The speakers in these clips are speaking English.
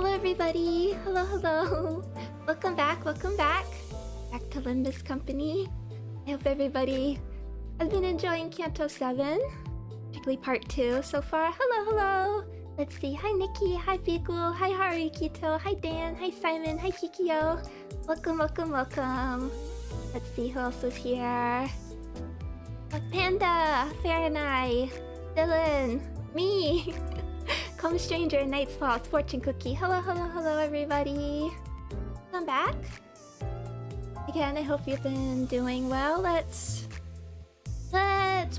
Hello everybody! Hello, hello! Welcome back, welcome back! Back to Limbus Company. I hope everybody has been enjoying Canto 7, particularly part 2 so far. Hello, hello! Let's see, hi Nikki, hi Bigul, hi Harukito, hi Dan, hi Simon, hi Kikyo. Welcome, welcome, welcome. Let's see who else is here. Panda, Fahrenheit, Dylan, me! Come Stranger, Night Sloth, Fortune Cookie. Hello, hello, hello everybody. I'm back. Again, I hope you've been doing well. Let's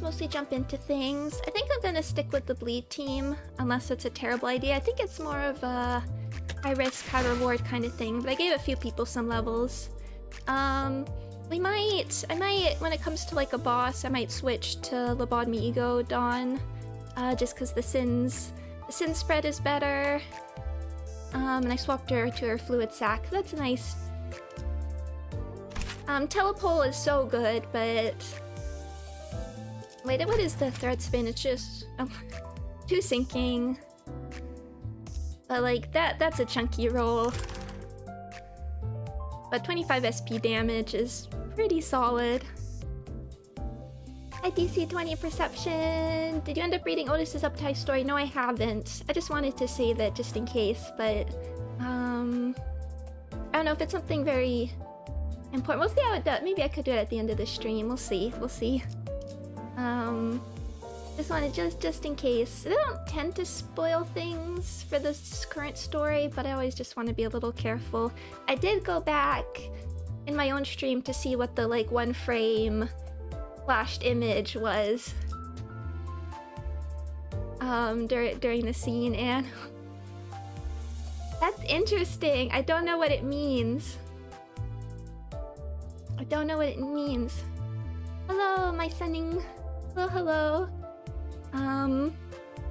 mostly jump into things. I think I'm gonna stick with the bleed team, unless it's a terrible idea. I think it's more of a high risk, high reward kind of thing, but I gave a few people some levels. I might, when it comes to like a boss, I might switch to Lobotomy Ego Dawn, just because the sin spread is better. And I swapped her to her fluid sac. That's nice. Telepole is so good, but wait, what is the thread spin? It's just 2 sinking. But like that's a chunky roll. But 25 SP damage is pretty solid. Hi DC20 Perception! Did you end up reading Otis's Uptie story? No, I haven't. I just wanted to save it just in case, but I don't know if it's something very important. We'll see how it does. Maybe I could do it at the end of the stream. We'll see. We'll see. Just wanted just in case. They don't tend to spoil things for this current story, but I always just want to be a little careful. I did go back in my own stream to see what the like 1 frame flashed image was during the scene, and that's interesting. I don't know what it means. I don't know what it means. Hello, my sending. Hello, hello.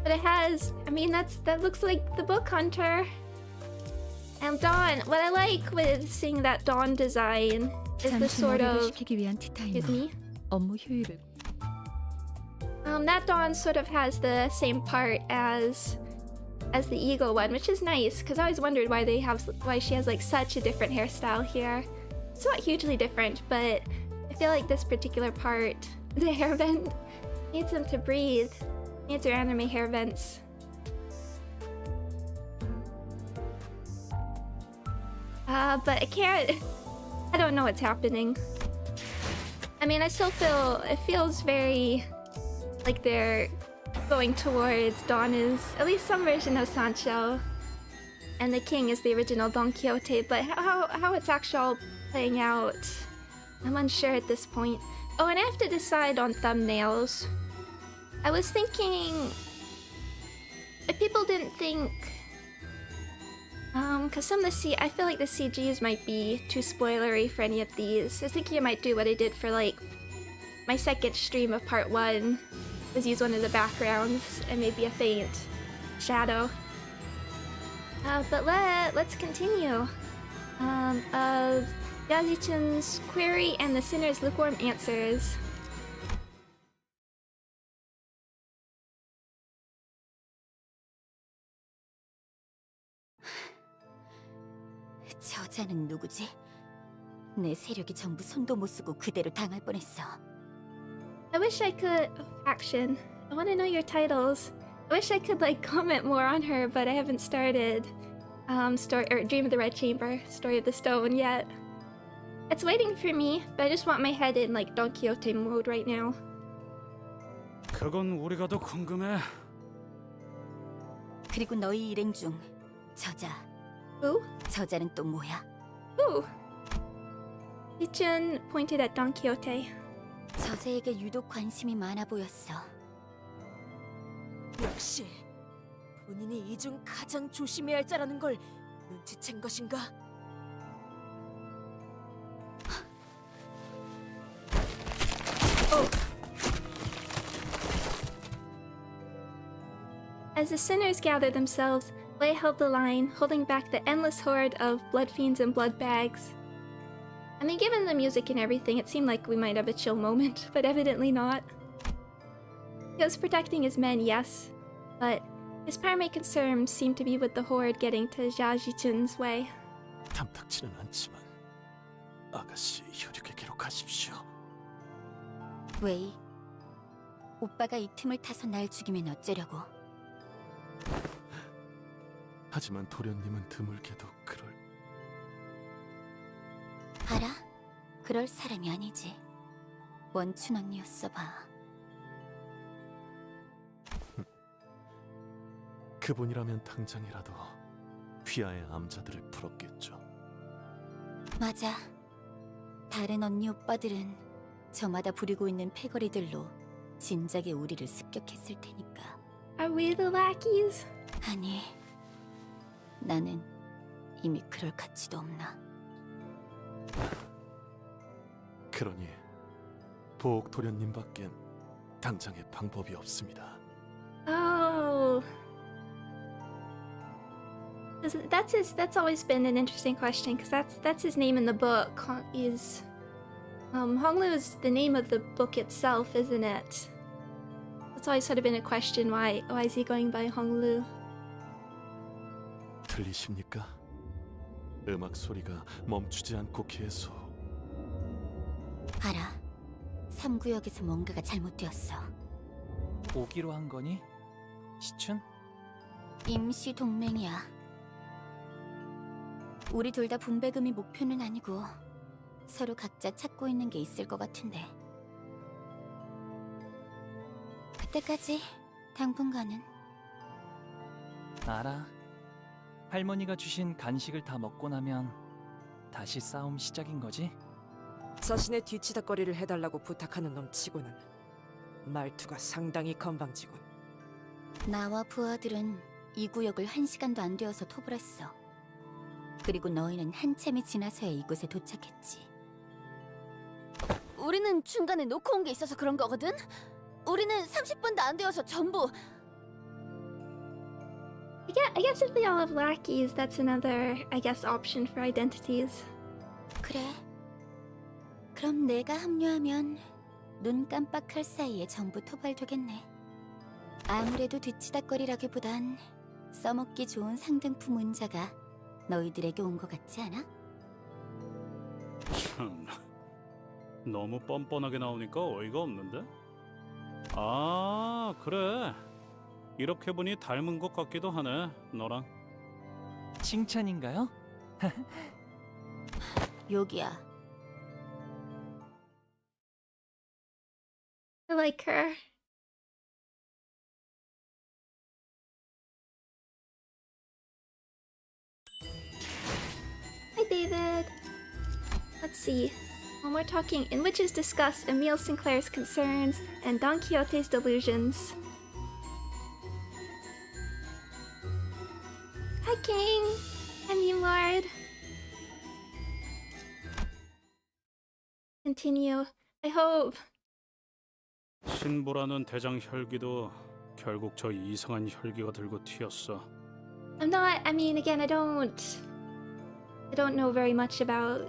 But it has. I mean, that looks like the book hunter. And Dawn. What I like with seeing that Dawn design is the sort of. Excuse me. That Dawn sort of has the same part as the Eagle one, which is nice because I always wondered why she has like such a different hairstyle here. It's not hugely different, but I feel like this particular part, the hair vent, needs them to breathe. Needs her anime hair vents. But I can't. I don't know what's happening. I mean, I still feel it feels very like they're going towards Dawn is at least some version of Sancho, and the king is the original Don Quixote. But how it's actually playing out, I'm unsure at this point. Oh, and I have to decide on thumbnails. I was thinking if people didn't think, because some of the I feel like the CGs might be too spoilery for any of these. I was thinking I might do what I did for like my second stream of part 1, was use one of the backgrounds and maybe a faint shadow. But let's continue. Of Yaji-chan's query and the sinner's lukewarm answers. 저자는 누구지? 내 세력이 전부 손도 못 쓰고 그대로 당할 뻔했어. I wish I could. Action. I want to know your titles. I wish I could like comment more on her, but I haven't started story or Dream of the Red Chamber, Story of the Stone yet. It's waiting for me, but I just want my head in like Don Quixote mode right now. 그건 우리가 더 궁금해. 그리고 너희 일행 중 저자. Who? 저자는 또 뭐야? Who? Ichan pointed at Don Quixote. 저자에게 유독 관심이 많아 보였어. 역시 본인이 이 중 가장 조심해야 할 자라는 걸 눈치챈 것인가? As the sinners gathered themselves, Lei held the line, holding back the endless horde of blood fiends and blood bags. I mean, given the music and everything, it seemed like we might have a chill moment, but evidently not. He was protecting his men, yes, but His primary concern seemed to be with the horde getting to Zhao Zichun's way. 탐탁치는 않지만 아가씨 혈육에게로 가십시오. 웨이, 오빠가 이 틈을 타서 날 죽이면 어쩌려고? 하지만 도련님은 드물게도 그럴. 알아? 그럴 사람이 아니지. 원춘 언니였어 봐. 그분이라면 당장이라도 휘하의 암자들을 풀었겠죠. 맞아. 다른 언니 오빠들은 저마다 부리고 있는 패거리들로 진작에 우리를 습격했을 테니까. Are we the lackeys? 아니, 나는 이미 그럴 가치도 없나. 그러니 보옥 도련님밖엔 당장의 방법이 없습니다. Oh. That's always been an interesting question because that's his name in the book. Is Honglu is the name of the book itself, isn't it? That's always sort of been a question. Why is he going by Honglu? 들리십니까? 음악 소리가 멈추지 않고 계속. 알아. 3구역에서 뭔가가 잘못되었어. 오기로 한 거니? 시춘? 임시 동맹이야. 우리 둘 다 분배금이 목표는 아니고 서로 각자 찾고 있는 게 있을 것 같은데. 그때까지 당분간은. 알아. 할머니가 주신 간식을 다 먹고 나면 다시 싸움 시작인 거지? 자신의 뒤치다거리를 해달라고 부탁하는 놈 치고는 말투가 상당히 건방지군. 나와 부하들은 이 구역을 1시간도 안 되어서 토벌했어. 그리고 너희는 한참이 지나서야 이곳에 도착했지. 우리는 중간에 놓고 온 게 있어서 그런 거거든? 우리는 30분도 안 되어서 전부... I guess if they all have lackeys, that's another, I guess, option for identities. 그래. 그럼 내가 합류하면 눈 깜빡할 사이에 전부 토벌되겠네. 아무래도 뒤치다거리라기보단 써먹기 좋은 상등품 운자가 너희들에게 온 것 같지 않아? 참, 너무 뻔뻔하게 나오니까 어이가 없는데? 아, 그래. 이렇게 보니 닮은 것 같기도 하네, 너랑. 칭찬인가요? 여기야. I like her. Hi, David. Let's see. When we're talking, in which is discuss Emile Sinclair's concerns and Don Quixote's delusions. Hi, King. Hi, Meme Lord. Continue. I hope. 신보라는 대장 혈기도 결국 저 이상한 혈기가 들고 튀었어. I'm not. I mean, again, I don't know very much about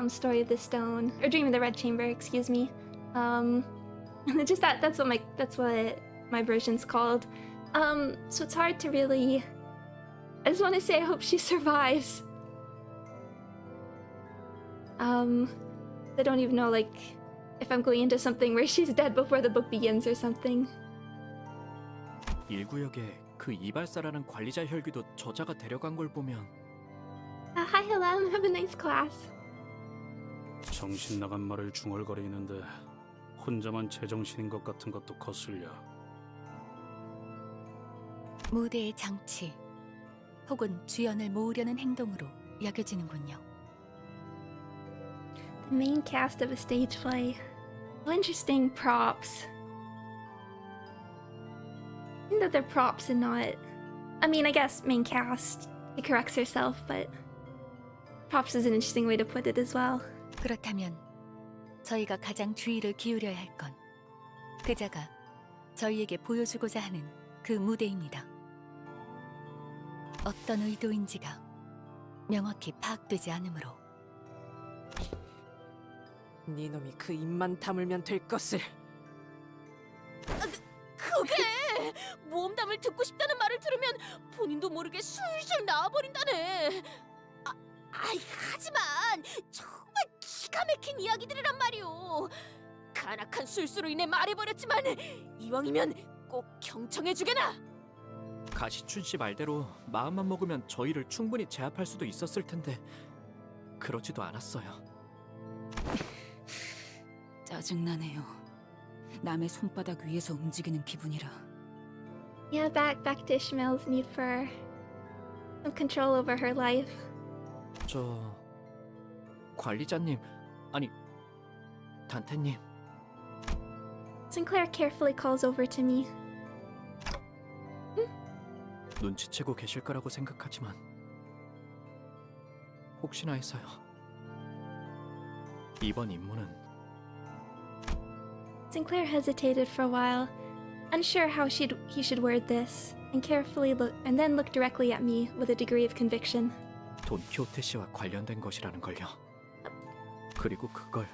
Story of the Stone or Dream of the Red Chamber. Excuse me. Just that's what my version's called. So it's hard to really. I just want to say I hope she survives. I don't even know like if I'm going into something where she's dead before the book begins or something. 1구역에 그 이발사라는 관리자 혈기도 저자가 데려간 걸 보면 Hi, Helem. Have a nice class. 정신 나간 말을 중얼거리는데 혼자만 제정신인 것 같은 것도 거슬려. 무대의 장치 혹은 주연을 모으려는 행동으로 여겨지는군요. The main cast of a stage play. Oh, interesting props. I think that they're props and not. I mean, I guess main cast. It corrects herself, but props is an interesting way to put it as well. 그렇다면 저희가 가장 주의를 기울여야 할 건 그자가 저희에게 보여주고자 하는 그 무대입니다. 어떤 의도인지가 명확히 파악되지 않으므로 네 놈이 그 입만 다물면 될 것을. 그게 뭐 모험담을 듣고 싶다는 말을 들으면 본인도 모르게 술술 나와버린다네. 하지만 정말 기가 막힌 이야기들이란 말이오. 간악한 술수로 인해 말해버렸지만 이왕이면 꼭 경청해주게나. 가시춘 씨 말대로 마음만 먹으면 저희를 충분히 제압할 수도 있었을 텐데 그러지도 않았어요. 짜증나네요. 남의 손바닥 위에서 움직이는 기분이라. Yeah, back to Ishmael's need for some control over her life. 저 관리자님, 아니 단테님. Sinclair carefully calls over to me. 눈치채고 계실 거라고 생각하지만 혹시나 해서요. 이번 임무는 Sinclair hesitated for a while, unsure how he should word this, and then looked directly at me with a degree of conviction. 돈키호테 씨와 관련된 것이라는 걸요. 그리고 그걸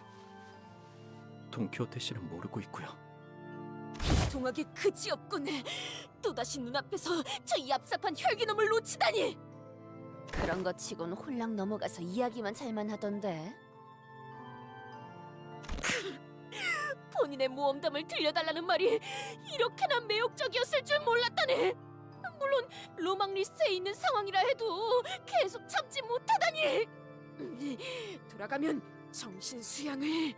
돈키호테 씨는 모르고 있고요. 비통하게 그지없군. 또다시 눈앞에서 저 얍삽한 혈기놈을 놓치다니. 그런 것 치곤 홀랑 넘어가서 이야기만 잘만 하던데. 본인의 모험담을 들려달라는 말이 이렇게나 매혹적이었을 줄 몰랐다네. 물론 로망 리스트에 있는 상황이라 해도 계속 참지 못하다니. 돌아가면 정신 수양을.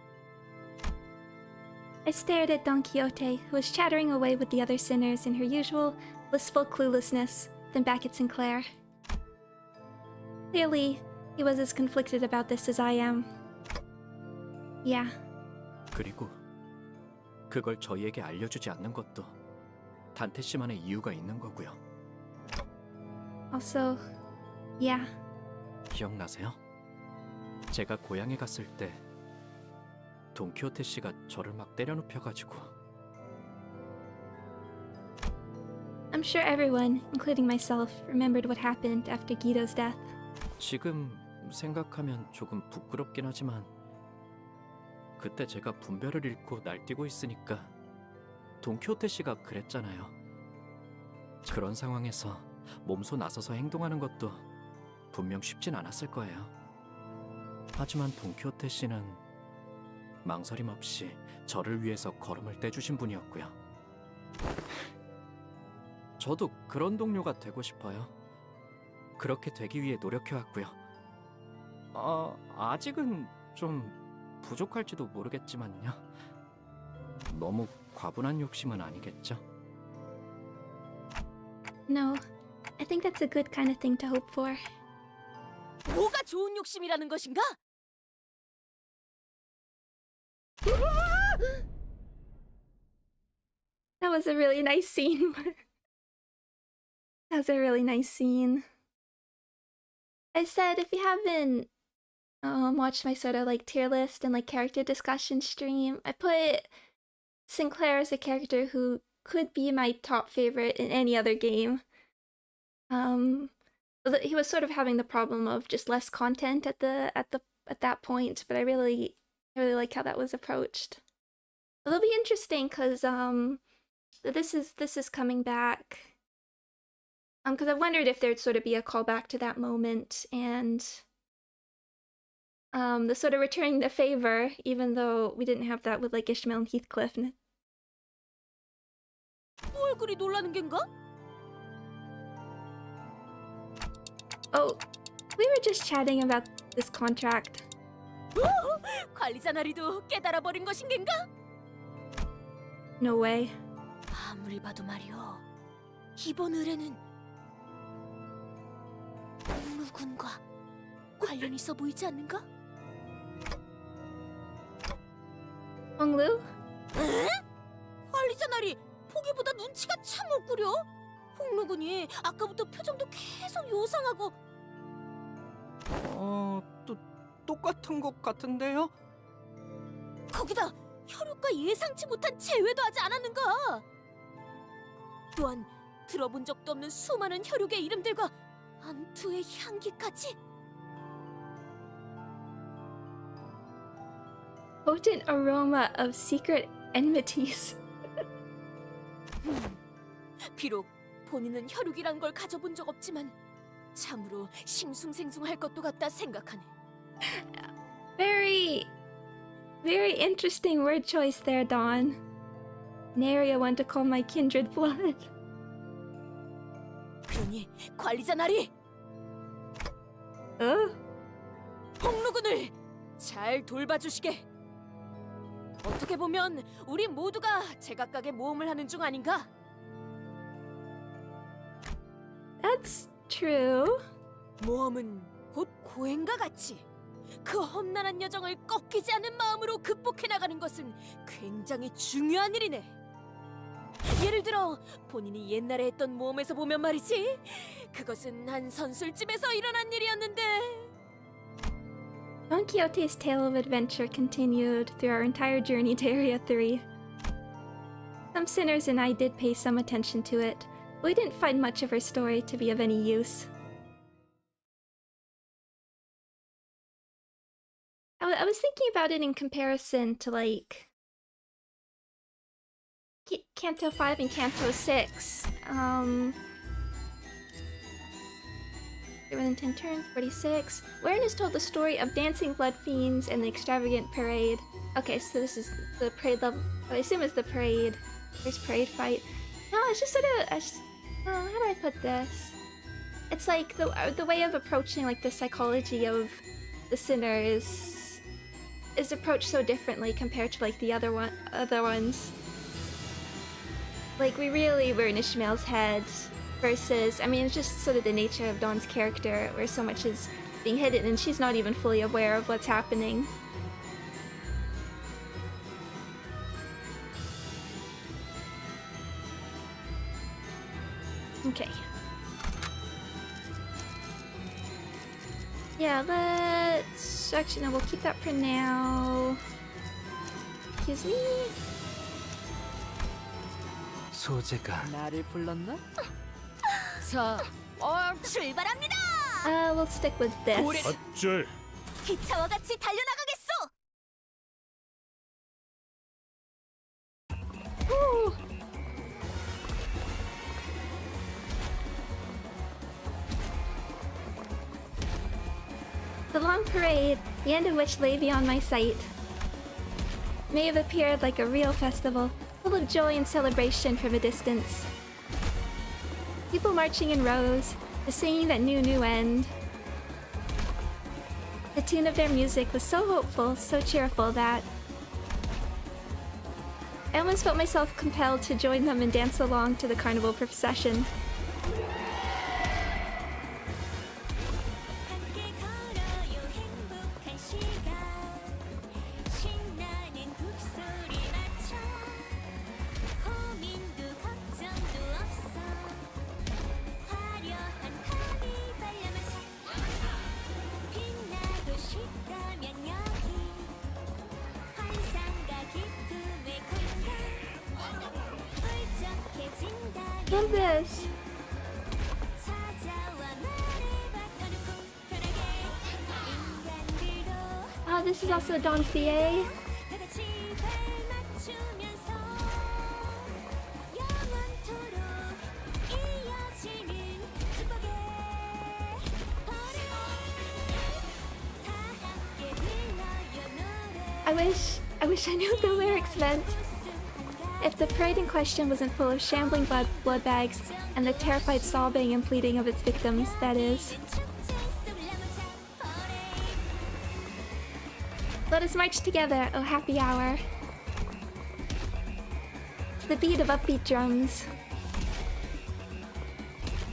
I stared at Don Quixote, who was chattering away with the other sinners in her usual blissful cluelessness, then back at Sinclair. Clearly, he was as conflicted about this as I am. Yeah. 그리고 그걸 저희에게 알려주지 않는 것도 단테 씨만의 이유가 있는 거고요. Also, yeah. 기억나세요? 제가 고향에 갔을 때 돈키호테 씨가 저를 막 때려눕혀가지고. I'm sure everyone, including myself, remembered what happened after Guido's death. 지금 생각하면 조금 부끄럽긴 하지만 그때 제가 분별을 잃고 날뛰고 있으니까 돈키호테 씨가 그랬잖아요. 그런 상황에서 몸소 나서서 행동하는 것도 분명 쉽진 않았을 거예요. 하지만 돈키호테 씨는 망설임 없이 저를 위해서 걸음을 떼주신 분이었고요. 저도 그런 동료가 되고 싶어요. 그렇게 되기 위해 노력해왔고요. 아직은 좀 부족할지도 모르겠지만요. 너무 과분한 욕심은 아니겠죠? No, I think that's a good kind of thing to hope for. 뭐가 좋은 욕심이라는 것인가? That was a really nice scene. That was a really nice scene. I said if you haven't watched my sort of like tier list and like character discussion stream, I put Sinclair as a character who could be my top favorite in any other game. He was sort of having the problem of just less content at that point, but I really like how that was approached. It'll be interesting because this is coming back. Because I wondered if there'd sort of be a callback to that moment and the sort of returning the favor, even though we didn't have that with like Ishmael and Heathcliff. 뭘 그리 놀라는 겐가? Oh, we were just chatting about this contract. 관리자 나리도 깨달아 버린 것인 겐가? No way. 아무리 봐도 말이오. 이번 의뢰는 누군가 관련 있어 보이지 않는가? Honglu? 에? 관리자 나리 보기보다 눈치가 참 없구려. 홍루군이 아까부터 표정도 계속 요상하고. 똑같은 것 같은데요? 거기다 혈육과 예상치 못한 재회도 하지 않았는가? 또한 들어본 적도 없는 수많은 혈육의 이름들과 암투의 향기까지. Potent aroma of secret enmities. 비록 본인은 혈육이란 걸 가져본 적 없지만 참으로 싱숭생숭할 것도 같다 생각하네. Very, very interesting word choice there, Dawn. Nary I want to call my kindred blood. 그러니 관리자 나리, 폭로군을 잘 돌봐주시게. 어떻게 보면 우리 모두가 제각각의 모험을 하는 중 아닌가? That's true. 모험은 곧 고행과 같이 그 험난한 여정을 꺾이지 않는 마음으로 극복해 나가는 것은 굉장히 중요한 일이네. 예를 들어 본인이 옛날에 했던 모험에서 보면 말이지, 그것은 한 선술집에서 일어난 일이었는데 Don Quixote's tale of adventure continued through our entire journey to Area 3. Some sinners and I did pay some attention to it, but we didn't find much of her story to be of any use. I was thinking about it in comparison to, like, Canto 5 and Canto 6. Within 10 turns, 46. Wherein is told the story of dancing blood fiends and the extravagant parade. Okay, so this is the parade level. I assume it's the parade. There's parade fight. No, it's just sort of. How do I put this? It's like the way of approaching like the psychology of the sinner is approached so differently compared to like the other ones. Like we really were in Ishmael's head. Versus, I mean, it's just sort of the nature of Dawn's character, where so much is being hidden and she's not even fully aware of what's happening. Okay. Yeah, let's... Actually, no, we'll keep that for now. Excuse me? 소재가 나를 불렀나? 자, 출발합니다. We'll stick with this. 어쩔. 기차와 같이 달려나가겠소. Ooh. The long parade, the end of which lay beyond my sight, may have appeared like a real festival, full of joy and celebration from a distance. People marching in rows, the singing that knew no end. The tune of their music was so hopeful, so cheerful that I almost felt myself compelled to join them and dance along to the carnival procession. Love this. Oh, this is also Dawn's BA. I wish I knew what the lyrics meant. If the parade in question wasn't full of shambling blood bags and the terrified sobbing and pleading of its victims, that is. Let us march together, O happy hour, to the beat of upbeat drums,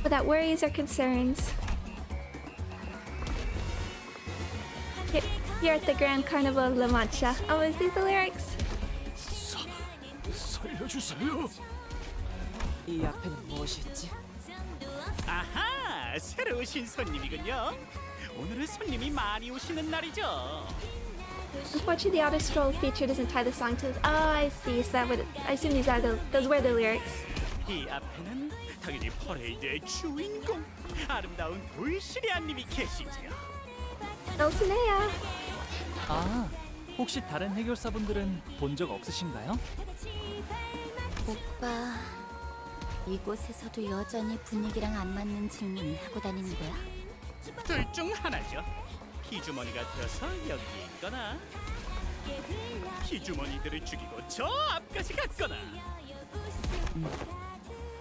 without worries or concerns. Here at the Grand Carnival of La Mancha. Oh, is these the lyrics? 살려주세요. 이 앞에는 무엇이 있지? 아하, 새로 오신 손님이군요. 오늘은 손님이 많이 오시는 날이죠. Unfortunately, the auto scroll feature doesn't tie the song to this. Oh, I see. So that would. I assume those were the lyrics. 이 앞에는 당연히 퍼레이드의 주인공, 아름다운 돌시리아님이 계시지요. Dulcinea. 아, 혹시 다른 해결사분들은 본 적 없으신가요? 오빠, 이곳에서도 여전히 분위기랑 안 맞는 질문을 하고 다니는 거야? 둘 중 하나죠. 피주머니가 되어서 여기에 있거나 피주머니들을 죽이고 저 앞까지 갔거나.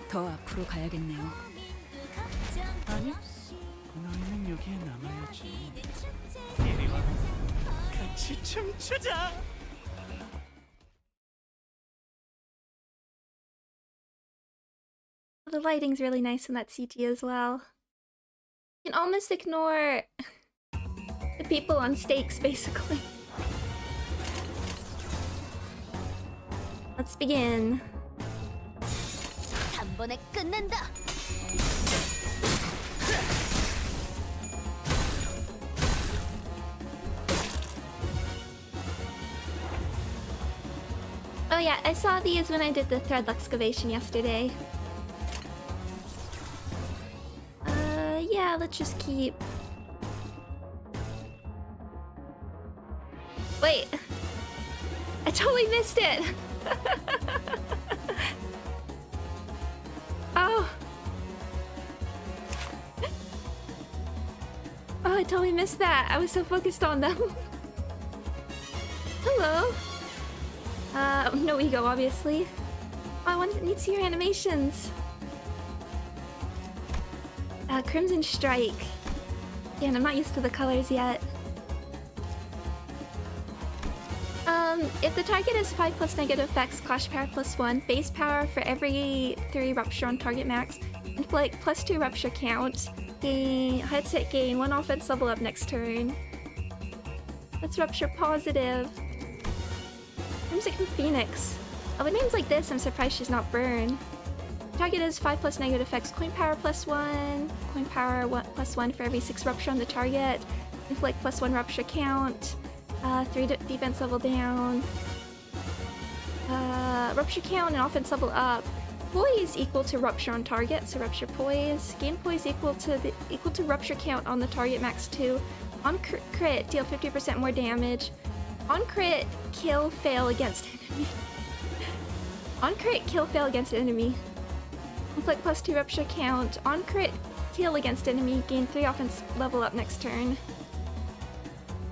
더 앞으로 가야겠네요. 아니, 너희는 여기에 남아야지. 이리 와, 같이 춤추자. The lighting's really nice in that CG as well. You can almost ignore the people on stakes, basically. Let's begin. 단번에 끝낸다. Oh yeah, I saw these when I did the thread excavation yesterday. Yeah, let's just keep... Wait! I totally missed it! Oh! Oh, I totally missed that. I was so focused on them. Hello! No ego, obviously. I need to see your animations. Crimson Strike. Again, I'm not used to the colors yet. If the target has 5 plus negative effects, clash power plus 1, base power for every 3 rupture on target max, inflict plus 2 rupture count, gain headset gain 1 offense level up next turn. That's rupture positive. Crimson Phoenix. Oh, with names like this, I'm surprised she's not burned. Target is 5 plus negative effects, coin power plus 1, coin power plus 1 for every 6 rupture on the target, inflict plus 1 rupture count, 3 defense level down, rupture count and offense level up. Poise equal to rupture on target, so rupture poise. Gain poise equal to rupture count on the target max 2. On crit, deal 50% more damage. On crit, kill fail against enemy. On crit, kill fail against enemy. Inflict plus 2 rupture count. On crit, kill against enemy. Gain 3 offense level up next turn.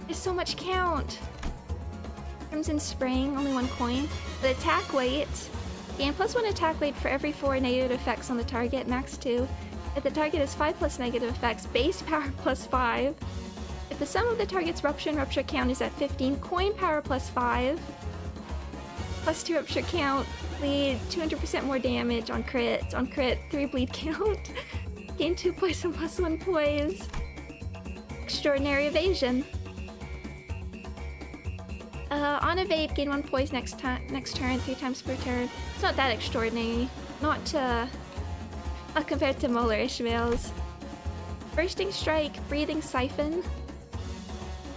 There's so much count. Crimson Spring, only 1 coin. The attack weight. Gain plus 1 attack weight for every 4 negative effects on the target, max 2. If the target has 5 plus negative effects, base power plus 5. If the sum of the target's rupture and rupture count is at 15, coin power plus 5. Plus 2 rupture count. Bleed 200% more damage on crit. On crit, 3 bleed count. Gain 2 poison plus 1 poise. Extraordinary evasion. On evade, gain 1 poise next turn, 3 times per turn. It's not that extraordinary. Not compared to Molar Ishmael's. Bursting Strike, Breathing Siphon.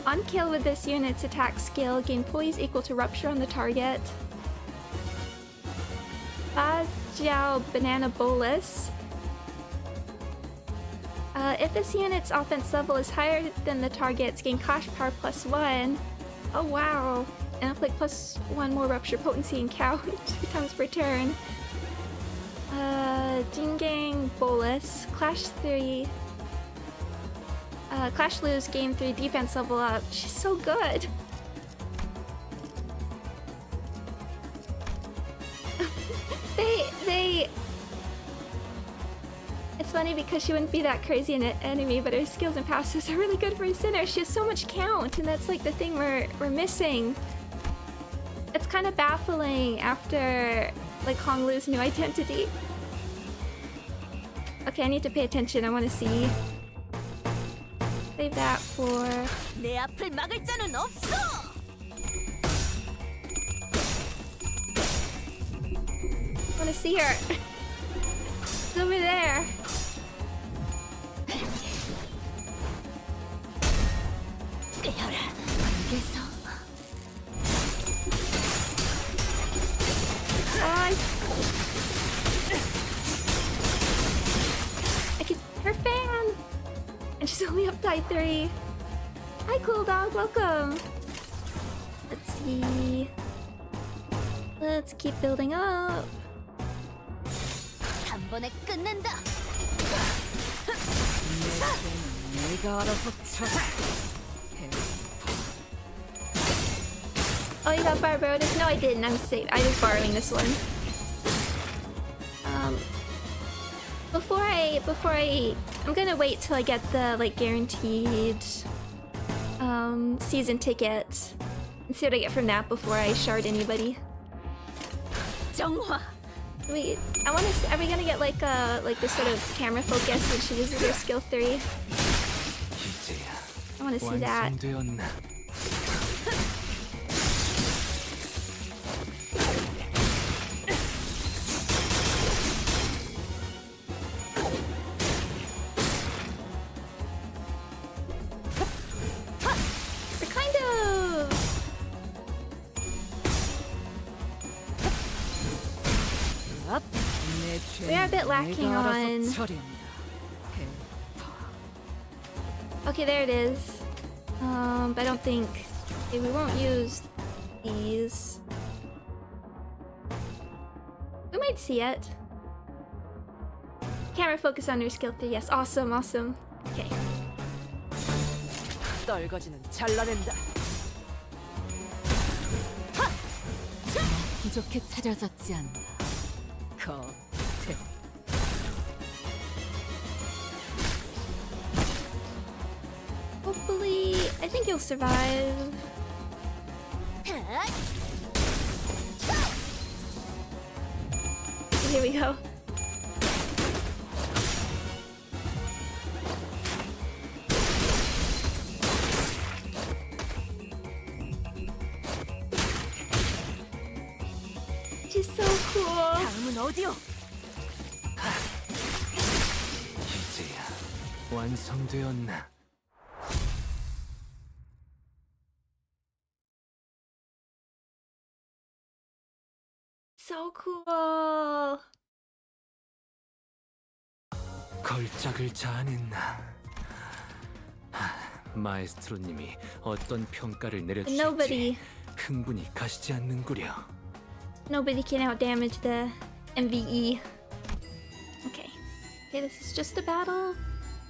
On kill with this unit's attack skill, gain poise equal to rupture on the target. Jiao Banana Bolus. If this unit's offense level is higher than the target's, gain clash power plus 1. Oh wow! And inflict plus 1 more rupture potency and count 2 times per turn. Jingang Bolus. Clash 3. Clash lose, gain 3 defense level up. She's so good! It's funny because she wouldn't be that crazy an enemy, but her skills and passes are really good for a sinner. She has so much count, and that's like the thing we're missing. It's kind of baffling after like Honglu's new identity. Okay, I need to pay attention. I want to see. Save that for... 내 앞을 막을 자는 없어. I want to see her. She's over there. I can... Her fan! And she's only up die 3. Hi, cool dog. Welcome. Let's see. Let's keep building up. 번에 끝낸다. 내가 알아서 쳐. Oh, you got Barbarotis? No, I didn't. I was borrowing this one. I'm gonna wait till I get the like guaranteed season ticket and see what I get from that before I shard anybody. 정화. Wait, are we gonna get like this sort of camera focus when she uses her skill 3? I wanna see that. We are a bit lacking on... Okay, there it is. But I don't think... Okay, we won't use these. We might see it. Camera focus on your skill 3. Yes, awesome, awesome. Okay. 떨거지는 잘라낸다. 부족해 차려졌지 않나. Hopefully, I think you'll survive. Here we go. She's so cool. 다음은 어디요? 이제야 완성되었나? So cool. 걸작을 자아냈나? 마에스트로님이 어떤 평가를 내려주실지 Nobody. 흥분이 가시지 않는구려. Nobody can outdamage the MVE. Okay. Okay, this is just a battle.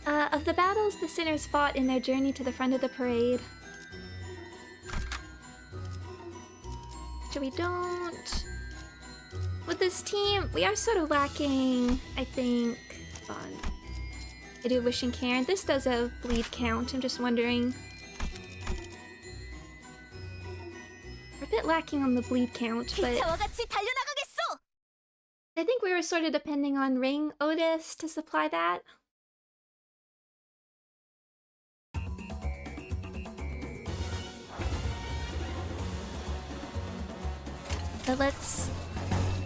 Of the battles the sinners fought in their journey to the front of the parade. So we don't... With this team, we are sort of lacking, I think, on... I do Wishing Cairn. This does a bleed count, I'm just wondering. We're a bit lacking on the bleed count, but... I think we were sort of depending on Ring Otis to supply that. But let's...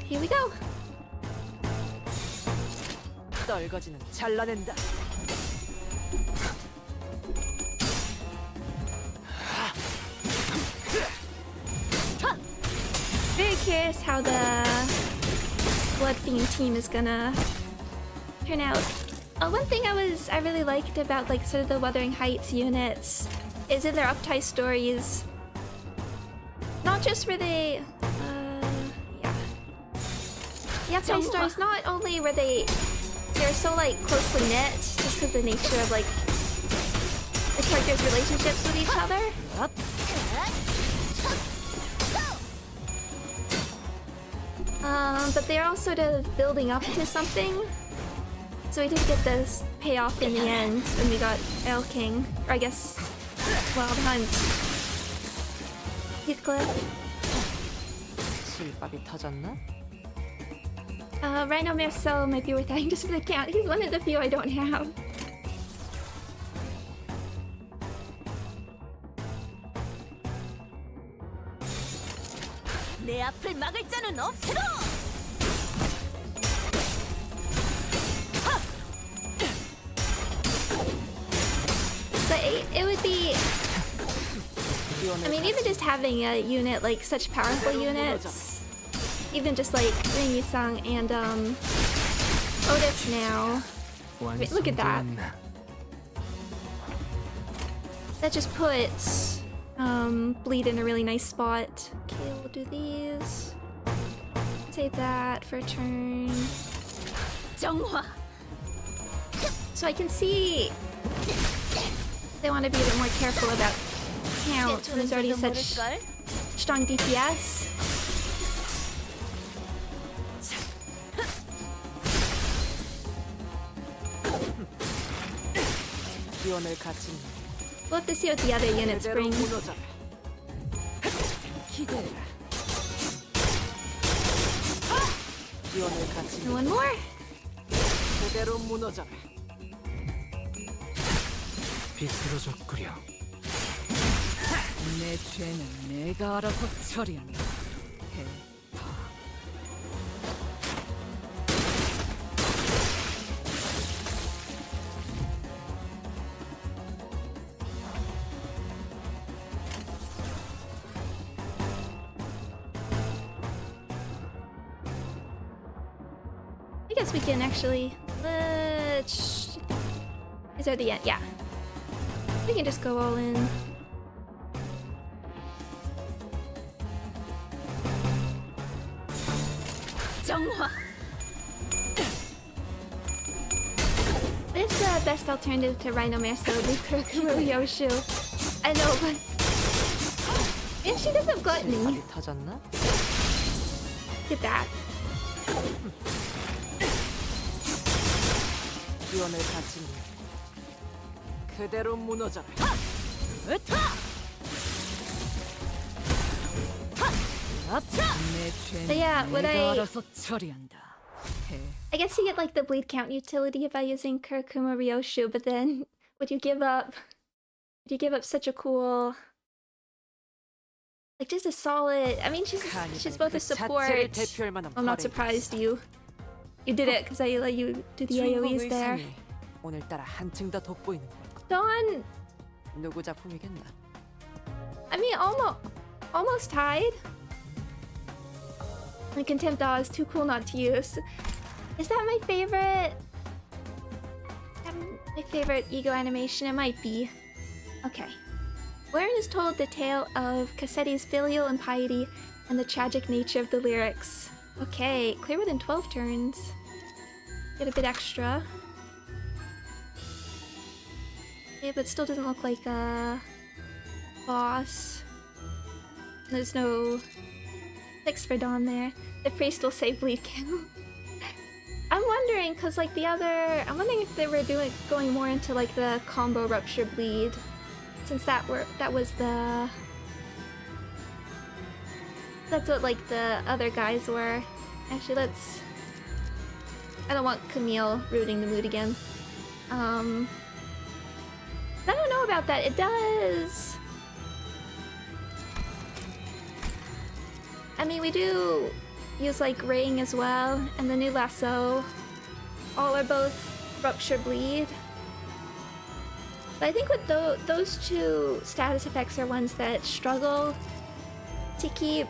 Here we go! 떨거지는 잘라낸다. Very curious how the Blood Fiend team is gonna turn out. One thing I really liked about like sort of the Wuthering Heights units is in their uptie stories. Not just were they, yeah. The uptie stories, not only were they're so like closely knit, just because the nature of like the characters' relationships with each other. But they're all sort of building up to something. So we did get this payoff in the end when we got El King, or I guess Wild Hunt. Heathcliff. 실밥이 터졌나? Rhino Marcel might be worth adding just for the count. He's one of the few I don't have. 내 앞을 막을 자는 없으로! But it would be... I mean, even just having a unit, like such powerful units, even just like Ring Yusung and Otis now. Wait, look at that. That just puts Bleed in a really nice spot. Okay, we'll do these. Save that for a turn. 정화. So I can see they want to be a bit more careful about Count, who's already such strong DPS. 기원을 갖춘 We'll have to see what the other units 제대로 bring. 무너져라. 기대해라. 기원을 갖춘 And one more. 제대로 무너져라. 비뚤어졌구려. 내 죄는 내가 알아서 처리한다. I guess we can actually. Let's. Is there the end? Yeah. We can just go all in. 정화. It's the best alternative to Rhinomaster would be Kurokuro Yoshu. I know, but. And she does have gluttony. 터졌나? Get that. 기원을 갖춘 그대로 무너져라. 으타! 내 죄는 But yeah, would 내가 I- 알아서 처리한다. I guess you get like the bleed count utility by using Kurokuma Ryoshu, but then would you give up? Would you give up such a cool, like just a solid? I mean, she's both a support. 대표할 만한 I'm not surprised you did it because I let you do the AOE's there. 오늘따라 한층 더 돋보이는 걸. Dawn, 누구 작품이겠나? I mean, almost tied. Like Contempt Awe is too cool not to use. Is that my favorite? My favorite ego animation? It might be. Okay. Wherein is told the tale of Cassetti's filial impiety and the tragic nature of the lyrics. Okay, clear within 12 turns. Get a bit extra. Okay, but still doesn't look like a boss. There's no fix for Dawn there. The priest will say bleed kill. I'm wondering, cause like I'm wondering if they were going more into like the combo rupture bleed, since that was the. That's what like the other guys were. Actually, I don't want Camille ruining the mood again. I don't know about that. It does. I mean, we do use like Ring as well, and the new Lasso. All are both Rupture Bleed. But I think with those two status effects are ones that struggle to keep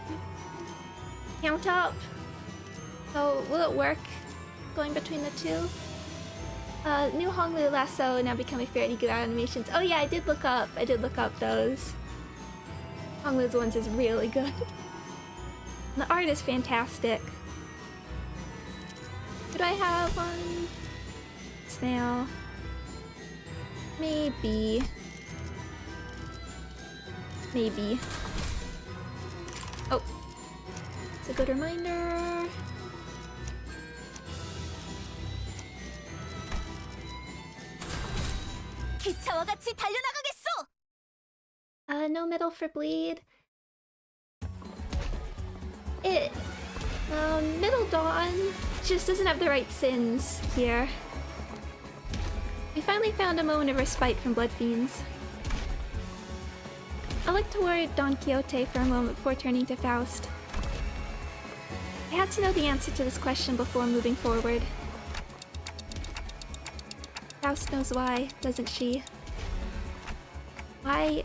count up. So will it work going between the two? New Honglu Lasso now becoming fairly good animations. Oh yeah, I did look up those. Honglu's ones is really good. And the art is fantastic. Could I have one? Snail. Maybe. Oh. It's a good reminder. 기차와 같이 달려나가겠소. No middle for bleed. Middle Dawn just doesn't have the right sins here. We finally found a moment of respite from Blood Fiends. I looked toward Don Quixote for a moment before turning to Faust. I had to know the answer to this question before moving forward. Faust knows why, doesn't she? Why?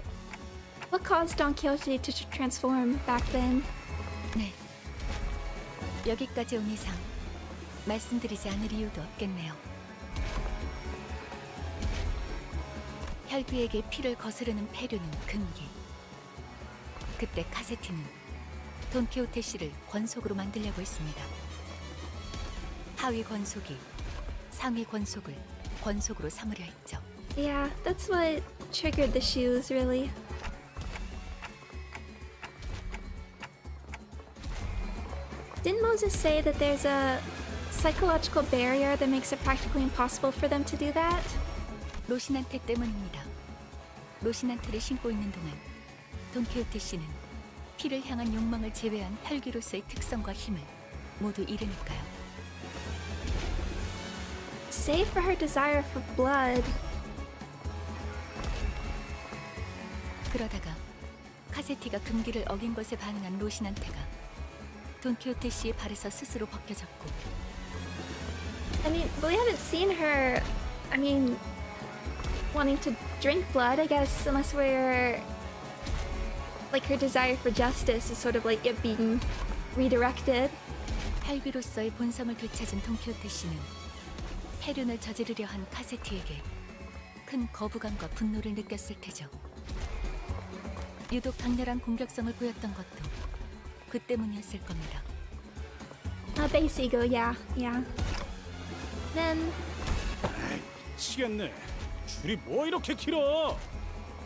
What caused Don Quixote to transform back then? 네. 여기까지 온 이상 말씀드리지 않을 이유도 없겠네요. 혈귀에게 피를 거스르는 폐류는 금기. 그때 카세티는 돈키호테 씨를 권속으로 만들려고 했습니다. 하위 권속이 상의 권속으로 삼으려 했죠. Yeah, that's what triggered the shoes, really. Didn't Moses say that there's a psychological barrier that makes it practically impossible for them to do that? 로시난테 때문입니다. 로시난테를 신고 있는 동안 돈키호테 씨는 피를 향한 욕망을 제외한 혈기로서의 특성과 힘을 모두 잃으니까요. Save for her desire for blood. 그러다가 카세티가 금기를 어긴 것에 반응한 로시난테가 돈키호테 씨의 발에서 스스로 벗겨졌고 I mean, we haven't seen her, I mean, wanting to drink blood, I guess, unless we're... Like, her desire for justice is sort of like it being redirected. 혈기로서의 본성을 되찾은 돈키호테 씨는 해륜을 저지르려 한 카세티에게 큰 거부감과 분노를 느꼈을 테죠. 유독 강렬한 공격성을 보였던 것도 그 때문이었을 겁니다. Base ego, yeah. Then, 미치겠네. 줄이 뭐 이렇게 길어?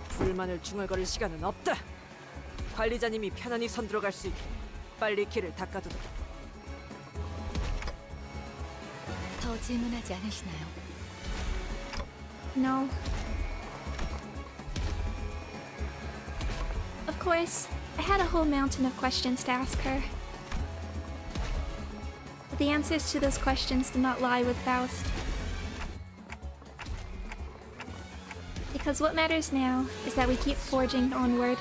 불만을 중얼거릴 시간은 없다. 관리자님이 편안히 선 들어갈 수 있게 빨리 길을 닦아두도록. 더 질문하지 않으시나요? no. Of course, I had a whole mountain of questions to ask her. But the answers to those questions did not lie with Faust. Because what matters now is that we keep forging onward.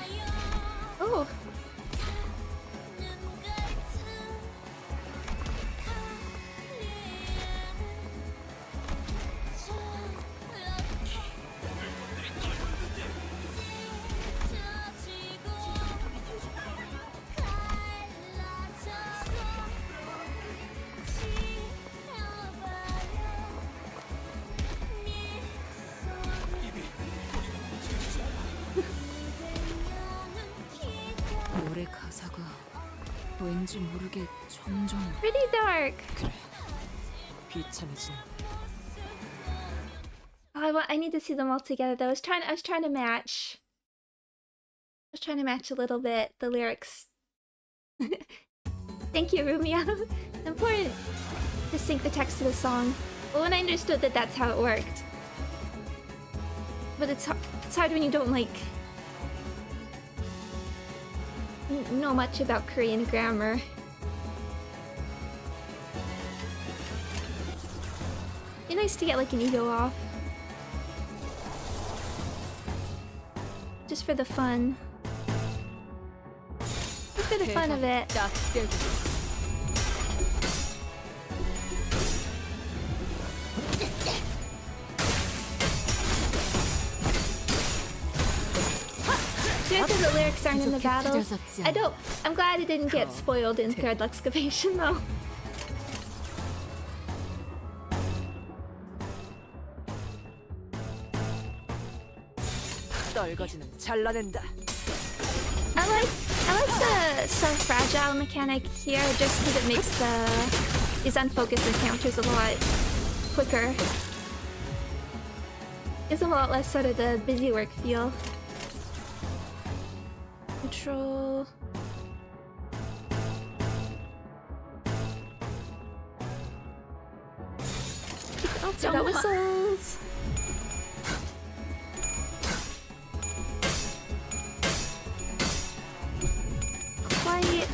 Oh! 노래 가사가 왠지 모르게 점점 Pretty dark! 비참해지네. Oh, I need to see them all together though. I was trying to match. I was trying to match a little bit the lyrics. Thank you, Rumia. Important to sync the text to the song. Well, when I understood that that's how it worked. But it's hard when you don't like know much about Korean grammar. Be nice to get like an ego off. Just for the fun. Just for the fun of it. Seriously, the lyrics aren't in the battles. I'm glad it didn't get spoiled in Third Excavation though. 떨거지는 잘라낸다. I like the so fragile mechanic here just because it makes these unfocused encounters a lot quicker. Gives them a lot less sort of the busy work feel. Control. Oh, we got whistles. Quiet.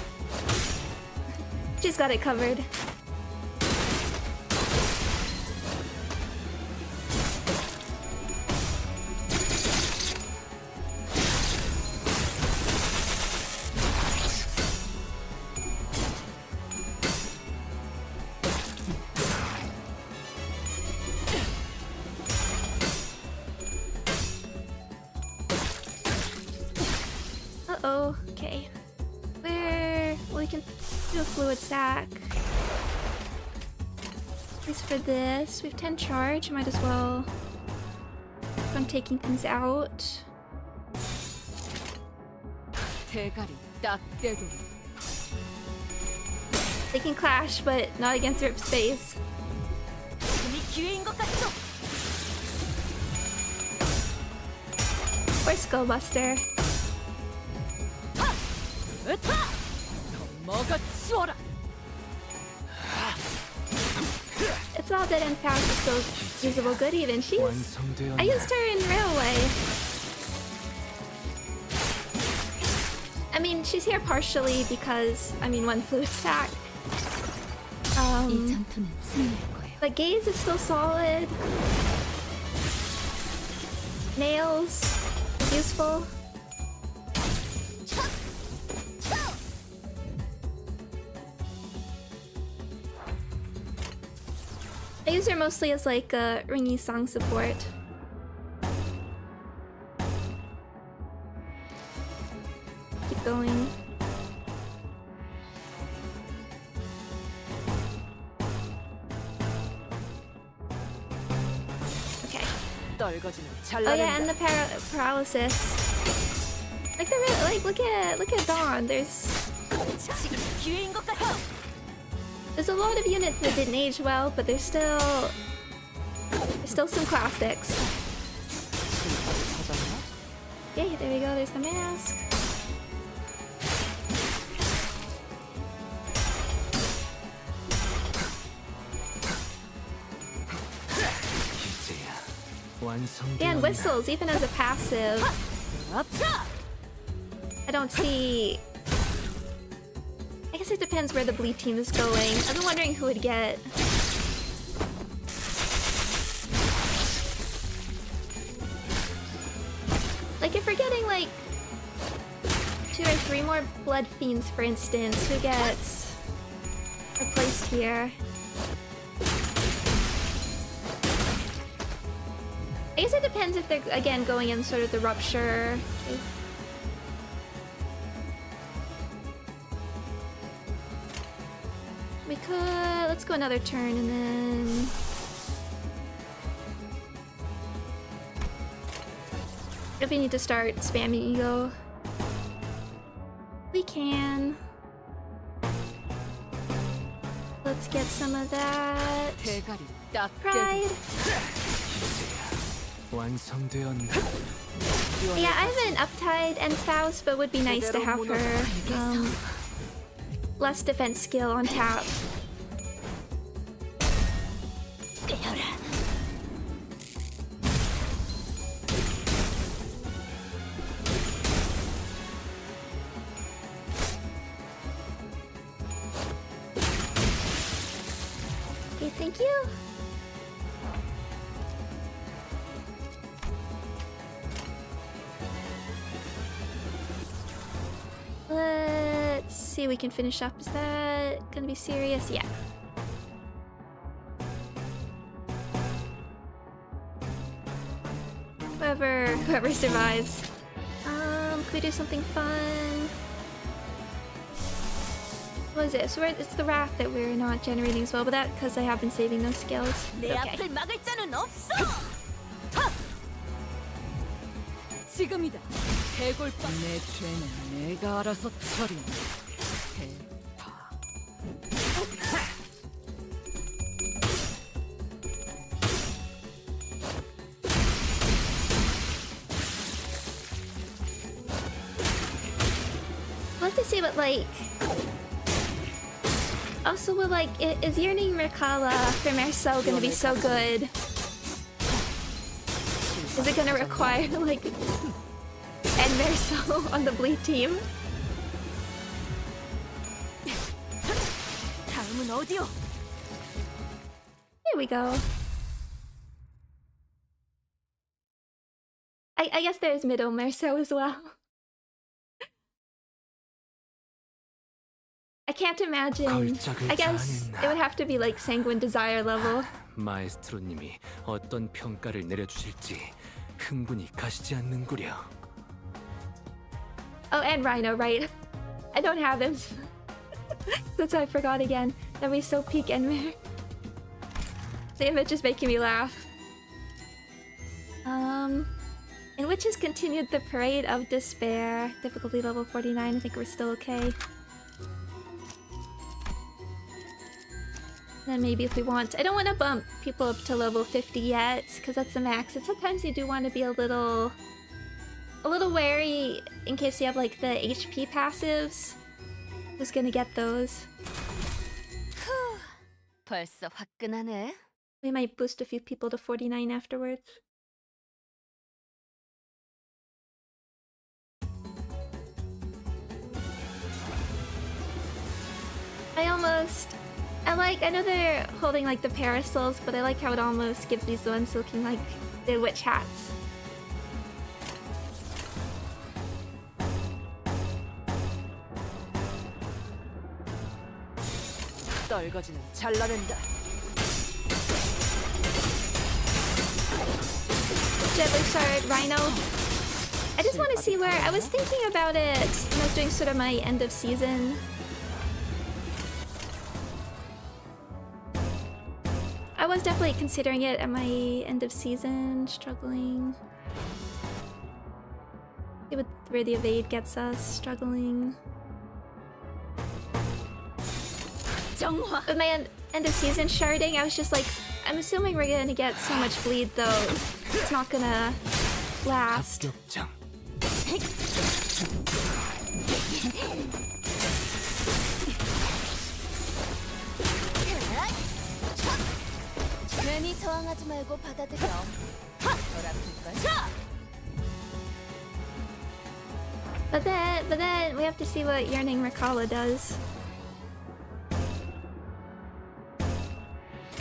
She's got it covered. Uh-oh, okay. We can do a fluid sac. At least for this. We have 10 charge, might as well keep on taking things out. 대가리 딱 떼도. They can clash, but not against Rip's face. 힘이 기회인 것 같소. Or Skull Buster. 으타! 더 먹어치워라. It's all dead and fast is still usable good even. I used her in Railway. I mean, she's here partially because, I mean, one fluid stack. 이 전투는 승리할 거예요. But Gaze is still solid. Nails is useful. I use her mostly as like a ringy song support. Keep going. Okay. 떨거지는 Oh 잘라낸다. yeah, and the paralysis. Like the like look at Dawn. 지금 기회인 것 같소. There's a lot of units that didn't age well, but there's still some classics. Yay, there we go, there's the mask. And whistles, even as a passive. I don't see... I guess it depends where the bleed team is going. I've been wondering who would get. Like if we're getting like 2 or 3 more blood fiends, for instance, who gets replaced here? I guess it depends if they're again going in sort of the rupture. We could... let's go another turn and then... if we need to start spamming ego, we can. Let's get some of that. 대가리 딱 Pride. Yeah, I have an Uptide and Faust, but would be nice to have her less defense skill on tap. Okay, thank you. Let's see, we can finish up. Is that gonna be serious? Yeah. Whoever survives. Can we do something fun? What is it? So it's the wrath that we're not generating as well, but that because I have been saving those skills. 내 Okay. 앞을 막을 자는 없어. 지금이다. 대골빵. 내 죄는 내가 알아서 처리한다. 대파. I'll have to see what like. Also, will like is Yearning Merkala for Marcel gonna be so good? Is it gonna require like and Marcel on the bleed team? 다음은 어디요? Here we go. I guess there's Middle Marcel as well. I can't imagine. I guess it would have to be like Sanguine Desire level. 마에스트로님이 어떤 평가를 내려주실지 흥분이 가시지 않는구려. Oh, and Rhino, right? I don't have him. That's why I forgot again. That'd be so peak Enmer. The image is making me laugh. And Witches continued the Parade of Despair. Difficulty level 49. I think we're still okay. Then maybe if we want, I don't want to bump people up to level 50 yet, because that's the max. And sometimes you do want to be a little wary in case you have like the HP passives. Who's gonna get those? 벌써 화끈하네. We might boost a few people to 49 afterwards. I know they're holding like the parasols, but I like how it almost gives these ones looking like the witch hats. 떨거지는 잘라낸다. Deadly Shard, Rhino. I just want to see where I was thinking about it when I was doing sort of my end of season. I was definitely considering it at my end of season, struggling. See what, where the evade gets us, struggling. With my end of season sharding, I was just like, I'm assuming we're gonna get so much bleed though. It's not gonna last. 합격장. 괜히 저항하지 말고 받아들여. 덜 아플걸? But then we have to see what Yearning Rakala does.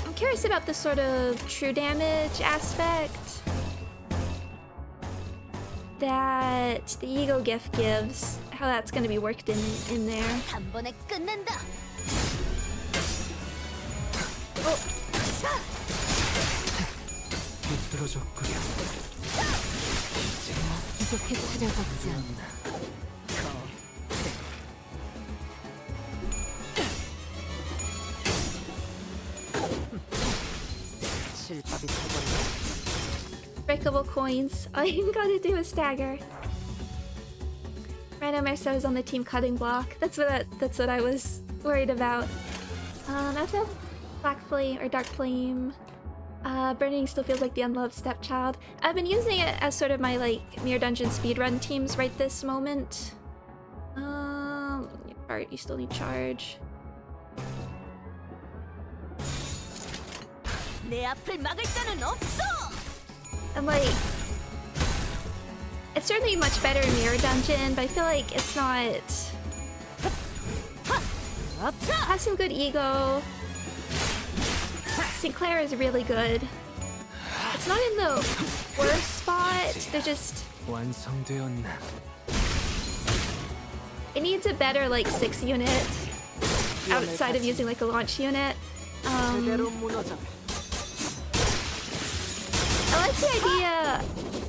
I'm curious about the sort of true damage aspect that the ego gift gives. How that's going to be worked in there. 한 번에 끝낸다. 비뚤어졌구려. 이렇게 찾아먹지 않나. 실밥이 터졌네. Breakable coins. All you gotta do is stagger. Rhino Merceau is on the team cutting block. That's what I was worried about. That's a Black Flame or Dark Flame. Burning still feels like the unloved stepchild. I've been using it as sort of my like Mirror Dungeon speedrun teams right this moment. Alright, you still need charge. 내 앞을 막을 자는 없어. I'm like, it's certainly much better in Mirror Dungeon, but I feel like it's not. It has some good ego. Sinclair is really good. It's not in the worst spot. They're just. 완성되었나? It needs a better like 6 unit outside of using like a launch unit. 제대로 무너져. I like the idea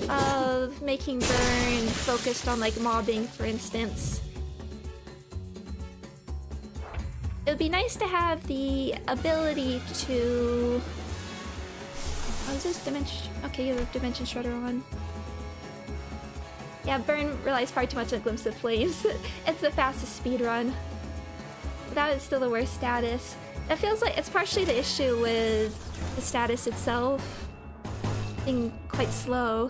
of making burn focused on like mobbing, for instance. It would be nice to have the ability to... Oh, is this Dimension... Okay, you have Dimension Shredder on. Yeah, burn relies far too much on Glimpse of Flames. It's the fastest speed run. But that is still the worst status. That feels like it's partially the issue with the status itself being quite slow.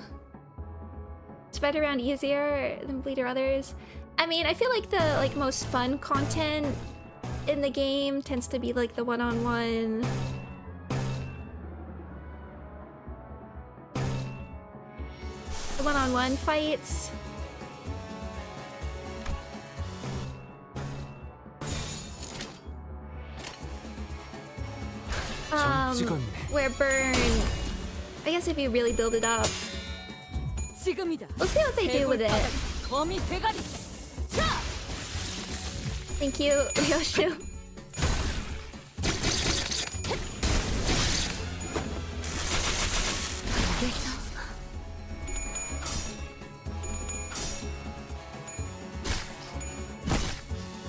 Spread around easier than Bleed or others. I mean, I feel like the most fun content in the game tends to be like the one-on-one. The one-on-one fights. Where burn, I guess if you really build it up. 지금이다. We'll see what they do with it. 거미 대가리. 자! Thank you, Ryoshu.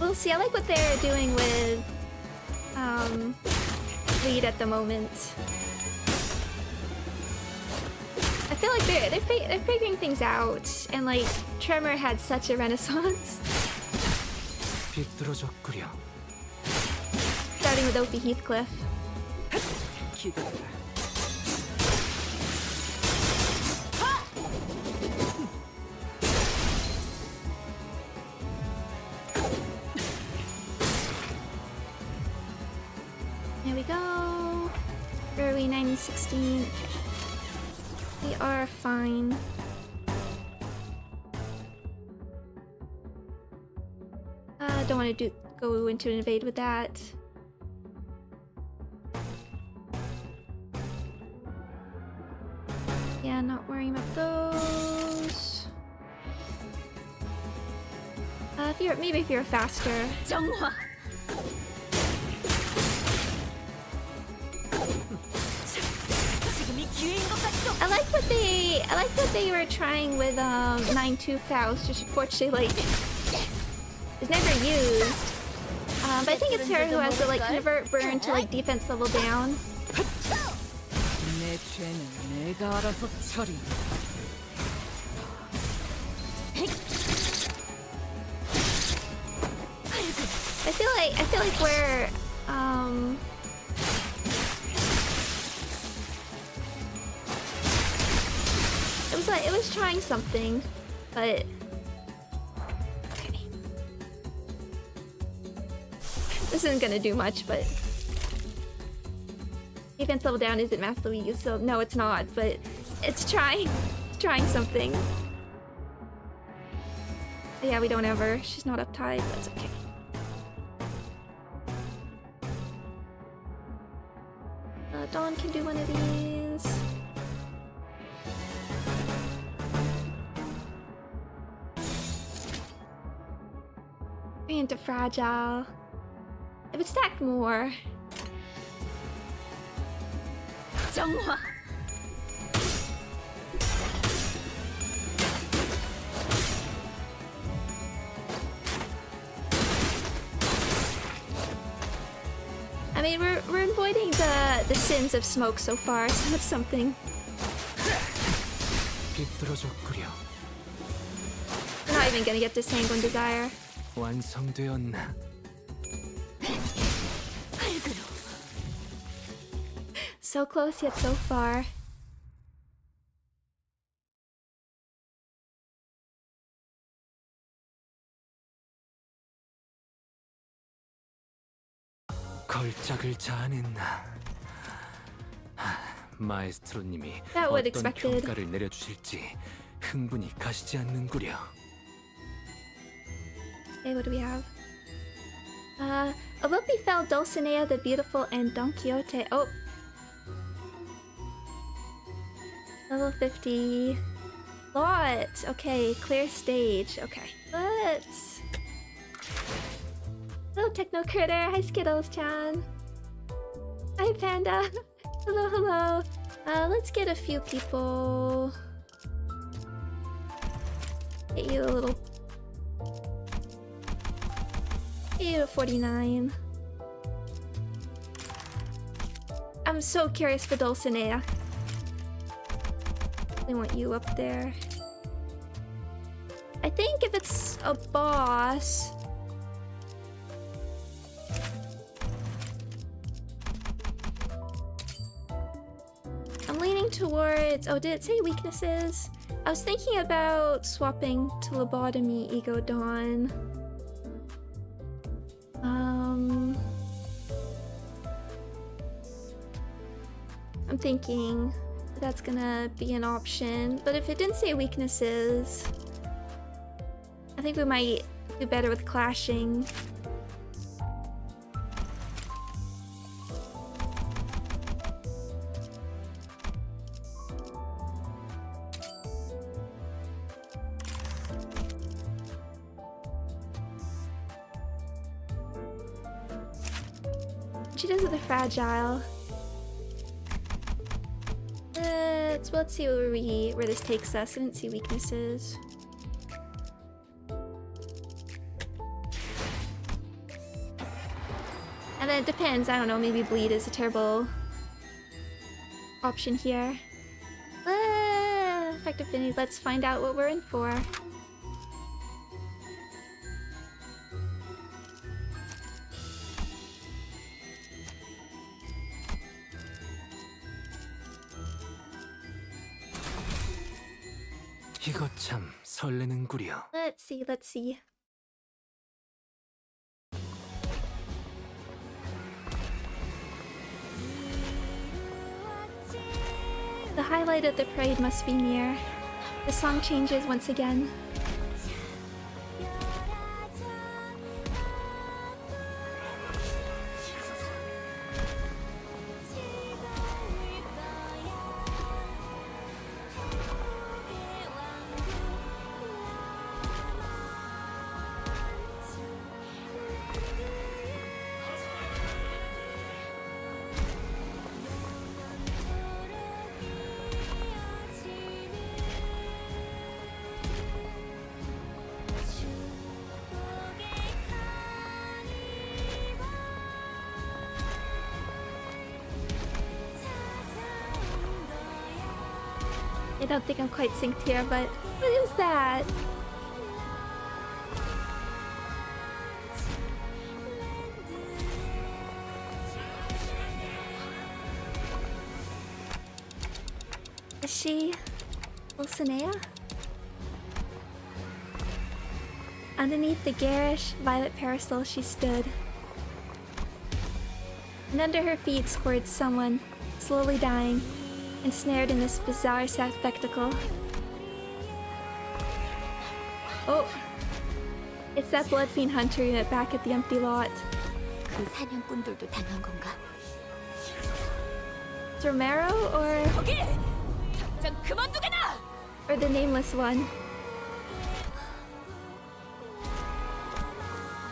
We'll see. I like what they're doing with lead at the moment. I feel like they're figuring things out, and like Tremor had such a renaissance. 비뚤어졌구려. Starting with Opie Heathcliff. 기다려라. There we go. Where are we? 916. We are fine. Don't want to go into an invade with that. Yeah, not worrying about those. If you're faster. 정화. 지금이 기회인 것 같소. I like what they were trying with 9-2 Faust, which unfortunately is never used. But I think it's her who has to like convert burn to like defense level down. 내 죄는 내가 알아서 처리. I feel like we're it was trying something, but okay. This isn't gonna do much, but defense level down isn't massively used, so no, it's not. But it's trying something. But yeah, we don't have her. She's not uptight. That's okay. Dawn can do one of these. Bring into fragile. If it stacked more. 정화. I mean, we're avoiding the sins of smoke so far, so that's something. 비뚤어졌구려. We're not even gonna get to Sanguine Desire. 완성되었나? So close yet so far. 걸작을 자아냈나? 마에스트로님이 That would 어떤 expected. 평가를 내려주실지 흥분이 가시지 않는구려. Okay, what do we have? Above befell Dulcinea the Beautiful and Don Quixote. Oh. Level 50. Lot. Okay, clear stage. Okay. Let's... Hello, Techno Critter. Hi, Skittles-chan. Hi, Panda. Hello, hello. Let's get a few people. Get you a little... Get you to 49. I'm so curious for Dulcinea. They want you up there. I think if it's a boss... I'm leaning towards... Oh, did it say weaknesses? I was thinking about swapping to Lobotomy Ego Dawn. I'm thinking that's gonna be an option, but if it didn't say weaknesses, I think we might do better with clashing. She does with the fragile. Let's see where this takes us. I didn't see weaknesses. And then it depends. I don't know. Maybe bleed is a terrible option here. Effective finish. Let's find out what we're in for. 참 설레는구려. Let's see, let's see. The highlight of the parade must be near. The song changes once again. I don't think I'm quite synced here, but what is that? Is she Dulcinea? Underneath the garish violet parasol she stood. And under her feet squirted someone, slowly dying, ensnared in this bizarre spectacle. Oh, it's that blood fiend hunter we met back at the empty lot. 그 사냥꾼들도 당한 건가? It's Romero or 거기! 당장 그만두게 나! the nameless one.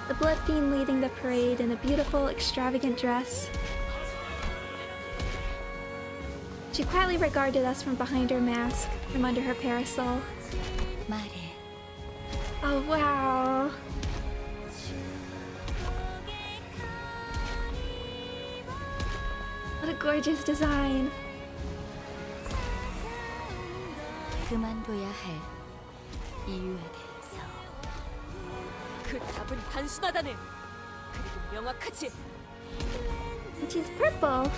The blood fiend leading the parade in a beautiful, extravagant dress. She quietly regarded us from behind her mask, from under her parasol. 말해. Oh wow! What a gorgeous design! 그만둬야 할 이유에 대해서. 그 답은 단순하다네. 그리고 명확하지. And she's purple!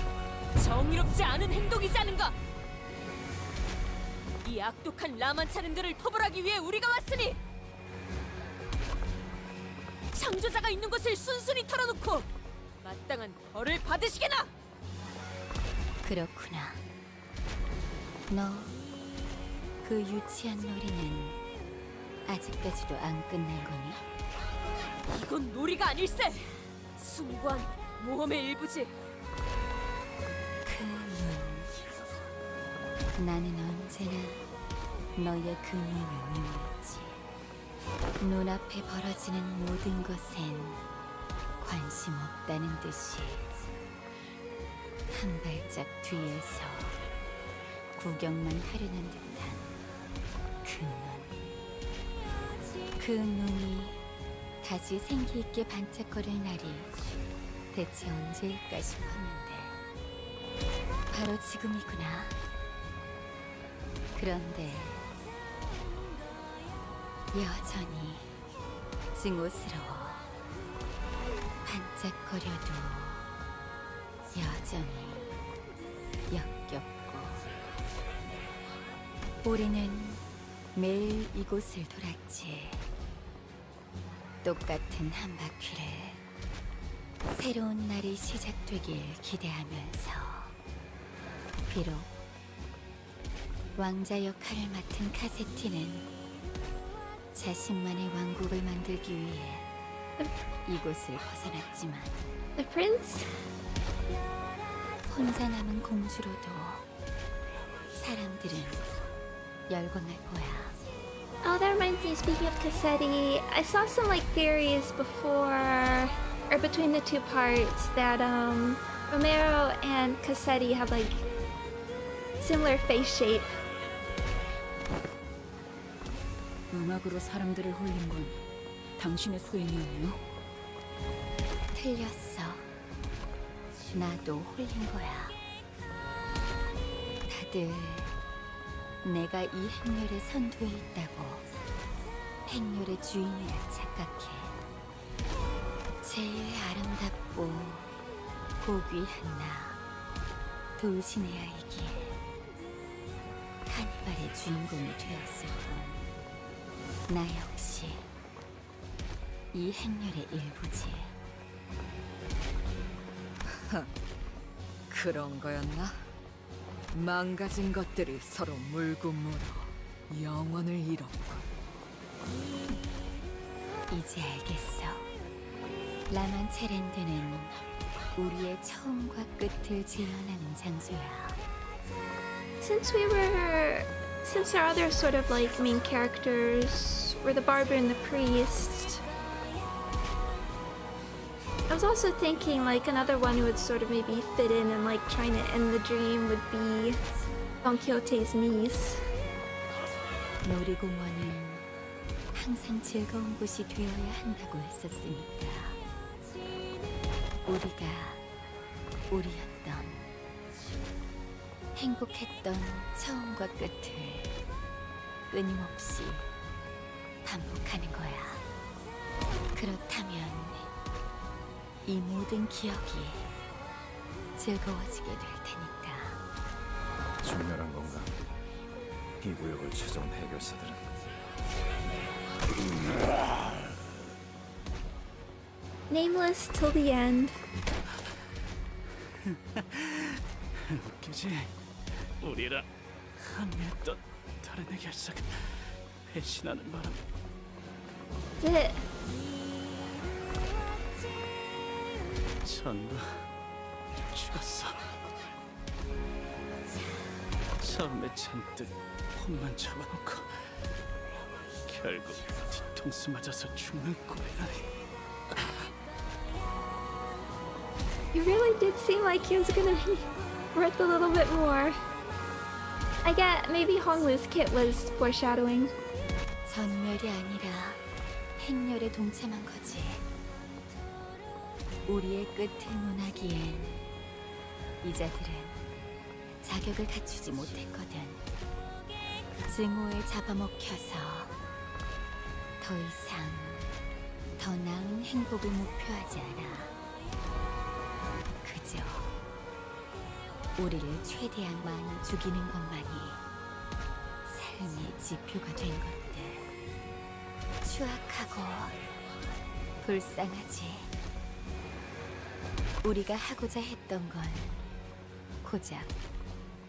정의롭지 않은 행동이지 않은가? 이 악독한 라만차는들을 토벌하기 위해 우리가 왔으니 창조자가 있는 곳을 순순히 털어놓고 마땅한 벌을 받으시게나. 그렇구나. 너 그 유치한 놀이는 아직까지도 안 끝낸 거니? 이건 놀이가 아닐세. 숭고한 모험의 일부지. 그 눈. 나는 언제나 너의 그 눈을 미워했지. 눈앞에 벌어지는 모든 것엔 관심 없다는 듯이 한 발짝 뒤에서 구경만 하려는 듯한 그 눈. 그 눈이 다시 생기 있게 반짝거릴 날이 대체 언제일까 싶었는데 바로 지금이구나. 그런데 여전히 증오스러워. 반짝거려도 여전히 역겹고. 우리는 매일 이곳을 돌았지. 똑같은 한 바퀴를 새로운 날이 시작되길 기대하면서. 비록 왕자 역할을 맡은 카세티는 자신만의 왕국을 만들기 위해 이곳을 벗어났지만 The prince? 혼자 남은 공주로도 사람들은 열광할 거야. Oh, that reminds me, speaking of Cassetti, I saw some like theories before, or between the two parts, that Romero and Cassetti have like similar face shape. 음악으로 사람들을 홀린 건 당신의 소행이었네요? 틀렸어. 나도 홀린 거야. 다들 내가 이 행렬의 선두에 있다고 행렬의 주인이라 착각해. 제일 아름답고 고귀한 나, 돌신의 아이기에 카니발의 주인공이 되었을 뿐. 나 역시 이 행렬의 일부지. 그런 거였나? 망가진 것들이 서로 물고 물어 영혼을 잃었군. 이제 알겠어. 라만체랜드는 우리의 처음과 끝을 재현하는 장소야. Since our other sort of like main characters were the barber and the priest, I was also thinking like another one who would sort of maybe fit in and like trying to end the dream would be Don Quixote's niece. 놀이공원은 항상 즐거운 곳이 되어야 한다고 했었으니까. 우리가 우리였던 행복했던 처음과 끝을 끊임없이 반복하는 거야. 그렇다면 이 모든 기억이 즐거워지게 될 테니까. 중요한 건가? 이 구역을 찾아온 해결사들은 Nameless till the end. 웃기지? 우리랑 합류했던 다른 해결사가 배신하는 바람에 That's it. 전부 죽었어. 처음에 잔뜩 혼만 잡아놓고 결국 뒤통수 맞아서 죽는 꼴이라니. It really did seem like he was gonna be worth a little bit more. I get maybe Honglu's kit was foreshadowing. 전멸이 아니라 행렬에 동참한 거지. 우리의 끝을 논하기엔 이자들은 자격을 갖추지 못했거든. 증오에 잡아먹혀서 더 이상 더 나은 행복을 목표하지 않아. 그저 우리를 최대한 많이 죽이는 것만이 삶의 지표가 된 것들. 추악하고 불쌍하지. 우리가 하고자 했던 건 고작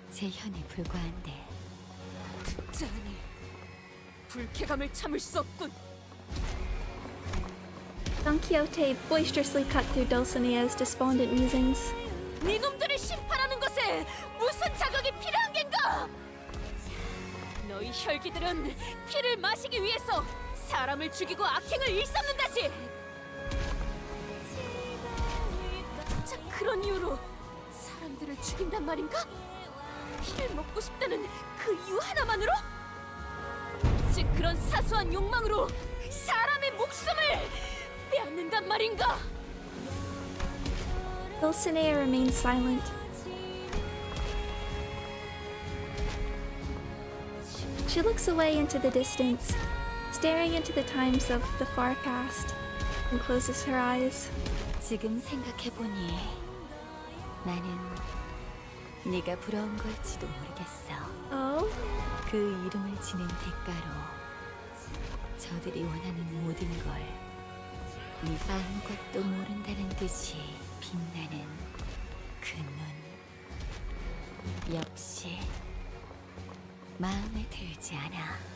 재현에 불과한데. 자니 불쾌감을 참을 수 없군. Don Quixote boisterously cut through Dulcinea's despondent musings. 네 놈들을 심판하는 것에 무슨 자격이 필요한 겐가? 너희 혈기들은 피를 마시기 위해서 사람을 죽이고 악행을 일삼는다지. 자, 그런 이유로 사람들을 죽인단 말인가? 피를 먹고 싶다는 그 이유 하나만으로? 즉 그런 사소한 욕망으로 사람의 목숨을 빼앗는단 말인가? Dulcinea remains silent. She looks away into the distance, staring into the times of the far past, and closes her eyes. 지금 생각해보니 나는 네가 부러운 걸지도 모르겠어. Oh? 그 이름을 지는 대가로 저들이 원하는 모든 걸 네가 아무것도 모른다는 듯이 빛나는 그 눈 역시 마음에 들지 않아.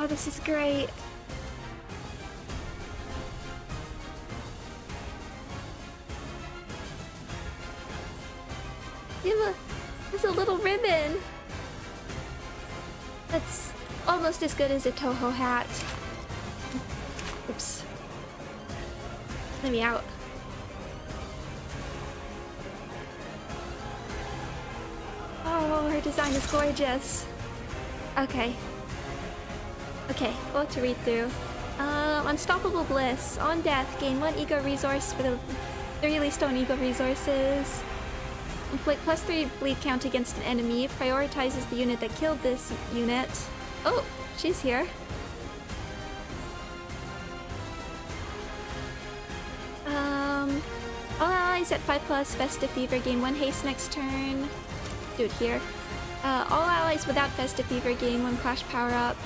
Oh, this is great. There's a little ribbon. That's almost as good as a Toho hat. Oops. Let me out. Oh, her design is gorgeous. Okay. Okay, what to read through. Unstoppable Bliss. On death, gain 1 ego resource for the 3 least on ego resources. Inflict +3 bleed count against an enemy. Prioritizes the unit that killed this unit. Oh, she's here. All allies at 5+ Festive Fever gain 1 haste next turn. Do it here. All allies without Festive Fever gain 1 Clash power up.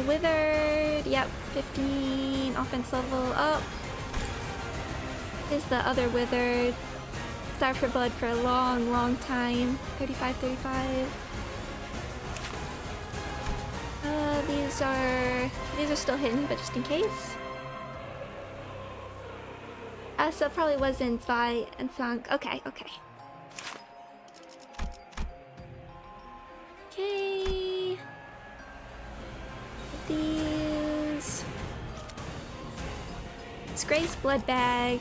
Withered, yep, 15 offense level up. Is the other Withered. Starved for blood for a long time. 35. These are still hidden, but just in case. So it probably wasn't Vi and Sunk. Okay. Okay. These. Disgrace Blood Bag.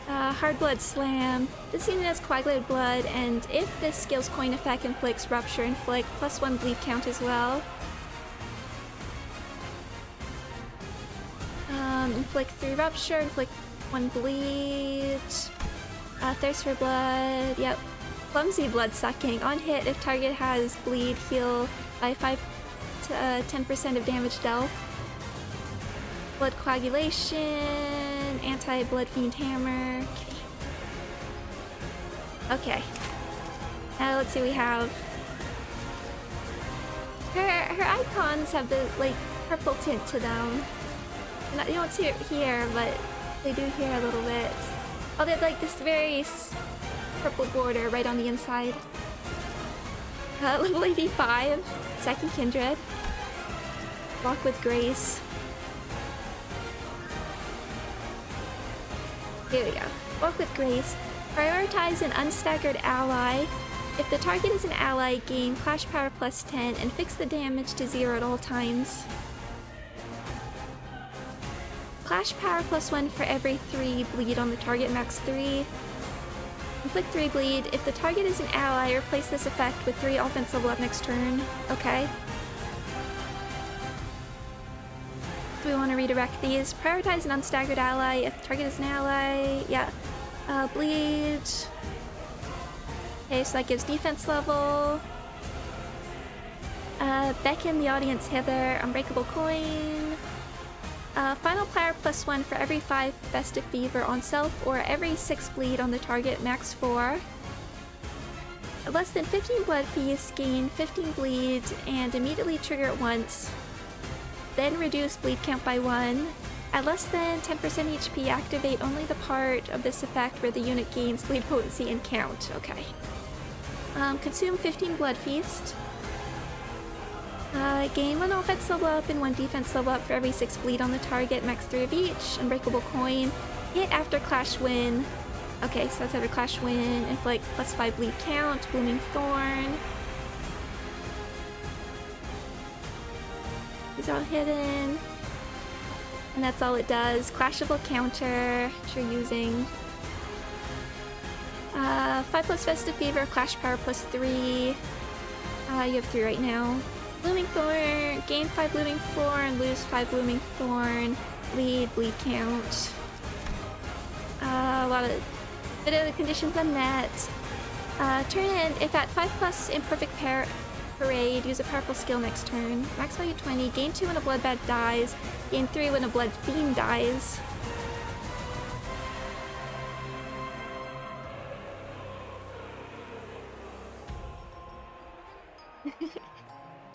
Hard Blood Slam. This unit has coagulated blood, and if this skill's coin effect inflicts Rupture, inflict +1 bleed count as well. Inflict 3 Rupture, inflict 1 bleed. Thirst for Blood, yep. Clumsy Blood Sucking. On hit, if target has bleed, heal by 5 to 10% of damage dealt. Blood Coagulation, Anti-Blood Fiend Hammer. Okay. Now let's see what we have. Her icons have the, like, purple tint to them. You don't see it here, but they do here a little bit. Oh, they have, like, this very purple border right on the inside. Level 85, second Kindred. Walk with Grace. Here we go. Walk with Grace. Prioritize an unstaggered ally. If the target is an ally, gain Clash Power +10 and fix the damage to 0 at all times. Clash Power +1 for every 3 bleed on the target, max 3. Inflict 3 bleed. If the target is an ally, replace this effect with 3 offense level up next turn. Okay. Do we want to redirect these? Prioritize an unstaggered ally. If the target is an ally, yeah. Bleed. Okay, so that gives defense level. Beckon the audience hither. Unbreakable Coin. Final player +1 for every 5 Festive Fever on self or every 6 bleed on the target, max 4. At less than 15 Blood Feast, gain 15 bleed and immediately trigger it once. Then reduce bleed count by 1. At less than 10% HP, activate only the part of this effect where the unit gains bleed potency and count. Okay. Consume 15 Blood Feast. Gain 1 offense level up and 1 defense level up for every 6 bleed on the target, max 3 of each. Unbreakable Coin. Hit after Clash Win. Okay, so that's after Clash Win. Inflict +5 bleed count. Blooming Thorn. These are all hidden. And that's all it does. Clashable Counter, which you're using. 5+ Festive Fever, Clash Power +3. You have 3 right now. Blooming Thorn, gain 5 Blooming Thorn, lose 5 Blooming Thorn, bleed count. A lot of bit of the conditions unmet. Turn in, if at 5+ Imperfect Parade, use a powerful skill next turn. Max value 20, gain 2 when a Blood Bat dies, gain 3 when a Blood Fiend dies.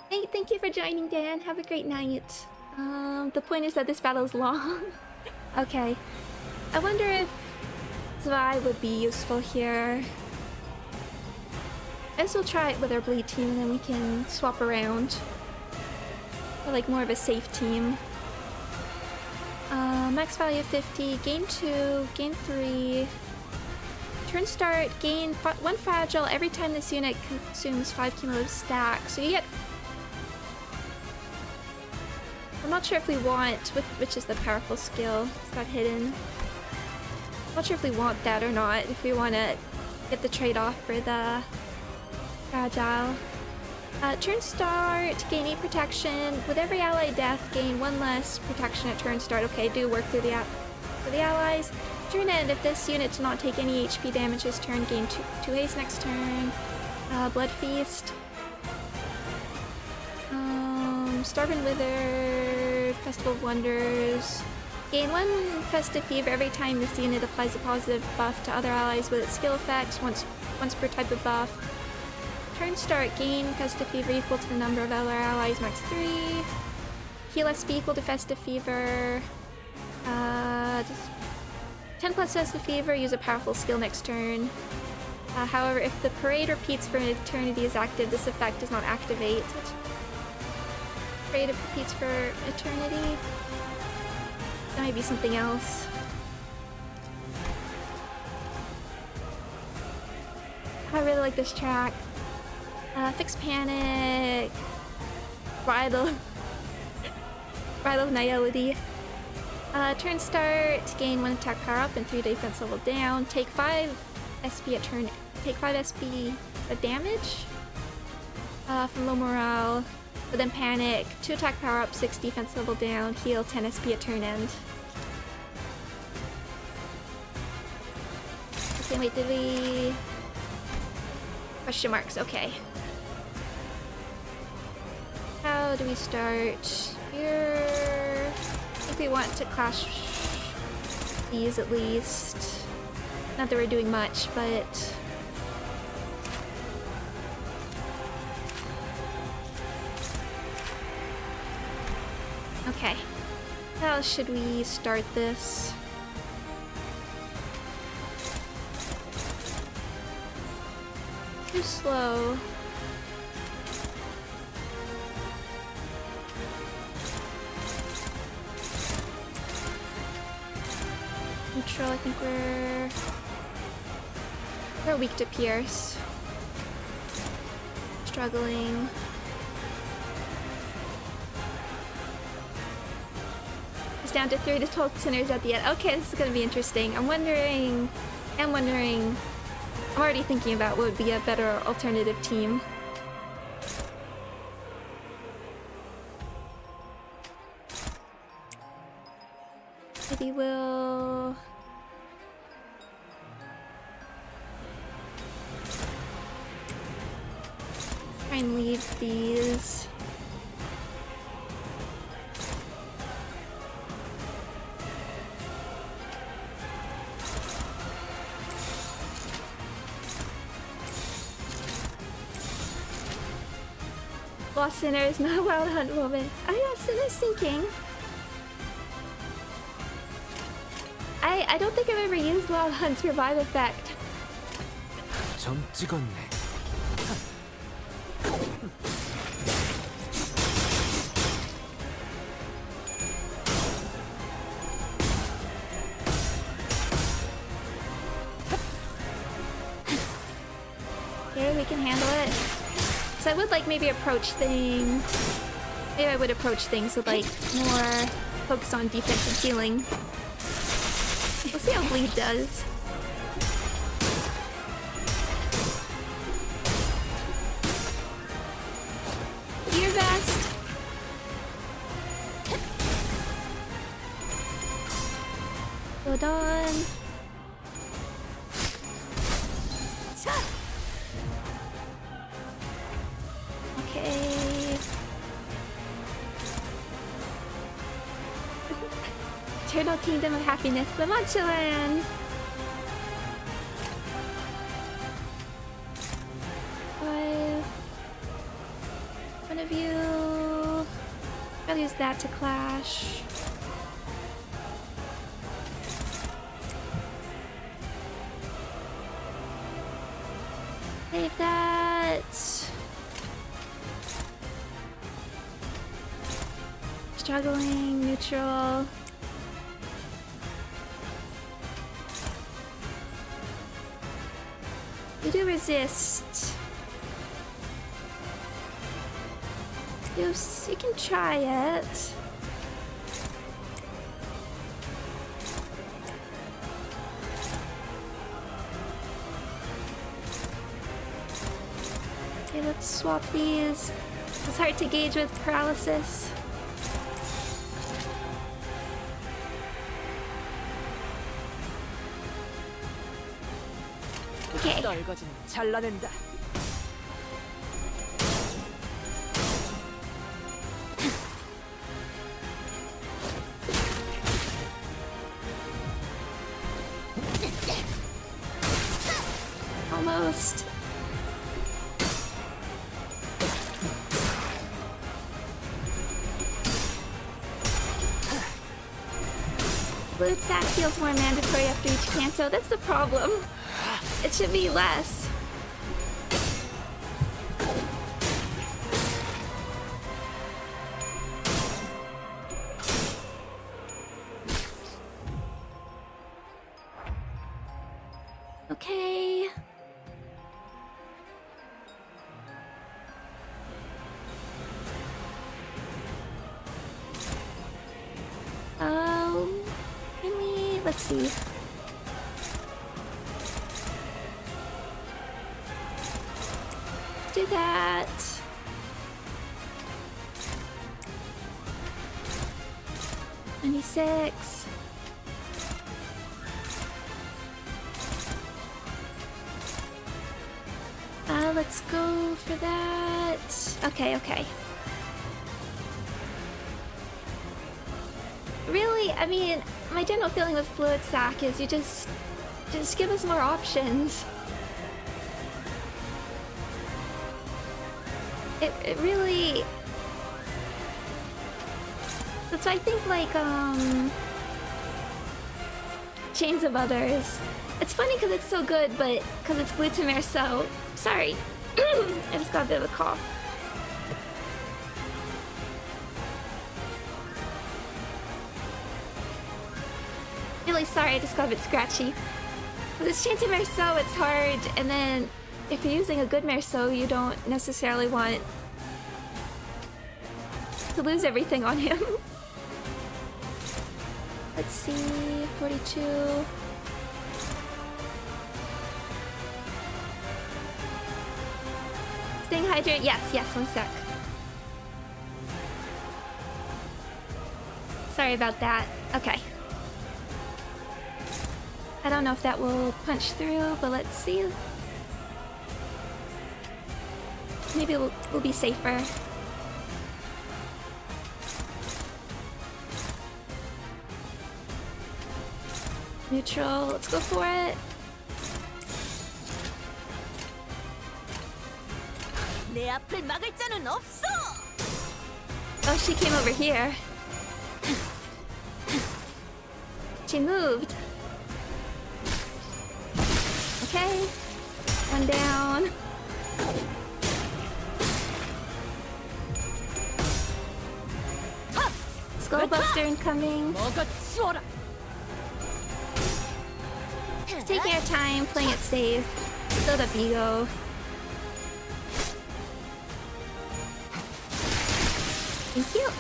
Hey, thank you for joining, Dan. Have a great night. The point is that this battle is long. Okay. I wonder if Zwei would be useful here. I guess we'll try it with our bleed team and then we can swap around. For like more of a safe team. Max value 50, gain 2, gain 3. Turn start, gain 1 fragile every time this unit consumes 5 cumulative stack. So you get... I'm not sure if we want, which is the powerful skill, is that hidden? I'm not sure if we want that or not, if we want to get the trade-off for the fragile. Turn start, gain 8 protection. With every ally death, gain 1 less protection at turn start. Okay, do work through the allies. Turn end, if this unit does not take any HP damage this turn, gain 2 haste next turn. Blood Feast. Starve and Wither, Festival of Wonders. Gain 1 Festive Fever every time this unit applies a positive buff to other allies with its skill effects, once per type of buff. Turn start, gain Festive Fever equal to the number of other allies, max 3. Heal SP equal to Festive Fever. 10 plus Festive Fever, use a powerful skill next turn. However, if the parade repeats for an eternity is active, this effect does not activate. Parade repeats for eternity. That might be something else. I really like this track. Fix Panic. Bridal of Nihility. Turn start, gain 1 attack power up and 3 defense level down. Take 5 SP at turn. Take 5 SP damage from low morale. But then panic. 2 attack power up, 6 defense level down. Heal 10 SP at turn end. Okay, wait, did we? Question marks. Okay. How do we start? Here. I think we want to clash these at least. Not that we're doing much, but. Okay. How should we start this? Too slow. Neutral, I think we're weak to Pierce. Struggling. It's down to 3 to 12 sinners at the end. Okay, this is gonna be interesting. I'm already thinking about what would be a better alternative team. Maybe we'll... try and leave these. Lost Sinners, not a Wild Hunt woman. Oh yeah, Sinner's sinking. I don't think I've ever used Wild Hunt's revive effect. 점 찍었네. Here, we can handle it. So I would like maybe approach things. Maybe I would approach things with like more focus on defense and healing. We'll see how bleed does. Your best. Hold on. Okay. Turtle Kingdom of Happiness, the Matchaland! One of you... I'll use that to clash. Save that. Struggling, neutral. You do resist. You can try it. Okay, let's swap these. It's hard to gauge with paralysis. Okay. 떨거지는 잘라낸다. Almost. Fluid sack feels more mandatory after each canto. That's the problem. It should be less. Okay. Let's see. Do that. $96. Let's go for that. Okay, okay. Really, I mean, my general feeling with Fluid Sack is you just give us more options. It really... That's why I think, like, Chains of Others. It's funny because it's so good, but because it's Glutamere, so... Sorry. I just got a bit of a cough. Really sorry, I just got a bit scratchy. With this Chains of Merceau, it's hard, and then if you're using a good Merceau, you don't necessarily want to lose everything on him. Let's see, 42. Staying hydrated? Yes, 1 sec. Sorry about that. Okay. I don't know if that will punch through, but let's see. Maybe we'll be safer. Neutral, let's go for it. 내 앞을 막을 자는 없어. Oh, she came over here. She moved. Okay. One down. Skullbuster incoming. 먹어 치워라. Taking our time, playing it safe. Build up ego. Thank you.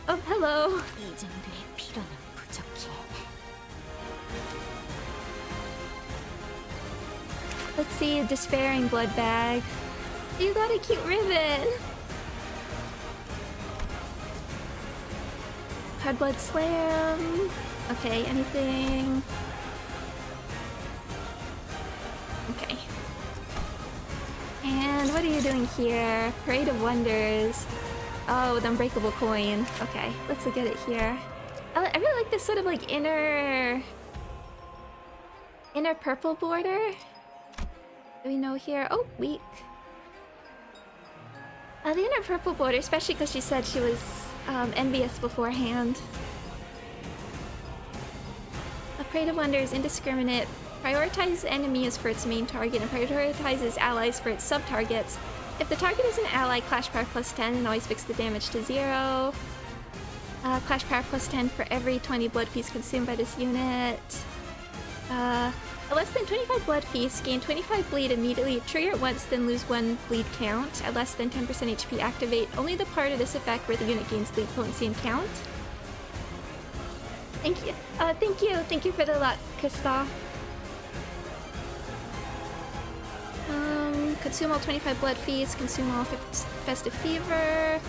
Oh, hello. 이 정도의 피로는 부족해. Let's see, Despairing Blood Bag. You got a cute ribbon. Hard Blood Slam. Okay, anything? Okay. And what are you doing here? Parade of Wonders. Oh, with Unbreakable Coin. Okay, let's look at it here. I really like this sort of like inner purple border. Do we know here? Oh, weak. The inner purple border, especially because she said she was envious beforehand. A Parade of Wonders, indiscriminate. Prioritizes enemies for its main target and prioritizes allies for its sub-targets. If the target is an ally, Clash Power plus 10 and always fix the damage to 0. Clash Power plus 10 for every 20 blood piece consumed by this unit. A less than 25 blood piece, gain 25 bleed immediately, trigger it once, then lose 1 bleed count. At less than 10% HP, activate only the part of this effect where the unit gains bleed potency and count. Thank you. Thank you for the luck, Christoph. Consume all 25 blood feast, consume all festive fever,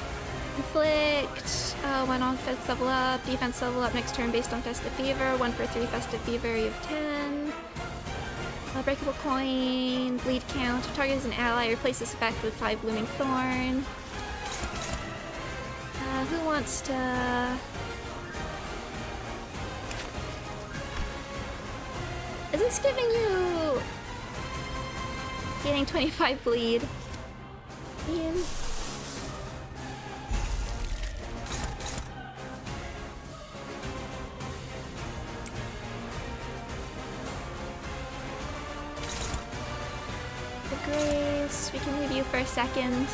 inflict 1 offense level up, defense level up next turn based on festive fever, 1 for 3 festive fever, you have 10. Breakable coin, bleed count, target is an ally, replace this effect with 5 blooming thorn. Who wants to... Is this giving you... Getting 25 bleed? Ian? The Grace, we can leave you for a second.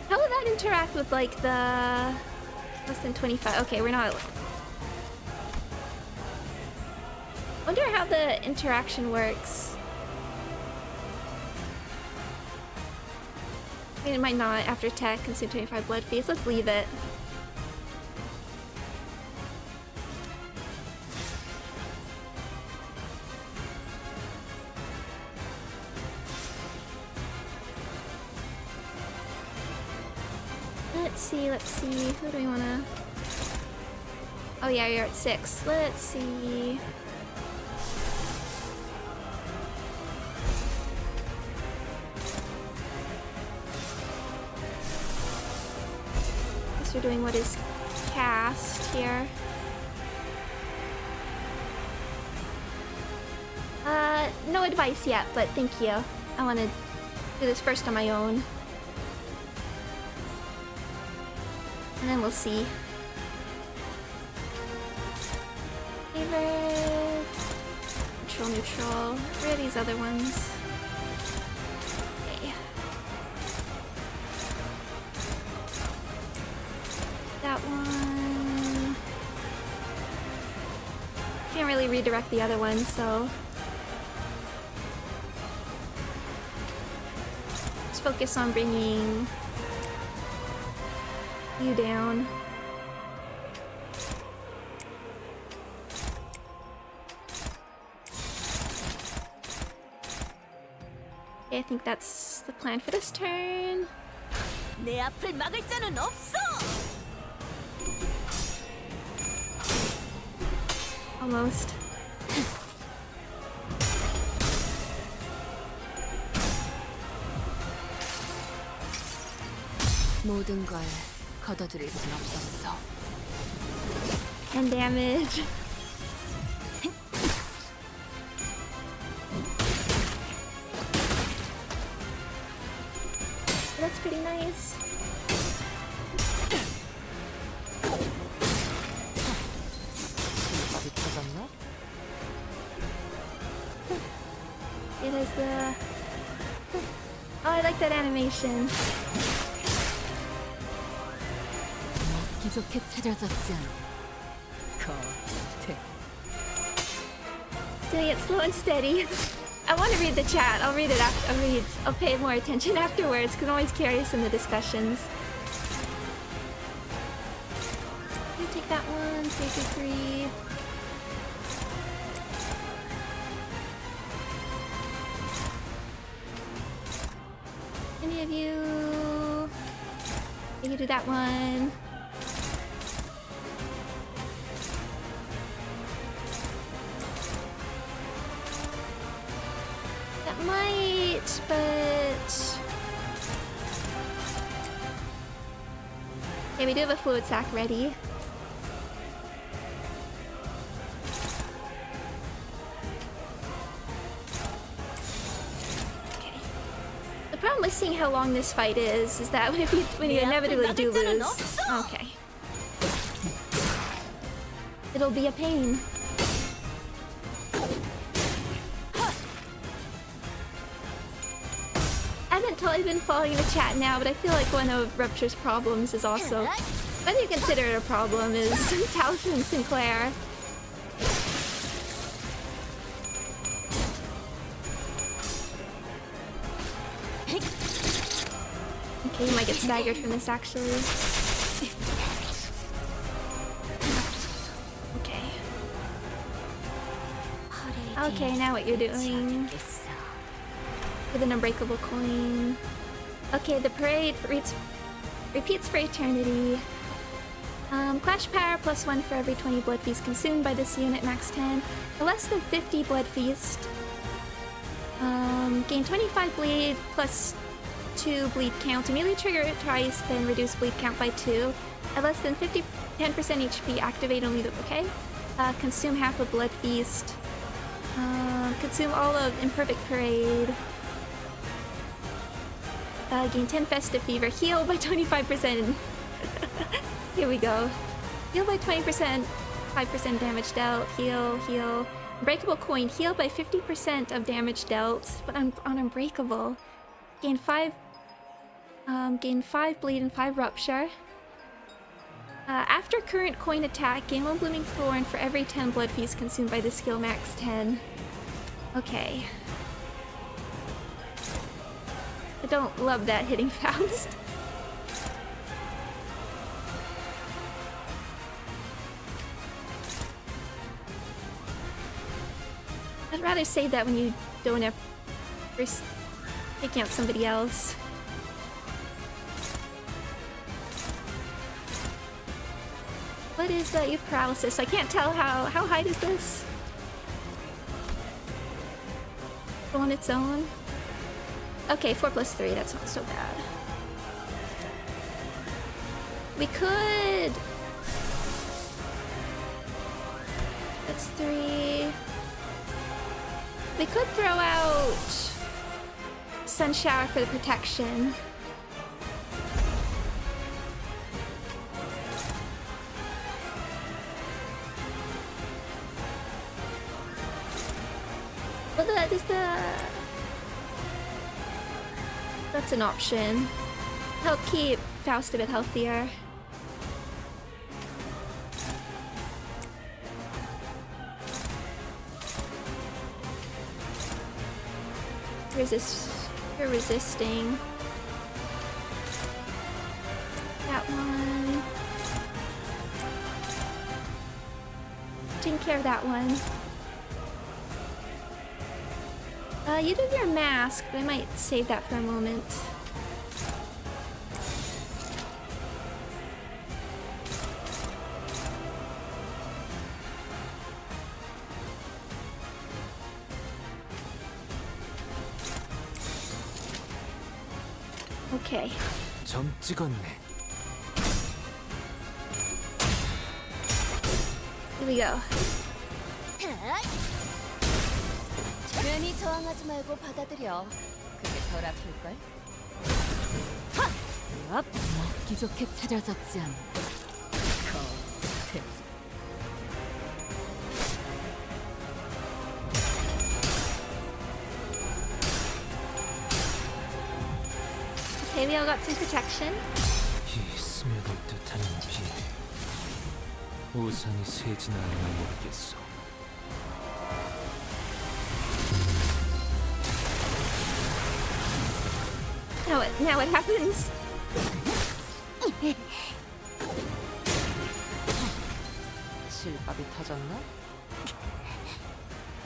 How would that interact with like the less than 25? Okay, we're not. Wonder how the interaction works. I mean, it might not after attack consume 25 blood feast. Let's leave it. Let's see. Who do we wanna... Oh yeah, you're at 6. Let's see. Guess we're doing what is cast here. No advice yet, but thank you. I wanna do this first on my own. And then we'll see. Favorite. Neutral. Where are these other ones? Okay. That one. Can't really redirect the other one, so. Let's focus on bringing you down. Okay, I think that's the plan for this turn. 내 앞을 막을 자는 없어. Almost. 모든 걸 걷어들일 순 없었어. And damage. That's pretty nice. It has the... Oh, I like that animation. 기적해 찾아졌지 않아. 겉에. Doing it slow and steady. I want to read the chat. I'll read it after. I'll pay more attention afterwards because I'm always curious in the discussions. You take that one. 3 for 3. Any of you? You can do that one. That might, but... Okay, we do have a fluid sac ready. The problem with seeing how long this fight is that when you inevitably do lose... Okay. It'll be a pain. I haven't totally been following the chat now, but I feel like one of Rupture's problems is also... Whether you consider it a problem is Towson and Sinclair. Okay, you might get staggered from this actually. Okay. Okay, now what you're doing with an unbreakable coin. Okay, the parade repeats for eternity. Clash power +1 for every 20 blood feast consumed by this unit, max 10. For less than 50 blood feast, gain 25 bleed +2 bleed count. Immediately trigger it twice, then reduce bleed count by 2. At less than 10% HP, activate only the... Okay. Consume half a blood feast. Consume all of Imperfect Parade. Gain 10 Festive Fever. Heal by 25%. Here we go. Heal by 20%. 5% damage dealt. Heal, heal. Unbreakable coin. Heal by 50% of damage dealt. But on Unbreakable. Gain 5 bleed and 5 rupture. After current coin attack, gain 1 blooming thorn for every 10 blood feast consumed by the skill, max 10. Okay. I don't love that hitting fast. I'd rather save that when you don't have risk taking out somebody else. What is your paralysis? I can't tell how high is this? On its own? Okay, 4 + 3, that's not so bad. We could... That's 3... We could throw out Sun Shower for the protection. Well, that is the... That's an option. Help keep Faust a bit healthier. You're resisting. That one. Taking care of that one. You did your mask, but I might save that for a moment. Okay. 점 찍었네. Here we go. 괜히 저항하지 말고 받아들여. 그게 덜 아플걸? 먹기 좋게 차려졌지 않나. Okay, we all got some protection. 이 스며들 듯한 비. 우산이 새지나 않나 모르겠어. Now what happens? 실밥이 터졌나?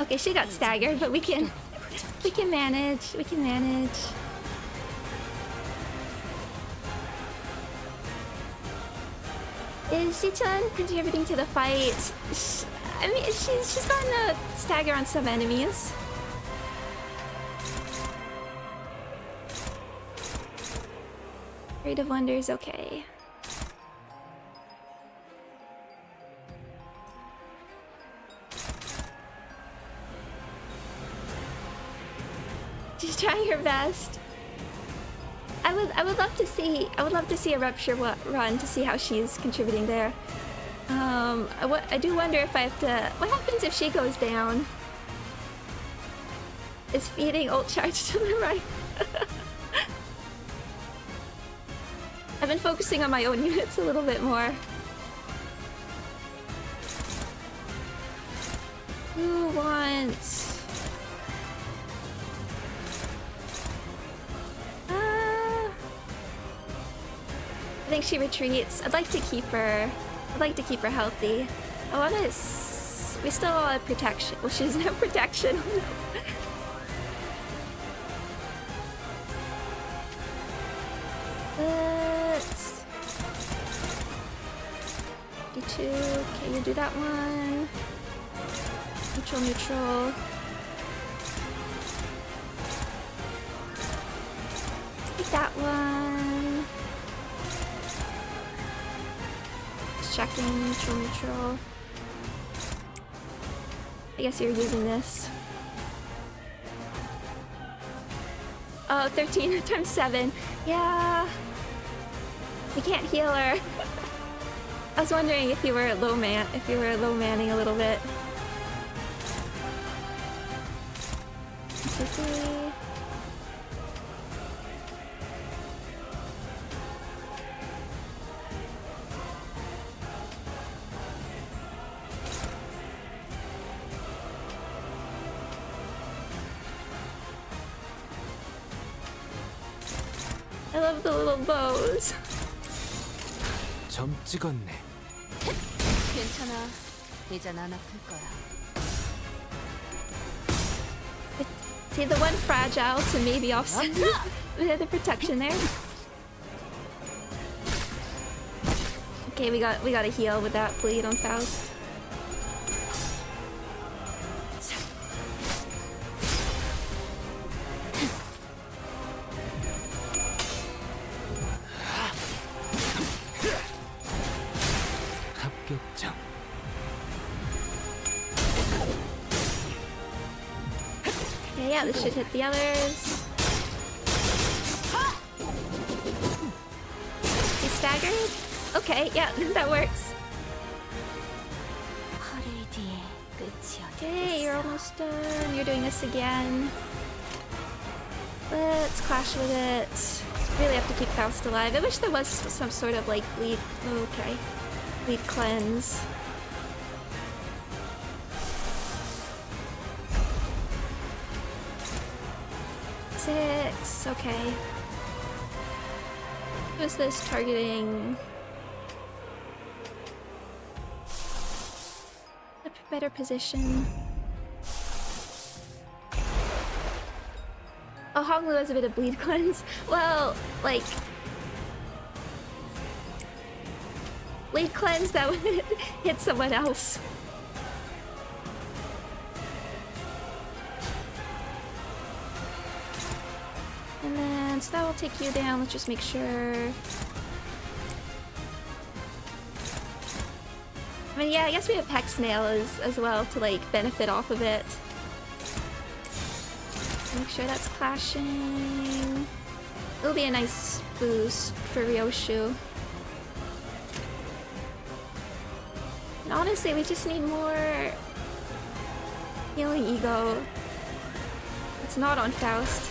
Okay, she got staggered, but we can manage. We can manage. Is Shi-chan contributing to the fight? I mean, she's gotten a stagger on some enemies. Parade of Wonders, okay. She's trying her best. I would love to see a rupture run to see how she's contributing there. I do wonder if I have to. What happens if she goes down? Is feeding ult charge to the right? I've been focusing on my own units a little bit more. Who wants? I think she retreats. I'd like to keep her healthy. I want to We still all have protection. Well, she doesn't have protection. Let's... 52. Okay, you do that one. Neutral, neutral. Take that one. Just checking, neutral, neutral. I guess you're using this. Oh, 13 times 7. Yeah. We can't heal her. I was wondering if you were low manning a little bit. 1, 2, 3. I love the little bows. 점 찍었네. 괜찮아. 이젠 안 아플 거야. See, the one fragile to maybe offset the protection there. Okay, we gotta heal with that bleed on Faust. 합격점. Okay, yeah, this should hit the others. He staggered? Okay, yeah, that works. Okay, you're almost done. You're doing this again. Let's clash with it. Really have to keep Faust alive. I wish there was some sort of like bleed. Okay. Bleed cleanse. Six. Okay. Who's this targeting? A better position. Oh, Honglu has a bit of bleed cleanse. Well, like... bleed cleanse that would hit someone else. And then, so that will take you down. Let's just make sure. I mean, yeah, I guess we have Peck Snail as well to like benefit off of it. Make sure that's clashing. It'll be a nice boost for Ryoshu. And honestly, we just need more healing ego. It's not on Faust.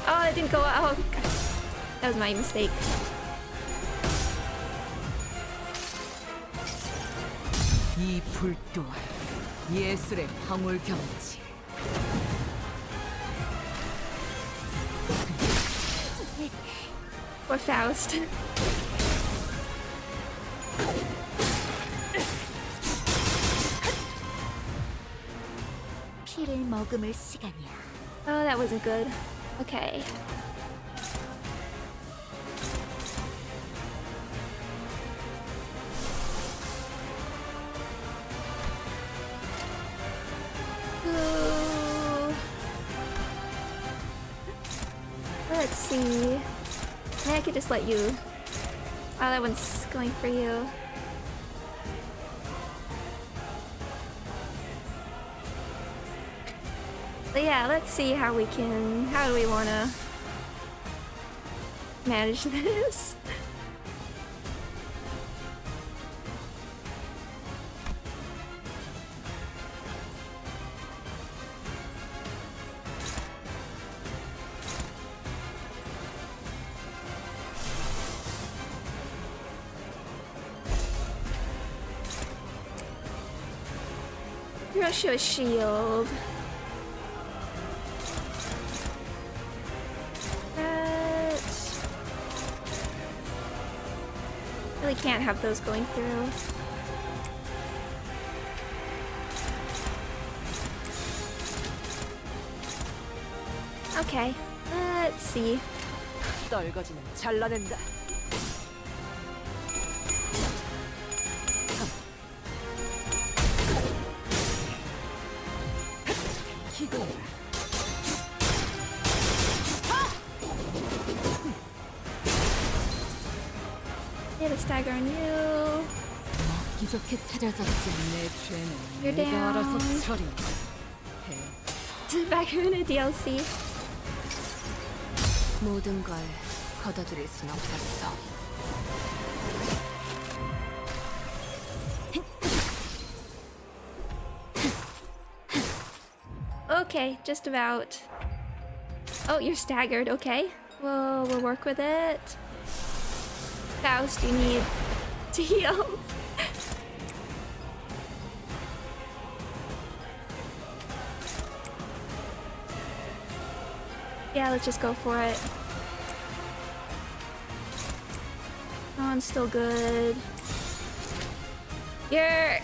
Oh, it didn't go out. Oh, God. That was my mistake. 이 불 또한 예술의 황홀경이지. Or Faust. 피를 머금을 시간이야. Oh, that wasn't good. Okay. Ooh. Let's see. Maybe I could just let you. Oh, that one's going for you. But yeah, let's see how we can. How do we want to manage this? Rush a shield. Really can't have those going through. Okay, let's see. 떨거지는 잘라낸다. 기도해라. Get a stagger on you. 먹기 좋게 차려졌지. 내 죄는 You're 내가 down. 알아서 처리해. Back in a DLC. 모든 걸 걷어들일 순 없었어. Okay, just about. Oh, you're staggered. Okay, we'll work with it. Faust, you need to heal. Yeah, let's just go for it. Oh, I'm still good. You're.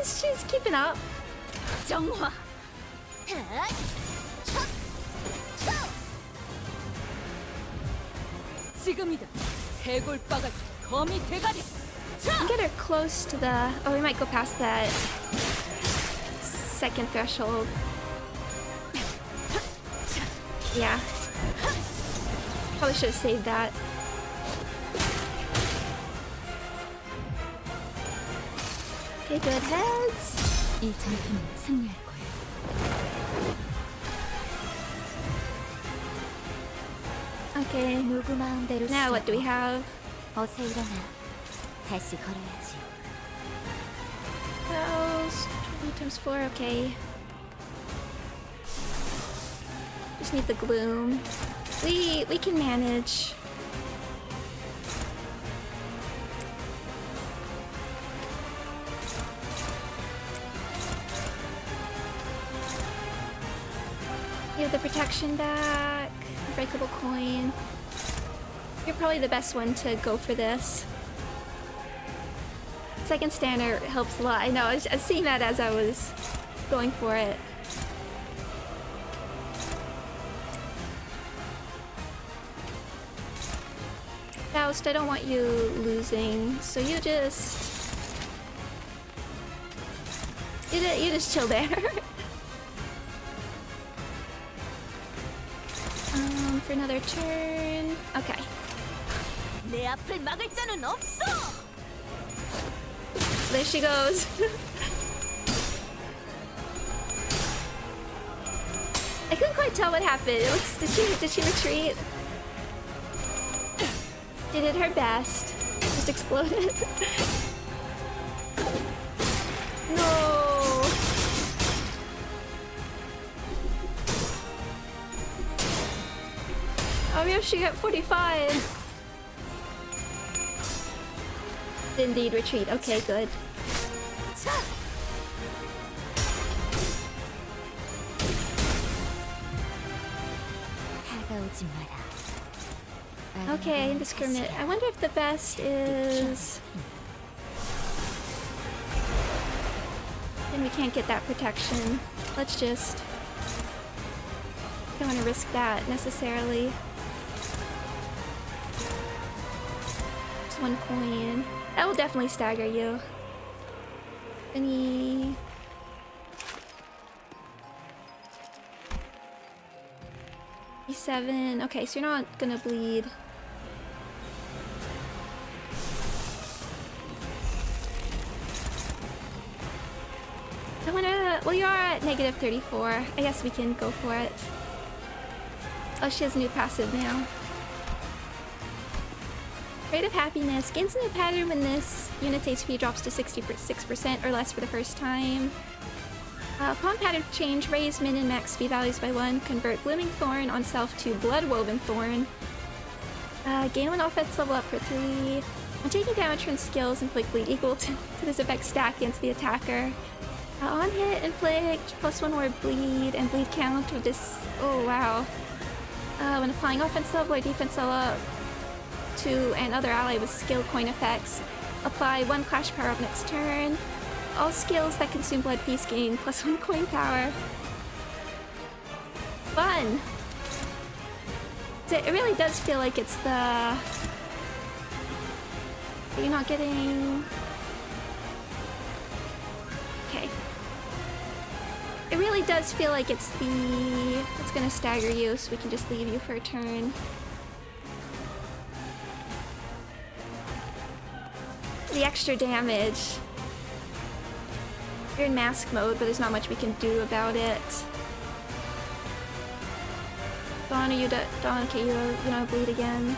She's keeping up. 정화. 지금이다. 해골바가지 거미 대가리. Get her close to the. Oh, we might go past that second threshold. Yeah. Probably should have saved that. Okay, good heads. 이 전투는 승리할 거야. Okay. 누구 마음대로 Now what do we have? 어서 일어나. 다시 걸어야지. House 20 times 4. Okay. Just need the gloom. We can manage. You have the protection back. Breakable coin. You're probably the best one to go for this. Second standard helps a lot. I know, I was seeing that as I was going for it. Faust, I don't want you losing, so you just chill there. For another turn. Okay. 내 앞을 막을 자는 없어. There she goes. I couldn't quite tell what happened. It looks, did she retreat? She did her best. Just exploded. No. Oh, yeah, she got 45. Indeed, retreat. Okay, good. 다가오지 마라. Okay, indiscriminate. I wonder if the best is. Then we can't get that protection. Let's just. Don't want to risk that necessarily. Just one coin. That will definitely stagger you. Any. E7. Okay, so you're not gonna bleed. I wanna. Well, you are at negative 34. I guess we can go for it. Oh, she has a new passive now. Rate of Happiness gains a new pattern when this unit's HP drops to 66% or less for the first time. Upon pattern change, raise min and max speed values by 1. Convert Blooming Thorn on self to Bloodwoven Thorn. Gain 1 offense level up for 3. When taking damage from skills, inflict bleed equal to this effect stack against the attacker. On hit, inflict +1 more bleed and bleed count with this. Oh wow. When applying offense level or defense level up to an other ally with skill coin effects, apply 1 clash power up next turn. All skills that consume blood feast gain +1 coin power. Fun! It really does feel like it's the... You're not getting... Okay. It really does feel like it's the... It's gonna stagger you, so we can just leave you for a turn. The extra damage. You're in mask mode, but there's not much we can do about it. Dawn, are you Dawn, okay, you don't bleed again.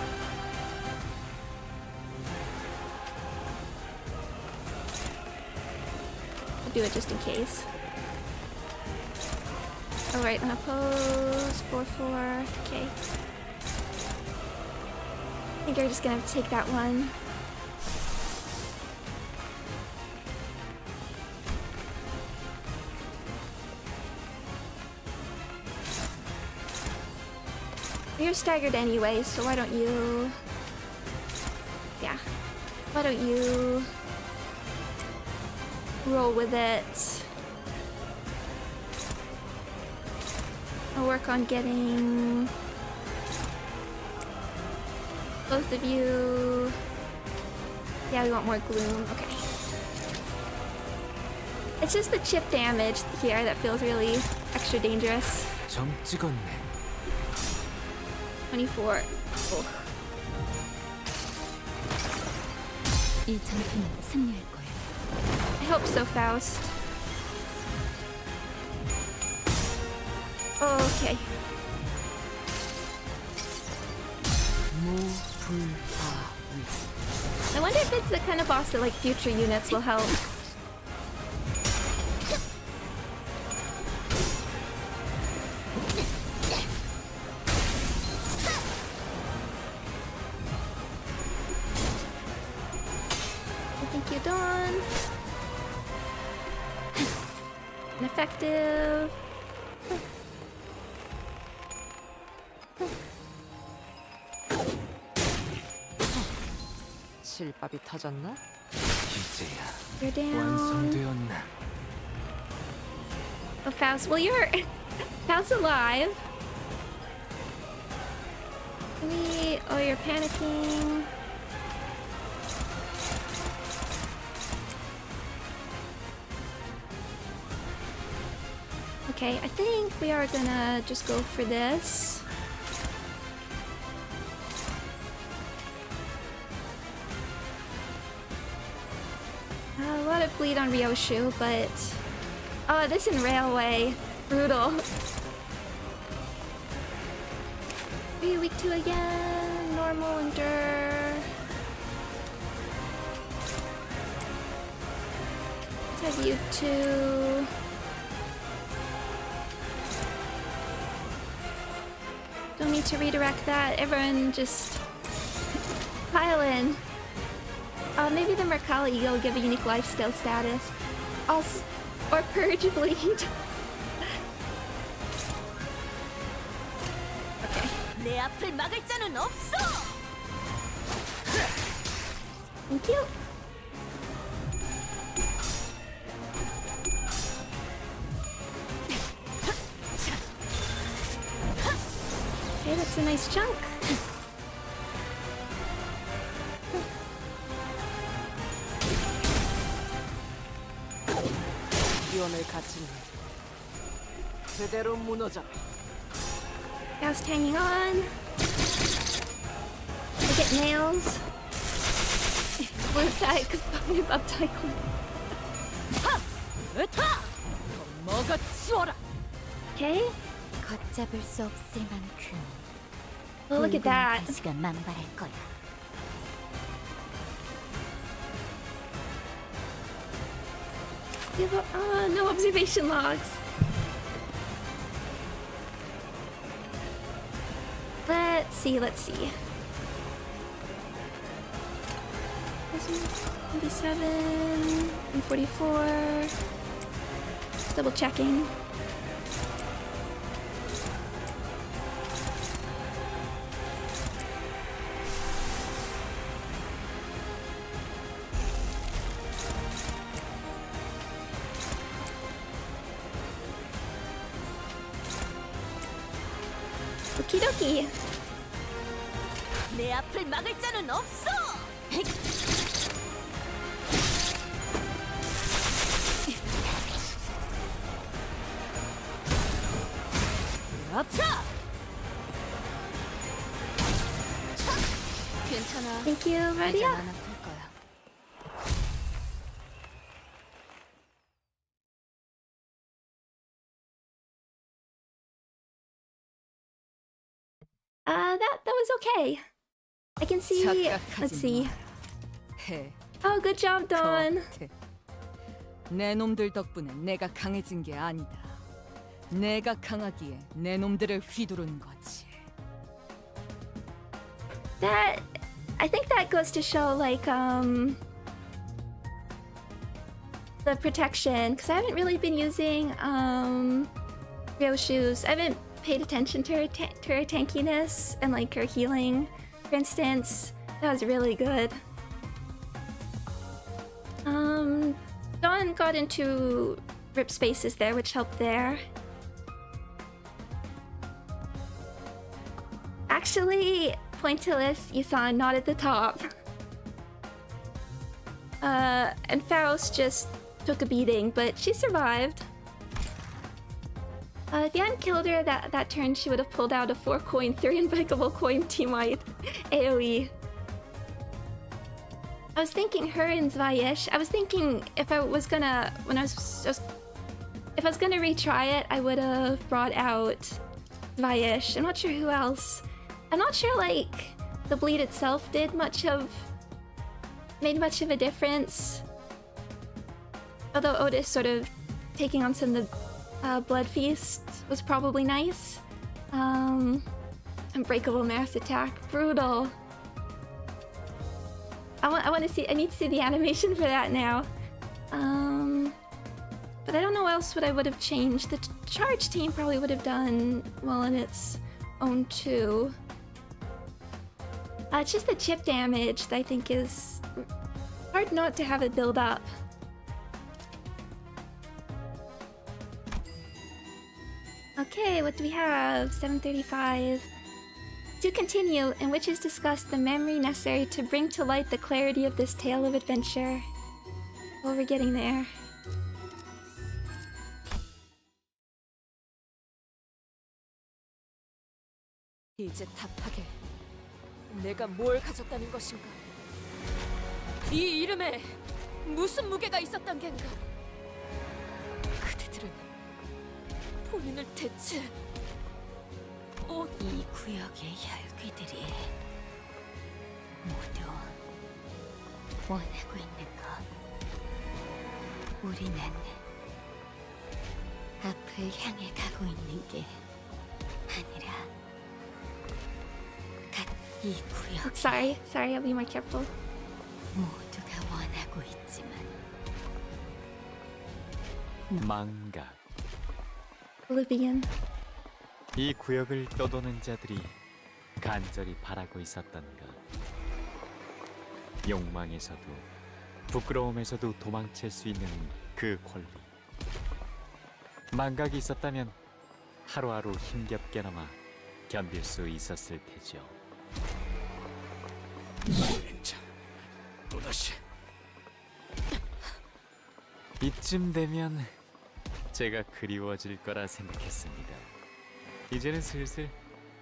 I'll do it just in case. Alright, I'm gonna pose 4-4. Okay. I think you're just gonna have to take that one. You're staggered anyway, so why don't you... Yeah. Why don't you... roll with it. I'll work on getting... both of you... Yeah, we want more gloom. Okay. It's just the chip damage here that feels really extra dangerous. 점 찍었네. 24. Oh. 이 전투는 승리할 거야. I hope so, Faust. Oh, okay. I wonder if it's the kind of boss that like future units will help. Thank you, Dawn. Ineffective. 실밥이 터졌나? 이제야 You're down. 완성되었나? Oh, Faust. Well, you're... Faust's alive. Oh, you're panicking. Okay, I think we are gonna just go for this. A lot of bleed on Ryoshu, but... Oh, this in Railway. Brutal. Are you weak to again? Normal, endure. Let's have you two. Don't need to redirect that. Everyone just pile in. Maybe the Mercala Eagle will give a unique lifesteal status. Also, or Purge Bleed. Okay. 내 앞을 막을 자는 없어. Thank you. Okay, that's a nice chunk. 기원을 갖추니 제대로 무너져. Just hanging on. I get nails. Blue side component up cycle. 으타! 먹어치워라. Okay. 걷잡을 수 없을 만큼 Well, look at that. 가시가 만발할 거야. You have no observation logs. Let's see. 27 and 44. Just double checking. 오키도키. 내 앞을 막을 자는 없어. 아차! 괜찮아. Thank you, 이제 Maria. 난 아플 거야. That was okay. I can see. Let's see. 해. Oh, good job, Dawn. 내 놈들 덕분에 내가 강해진 게 아니다. 내가 강하기에 내 놈들을 휘두른 거지. That I think that goes to show like the protection, because I haven't really been using Ryoshu's. I haven't paid attention to her tankiness and like her healing, for instance. That was really good. Dawn got into rip spaces there, which helped there. Actually, Pointillist, Isan, not at the top. And Faust just took a beating, but she survived. If you hadn't killed her that turn, she would have pulled out a 4-coin, 3 unbreakable coin teamite AoE. I was thinking her and Zvayesh. I was thinking if I was gonna, if I was gonna retry it, I would have brought out Zvayesh. I'm not sure who else. I'm not sure like the bleed itself made much of a difference. Although Otis sort of taking on some of the Blood Feast was probably nice. Unbreakable mass attack, brutal. I need to see the animation for that now. But I don't know what else I would have changed. The charge team probably would have done well on its own too. It's just the chip damage that I think is hard not to have it build up. Okay, what do we have? 735. To continue, in which is discussed the memory necessary to bring to light the clarity of this tale of adventure. Well, we're getting there. 이제 답하게. 내가 뭘 가졌다는 것인가? 이 이름에 무슨 무게가 있었던 겐가? 그대들은 본인을 대체 이 구역의 혈귀들이 모두 원하고 있는 것. 우리는 앞을 향해 가고 있는 게 아니라 이 구역 Sorry, I'll be more careful. 모두가 원하고 있지만 망각. Oblivion. 이 구역을 떠도는 자들이 간절히 바라고 있었던가. 욕망에서도 부끄러움에서도 도망칠 수 있는 그 권리. 망각이 있었다면 하루하루 힘겹게나마 견딜 수 있었을 테죠. 자, 또다시. 이쯤 되면 제가 그리워질 거라 생각했습니다. 이제는 슬슬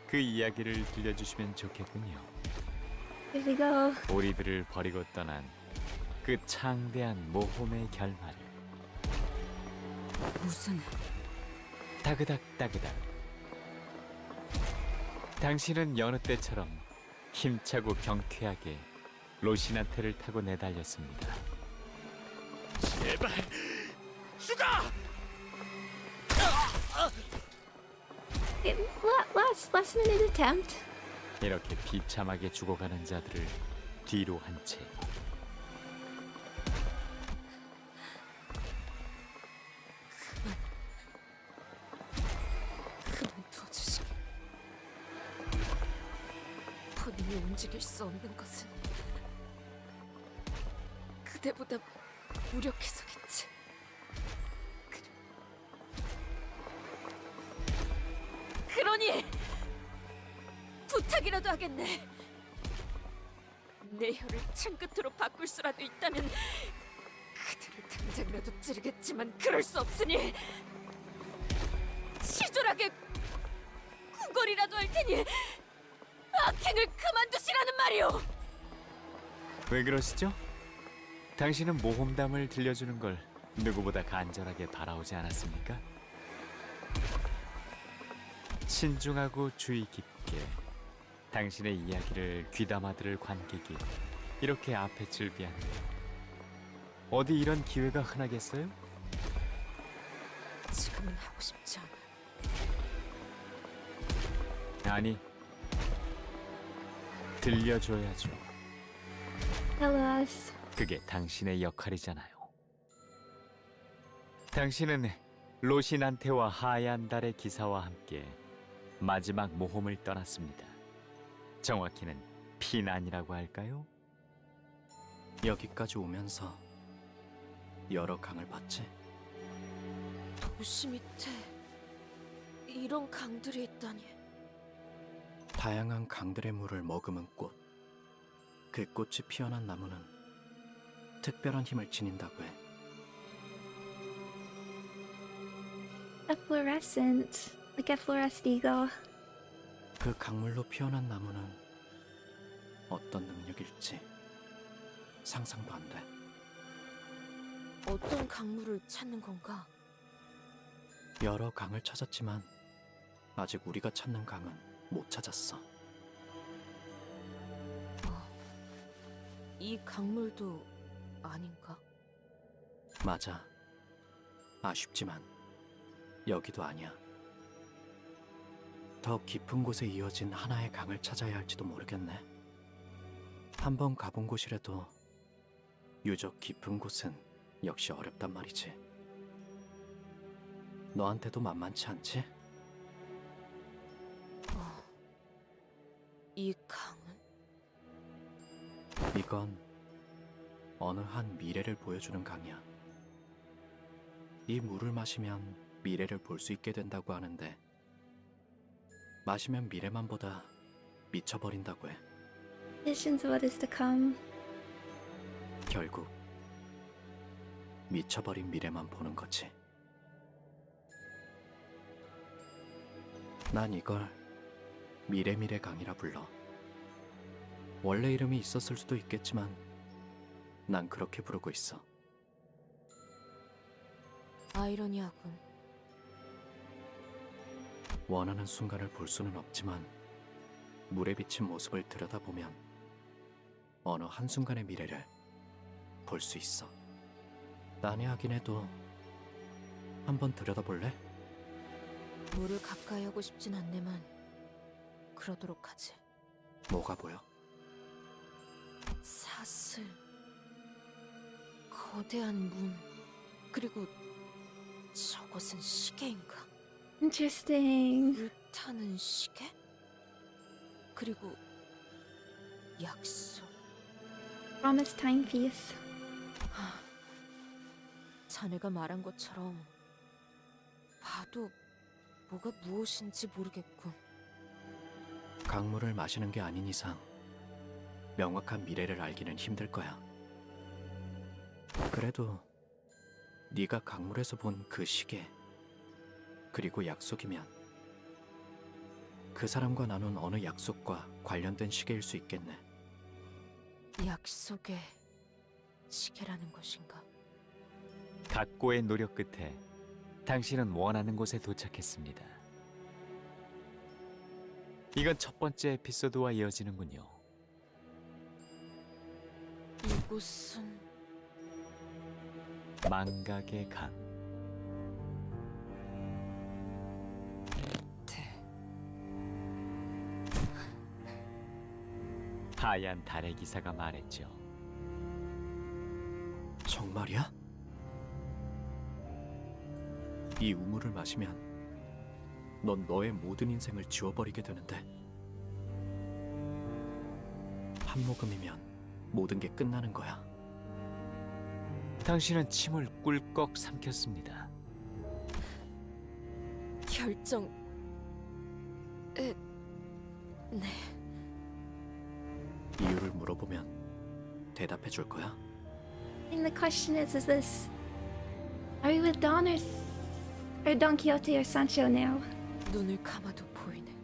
그 이야기를 들려주시면 좋겠군요. Here we go. 우리들을 버리고 떠난 그 창대한 모험의 결말을. 무슨 따그닥 따그닥. 당신은 여느 때처럼 힘차고 경쾌하게 로시나테를 타고 내달렸습니다. 제발 수가! Last minute attempt. 이렇게 비참하게 죽어가는 자들을 뒤로 한 채 그만둬주시게. 본인이 움직일 수 없는 것은 그대보다 무력해서겠지. 그러니 부탁이라도 하겠네. 내 혀를 창끝으로 바꿀 수라도 있다면 그들을 당장이라도 찌르겠지만 그럴 수 없으니 치졸하게 구걸이라도 할 테니 악행을 그만두시라는 말이오. 왜 그러시죠? 당신은 모험담을 들려주는 걸 누구보다 간절하게 바라오지 않았습니까? 신중하고 주의 깊게 당신의 이야기를 귀담아 들을 관객이 이렇게 앞에 즐비한데 어디 이런 기회가 흔하겠어요? 지금은 하고 싶지 않아. 아니, 들려줘야죠. Tell us. 그게 당신의 역할이잖아요. 당신은 로신한테와 하얀 달의 기사와 함께 마지막 모험을 떠났습니다. 정확히는 피난이라고 할까요? 여기까지 오면서 여러 강을 봤지. 도시 밑에 이런 강들이 있다니. 다양한 강들의 물을 머금은 꽃. 그 꽃이 피어난 나무는 특별한 힘을 지닌다고 해. Efflorescent. Like a fluorescent eagle. 그 강물로 피어난 나무는 어떤 능력일지 상상도 안 돼. 어떤 강물을 찾는 건가? 여러 강을 찾았지만 아직 우리가 찾는 강은 못 찾았어. 이 강물도 아닌가? 맞아. 아쉽지만 여기도 아니야. 더 깊은 곳에 이어진 하나의 강을 찾아야 할지도 모르겠네. 한번 가본 곳이라도 유적 깊은 곳은 역시 어렵단 말이지. 너한테도 만만치 않지? 이 강은? 이건 어느 한 미래를 보여주는 강이야. 이 물을 마시면 미래를 볼 수 있게 된다고 하는데 마시면 미래만 보다 미쳐버린다고 해. Visions of what is to come. 결국 미쳐버린 미래만 보는 거지. 난 이걸 미래미래 강이라 불러. 원래 이름이 있었을 수도 있겠지만 난 그렇게 부르고 있어. 아이러니하군. 원하는 순간을 볼 수는 없지만 물에 비친 모습을 들여다보면 어느 한순간의 미래를 볼 수 있어. 난해하긴 해도 한번 들여다볼래? 물을 가까이 하고 싶진 않네만 그러도록 하지. 뭐가 보여? 사슬, 거대한 문, 그리고 저것은 시계인가? Interesting. 불타는 시계? 그리고 약속. Promised timepiece. 자네가 말한 것처럼 봐도 뭐가 무엇인지 모르겠군. 강물을 마시는 게 아닌 이상 명확한 미래를 알기는 힘들 거야. 그래도 네가 강물에서 본 그 시계 그리고 약속이면 그 사람과 나눈 어느 약속과 관련된 시계일 수 있겠네. 약속의 시계라는 것인가? 각고의 노력 끝에 당신은 원하는 곳에 도착했습니다. 이건 첫 번째 에피소드와 이어지는군요. 이곳은 망각의 강. 하얀 달의 기사가 말했죠. 정말이야? 이 우물을 마시면 넌 너의 모든 인생을 지워버리게 되는데 한 모금이면 모든 게 끝나는 거야. 당신은 침을 꿀꺽 삼켰습니다. 결정... 네... 물어보면 대답해 줄 거야? And the question is this: are we with Don or Don Quixote or Sancho now? 눈을 감아도 보이네.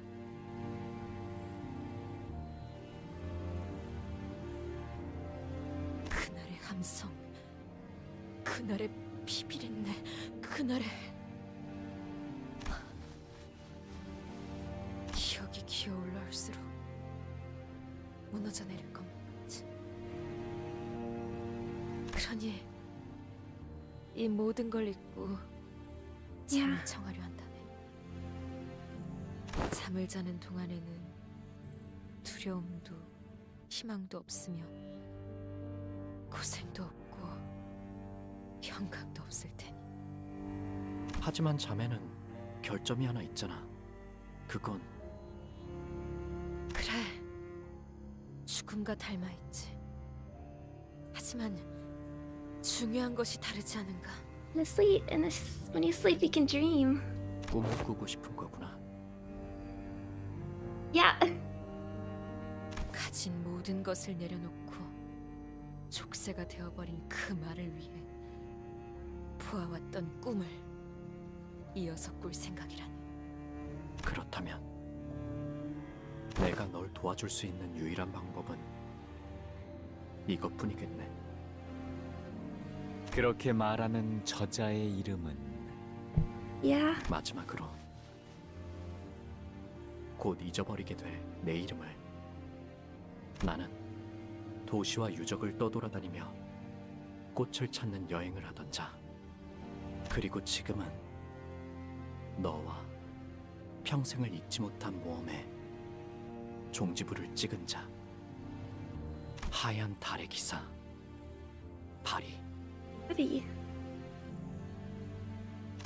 그날의 함성, 그날의 비비린내, 그날의 기억이 기어 올라올수록 무너져 내릴 것 같지. 그러니 이 모든 걸 잊고 잠을 청하려 한다네. 잠을 자는 동안에는 두려움도 희망도 없으며 고생도 없고 영광도 없을 테니. 하지만 잠에는 결점이 하나 있잖아. 그건 그래, 죽음과 닮아있지. 하지만 중요한 것이 다르지 않은가. When you sleep, you can dream. 꿈을 꾸고 싶은 거구나. Yeah. 가진 모든 것을 내려놓고 족쇄가 되어버린 그 말을 위해 보아왔던 꿈을 이어서 꿀 생각이라니. 그렇다면 내가 널 도와줄 수 있는 유일한 방법은 이것뿐이겠네. 그렇게 말하는 저자의 이름은 Yeah. 마지막으로 곧 잊어버리게 될 내 이름을. 나는 도시와 유적을 떠돌아다니며 꽃을 찾는 여행을 하던 자. 그리고 지금은 너와 평생을 잊지 못한 모험에 종지부를 찍은 자. 하얀 달의 기사 파리. Buddy.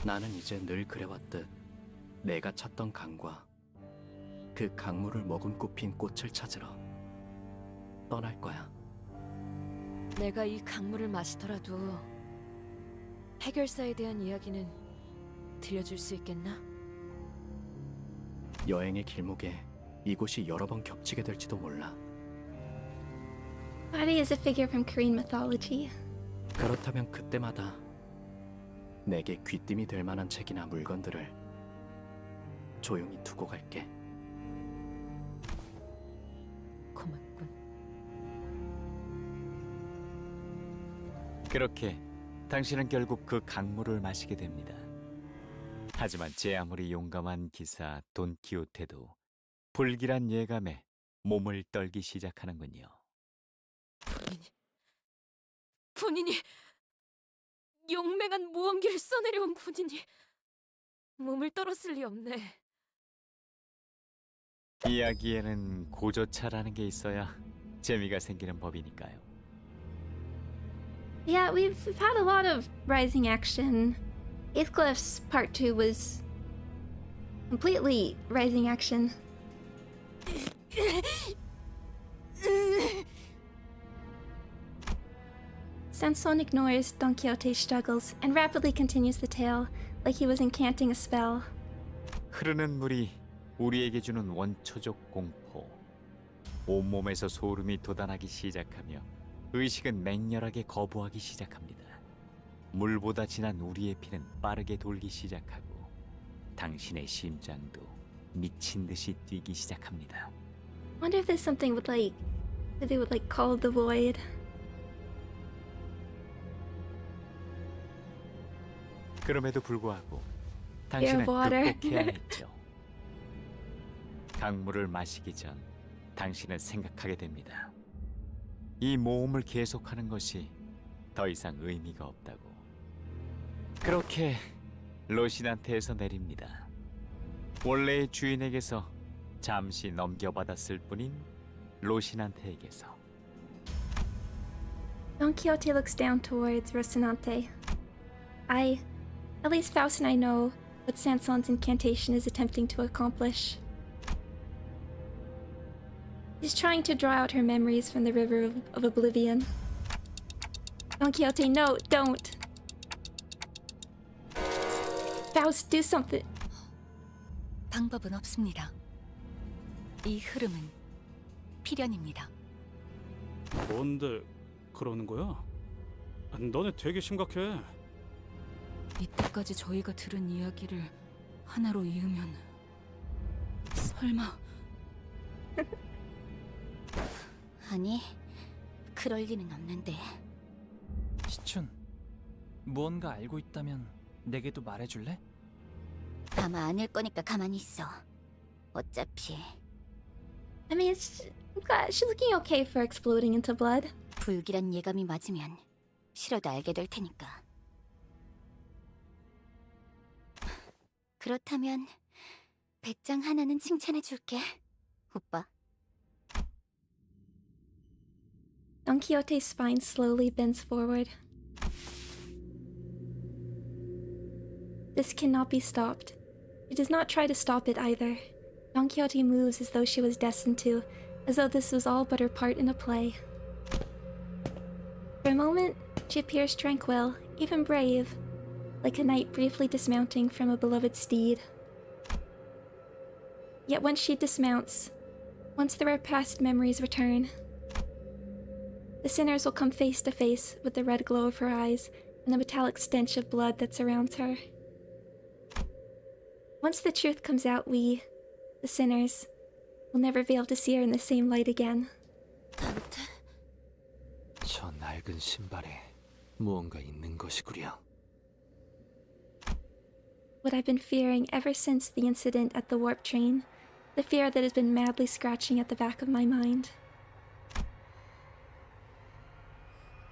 나는 이제 늘 그래왔듯 내가 찾던 강과 그 강물을 머금고 핀 꽃을 찾으러 떠날 거야. 내가 이 강물을 마시더라도 해결사에 대한 이야기는 들려줄 수 있겠나? 여행의 길목에 이곳이 여러 번 겹치게 될지도 몰라. Buddy is a figure from Korean mythology. 그렇다면 그때마다 내게 귀띔이 될 만한 책이나 물건들을 조용히 두고 갈게. 고맙군. 그렇게 당신은 결국 그 강물을 마시게 됩니다. 하지만 제 아무리 용감한 기사 돈키호테도 불길한 예감에 몸을 떨기 시작하는군요. 본인이 용맹한 모험기를 써내려온 본인이 몸을 떨었을 리 없네. 이야기에는 고조차라는 게 있어야 재미가 생기는 법이니까요. Yeah, we've had a lot of rising action. Heathcliff's part 2 was completely rising action. Sanson ignores Don Quixote's struggles and rapidly continues the tale like he was incanting a spell. 흐르는 물이 우리에게 주는 원초적 공포. 온몸에서 소름이 돋아나기 시작하며 의식은 맹렬하게 거부하기 시작합니다. 물보다 진한 우리의 피는 빠르게 돌기 시작하고 당신의 심장도 미친 듯이 뛰기 시작합니다. Wonder if there's something with to do with Call of the Void. 그럼에도 불구하고 당신은 water. 극복해야 했죠. 강물을 마시기 전 당신은 생각하게 됩니다. 이 모험을 계속하는 것이 더 이상 의미가 없다고. 그렇게 로신한테에서 내립니다. 원래의 주인에게서 잠시 넘겨받았을 뿐인 로신한테에게서. Don Quixote looks down towards Rocinante. At least Faust and I know what Sanson's incantation is attempting to accomplish. He's trying to draw out her memories from the river of oblivion. Don Quixote, no, don't! Faust, do something! 방법은 없습니다. 이 흐름은 필연입니다. 뭔데 그러는 거야? 너네 되게 심각해. 이때까지 저희가 들은 이야기를 하나로 이으면 설마 아니, 그럴 리는 없는데. 시춘, 무언가 알고 있다면 내게도 말해줄래? 아마 아닐 거니까 가만히 있어. 어차피 I mean, she's looking okay for exploding into blood. 불길한 예감이 맞으면 싫어도 알게 될 테니까. 그렇다면 배짱 하나는 칭찬해 줄게, 오빠. Don Quixote's spine slowly bends forward. This cannot be stopped. She does not try to stop it either. Don Quixote moves as though she was destined to, as though this was all but her part in a play. For a moment, she appears tranquil, even brave, like a knight briefly dismounting from a beloved steed. Yet when she dismounts, once there are past memories return, the sinners will come face to face with the red glow of her eyes and the metallic stench of blood that surrounds her. Once the truth comes out, we, the sinners, will never be able to see her in the same light again. 저 낡은 신발에 무언가 있는 것이구려. What I've been fearing ever since the incident at the warp train, the fear that has been madly scratching at the back of my mind.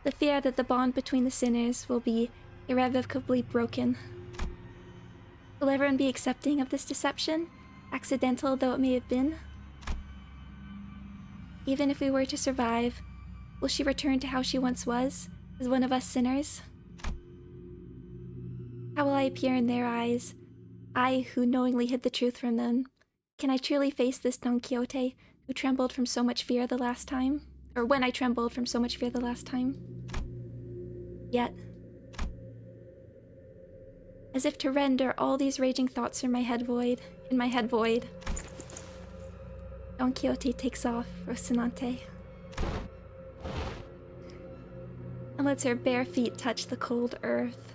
The fear that the bond between the sinners will be irrevocably broken. Will everyone be accepting of this deception, accidental though it may have been? Even if we were to survive, will she return to how she once was, as one of us sinners? How will I appear in their eyes, I who knowingly hid the truth from them? Can I truly face this Don Quixote who trembled from so much fear the last time? Or when I trembled from so much fear the last time? Yet, as if to render all these raging thoughts in my head void, Don Quixote takes off Rocinante and lets her bare feet touch the cold earth.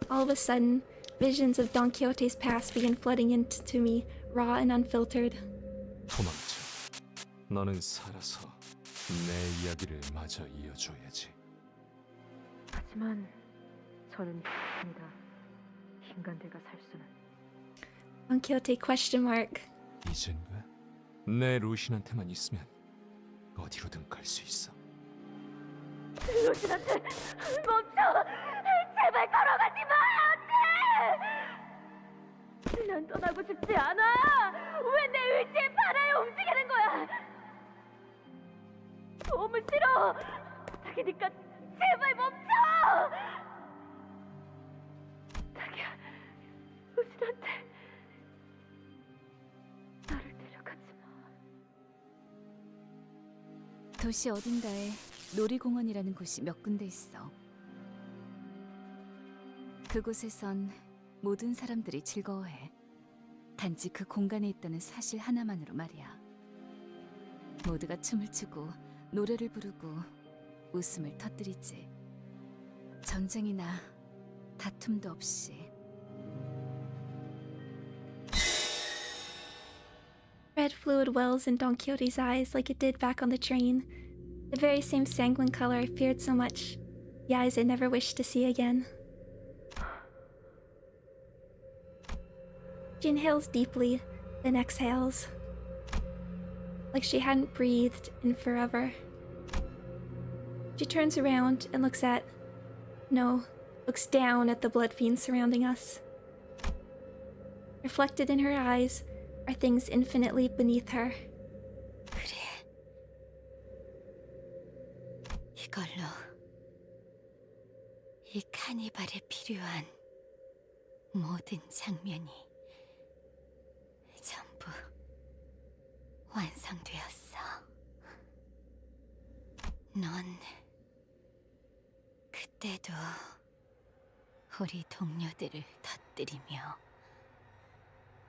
All of a sudden, visions of Don Quixote's past begin flooding into me, raw and unfiltered. 도망쳐. 너는 살아서 내 이야기를 마저 이어줘야지. 하지만 저는 입니다. 인간들과 살 수는. Don Quixote question mark. 이젠가 내 루신한테만 있으면 어디로든 갈 수 있어. 루신한테 멈춰! 제발 걸어가지 마! 안 돼! 난 떠나고 싶지 않아! 왜 내 의지에 반하여 움직이는 거야! 너무 싫어! 자기니까 제발 멈춰! 자기야, 루신한테 나를 데려가지 마. 도시 어딘가에 놀이공원이라는 곳이 몇 군데 있어. 그곳에선 모든 사람들이 즐거워해. 단지 그 공간에 있다는 사실 하나만으로 말이야. 모두가 춤을 추고 노래를 부르고 웃음을 터뜨리지. 전쟁이나 다툼도 없이. Red fluid wells in Don Quixote's eyes like it did back on the train. The very same sanguine color I feared so much. The eyes I never wished to see again. She inhales deeply, then exhales. Like she hadn't breathed in forever. She turns around and looks down at the blood fiends surrounding us. Reflected in her eyes are things infinitely beneath her. 그래. 이걸로 이 카니발에 필요한 모든 장면이 전부 완성되었어. 넌 그때도 우리 동료들을 터뜨리며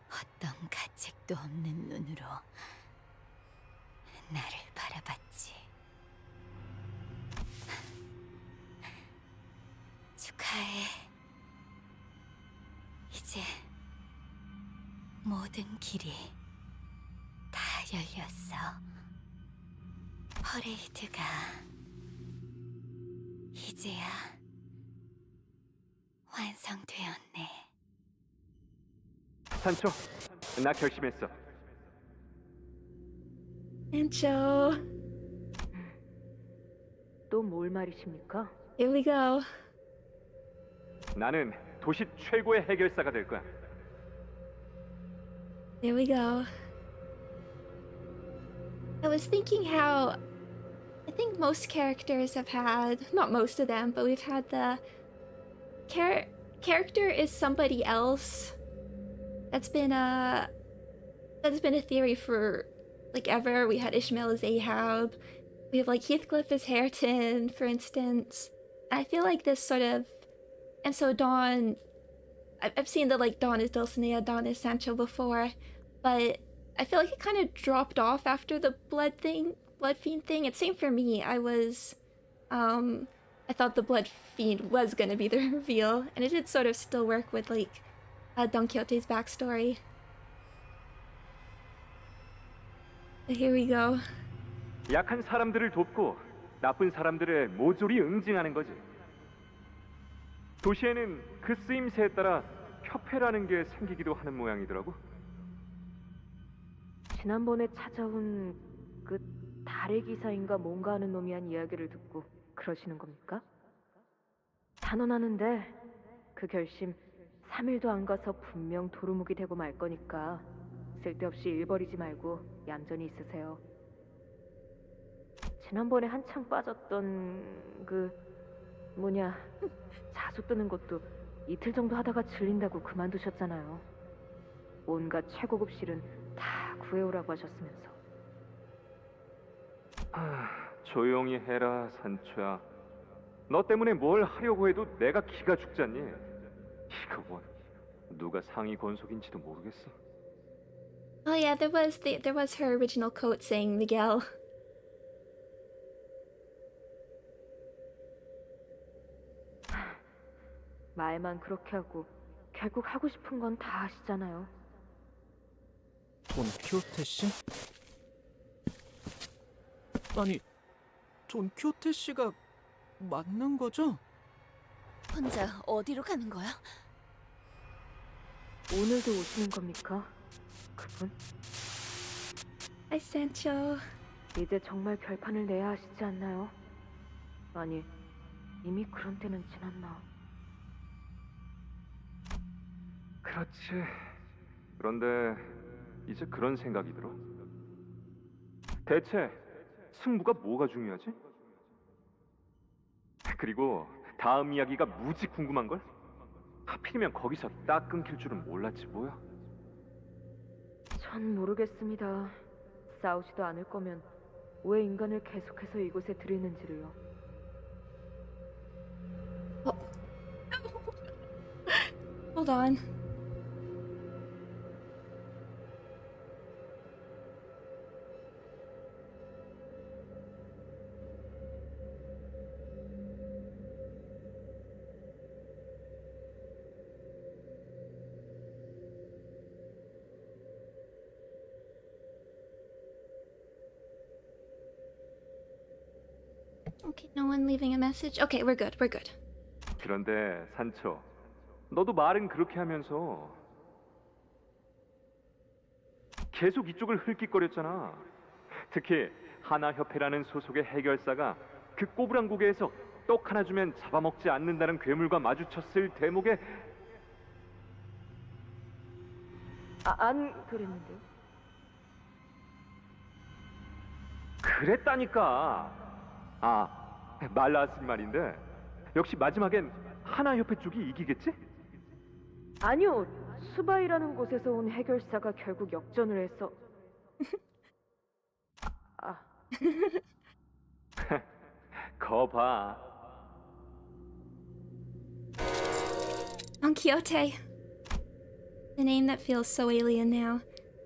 어떤 가책도 없는 눈으로 나를 바라봤지. 축하해. 이제 모든 길이 다 열렸어. 퍼레이드가 이제야 완성되었네. 산초, 나 결심했어. Sancho. 또 뭘 말이십니까? Here we go. 나는 도시 최고의 해결사가 될 거야. There we go. I was thinking how I think most characters have had, not most of them, but we've had the character is somebody else. That's been a theory for like ever. We had Ishmael as Ahab. We have like Heathcliff as Hareton, for instance. I feel like this sort of, and so Don, I've seen the like Don is Dulcinea, Don is Sancho before, but I feel like it kind of dropped off after the blood fiend thing. It's same for me. I thought the blood fiend was gonna be the reveal, and it did sort of still work with like Don Quixote's backstory. But here we go. 약한 사람들을 돕고 나쁜 사람들의 모조리 응징하는 거지. 도시에는 그 쓰임새에 따라 협회라는 게 생기기도 하는 모양이더라고. 지난번에 찾아온 그 달의 기사인가 뭔가 하는 놈이 한 이야기를 듣고 그러시는 겁니까? 단언하는데 그 결심 3일도 안 가서 분명 도루묵이 되고 말 거니까 쓸데없이 일 버리지 말고 얌전히 있으세요. 지난번에 한창 빠졌던 그 뭐냐 자수 뜨는 것도 이틀 정도 하다가 질린다고 그만두셨잖아요. 온갖 최고급 실은 다 구해오라고 하셨으면서. 조용히 해라 산초야. 너 때문에 뭘 하려고 해도 내가 기가 죽잖니. 이거 뭐 누가 상위 권속인지도 모르겠어. Oh yeah, there was her original quote saying Miguel. 말만 그렇게 하고 결국 하고 싶은 건 다 하시잖아요. 돈 키호테 씨? 아니, 돈 키호테 씨가 맞는 거죠? 혼자 어디로 가는 거야? 오늘도 오시는 겁니까? 그분? Hi Sancho. 이제 정말 결판을 내야 하시지 않나요? 아니, 이미 그런 때는 지났나? 그렇지. 그런데 이제 그런 생각이 들어. 대체 승부가 뭐가 중요하지? 그리고 다음 이야기가 무지 궁금한걸? 하필이면 거기서 딱 끊길 줄은 몰랐지 뭐야. 전 모르겠습니다. 싸우지도 않을 거면 왜 인간을 계속해서 이곳에 들이는지를요. Hold on. Okay, no one leaving a message. Okay, we're good. We're good. 그런데 산초, 너도 말은 그렇게 하면서 계속 이쪽을 흘낏거렸잖아. 특히 하나협회라는 소속의 해결사가 그 꼬부랑고개에서 떡 하나 주면 잡아먹지 않는다는 괴물과 마주쳤을 대목에 안 그랬는데요. 그랬다니까. 말 나왔으니 말인데 역시 마지막엔 하나협회 쪽이 이기겠지? 아니요. 수바이라는 곳에서 온 해결사가 결국 역전을 해서 거 봐. Don Quixote. The name that feels so alien now.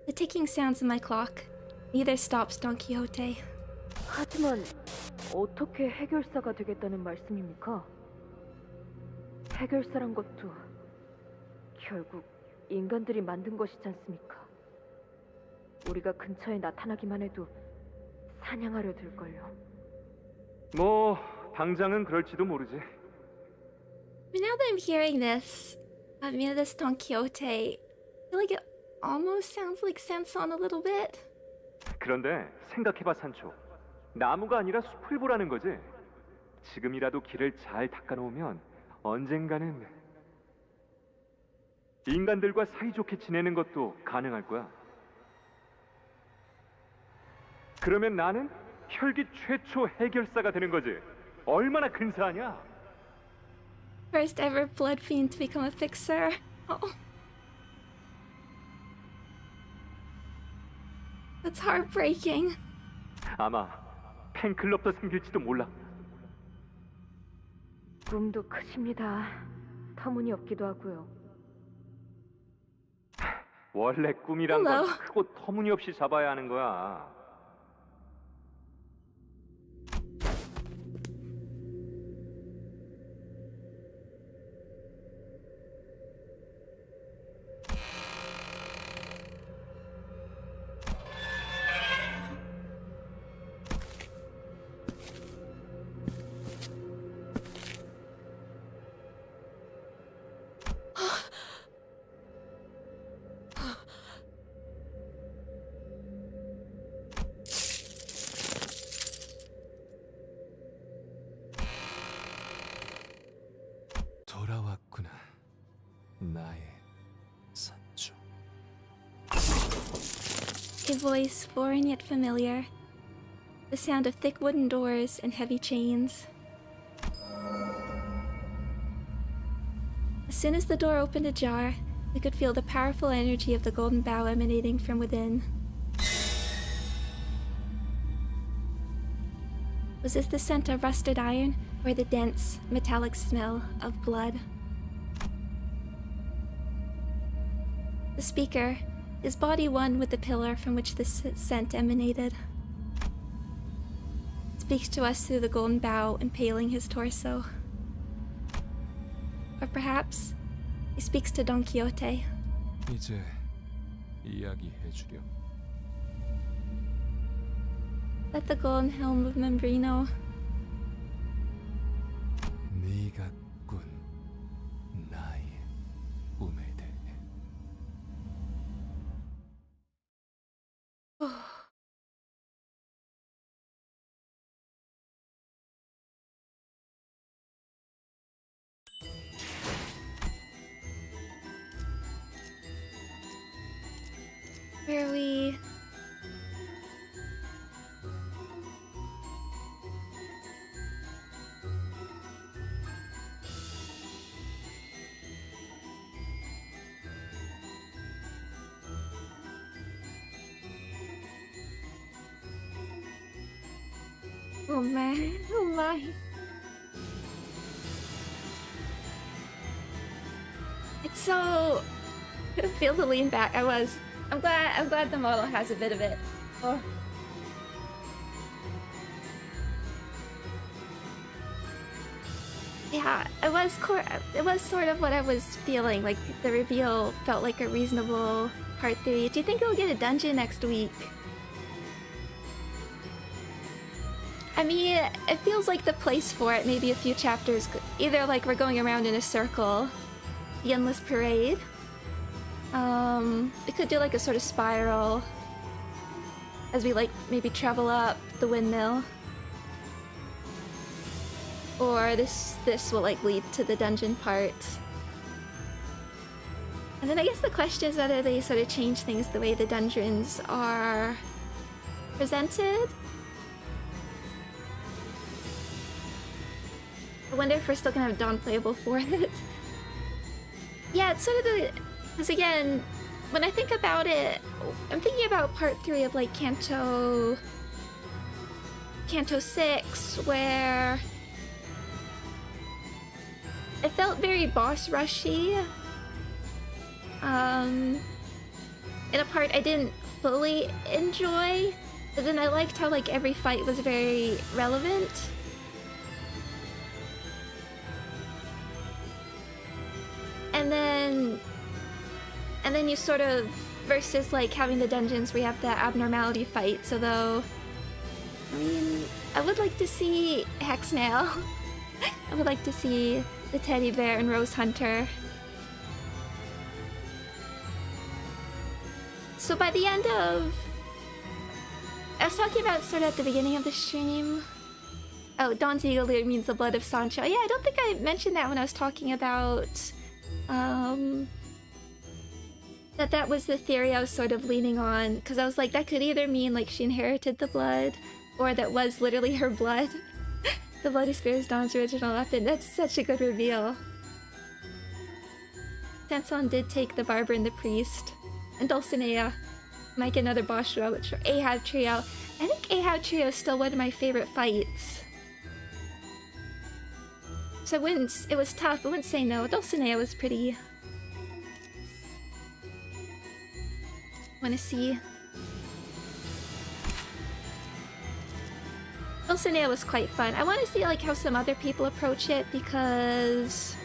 The ticking sounds of my clock. Neither stops Don Quixote. 하지만 어떻게 해결사가 되겠다는 말씀입니까? 해결사란 것도 결국 인간들이 만든 것이지 않습니까? 우리가 근처에 나타나기만 해도 사냥하려 들걸요. 뭐 당장은 그럴지도 모르지. But now that I'm hearing this, this Don Quixote, I feel like it almost sounds like Sanson a little bit. 그런데 생각해봐 산초. 나무가 아니라 숲을 보라는 거지. 지금이라도 길을 잘 닦아놓으면 언젠가는 인간들과 사이좋게 지내는 것도 가능할 거야. 그러면 나는 혈기 최초 해결사가 되는 거지. 얼마나 근사하냐? First ever blood fiend to become a fixer. Oh. That's heartbreaking. 아마 팬클럽도 생길지도 몰라. 꿈도 크십니다. 터무니없기도 하고요. 원래 꿈이란 건 Hello. 크고 터무니없이 잡아야 하는 거야. 돌아왔구나. 나의 산주. A voice foreign yet familiar. The sound of thick wooden doors and heavy chains. As soon as the door opened ajar, we could feel the powerful energy of the golden bough emanating from within. Was this the scent of rusted iron, or the dense, metallic smell of blood? The speaker, his body one with the pillar from which the scent emanated, speaks to us through the golden bough impaling his torso. Or perhaps he speaks to Don Quixote. 이제 이야기해주렴. Let the golden helm of Membrino. 네가 꾼 나의 꿈에 대해. Where are we? Oh man, oh my. It's so feel the lean back. I'm glad the model has a bit of it. Oh. Yeah, it was sort of what I was feeling. Like the reveal felt like a reasonable part 3. Do you think it'll get a dungeon next week? I mean, it feels like the place for it. Maybe a few chapters, either like we're going around in a circle, the endless parade. We could do like a sort of spiral as we like maybe travel up the windmill, or this will like lead to the dungeon part. And then I guess the question is whether they sort of change things the way the dungeons are presented. I wonder if we're still gonna have Dawn playable for it. Yeah, it's sort of the... Because again, when I think about it, I'm thinking about part 3 of like Canto 6, where it felt very boss rushy. In a part I didn't fully enjoy, but then I liked how like every fight was very relevant. And then you sort of, versus like having the dungeons where you have the abnormality fights, although I mean I would like to see Hexnail. I would like to see the teddy bear and Rose Hunter. So by the end of... I was talking about sort of at the beginning of the stream. Oh, Don's eagle means the blood of Sancho. Yeah, I don't think I mentioned that when I was talking about... that was the theory I was sort of leaning on. Because I was like, that could either mean like she inherited the blood, or that was literally her blood. The Bloody Spear is Dawn's original weapon. That's such a good reveal. Sanson did take the barber and the priest. And Dulcinea might get another boss duo, which for Ahab Trio. I think Ahab Trio is still one of my favorite fights. So I wouldn't, it was tough, I wouldn't say no. Dulcinea was pretty... Wanna see... Dulcinea was quite fun. I want to see like how some other people approach it, because...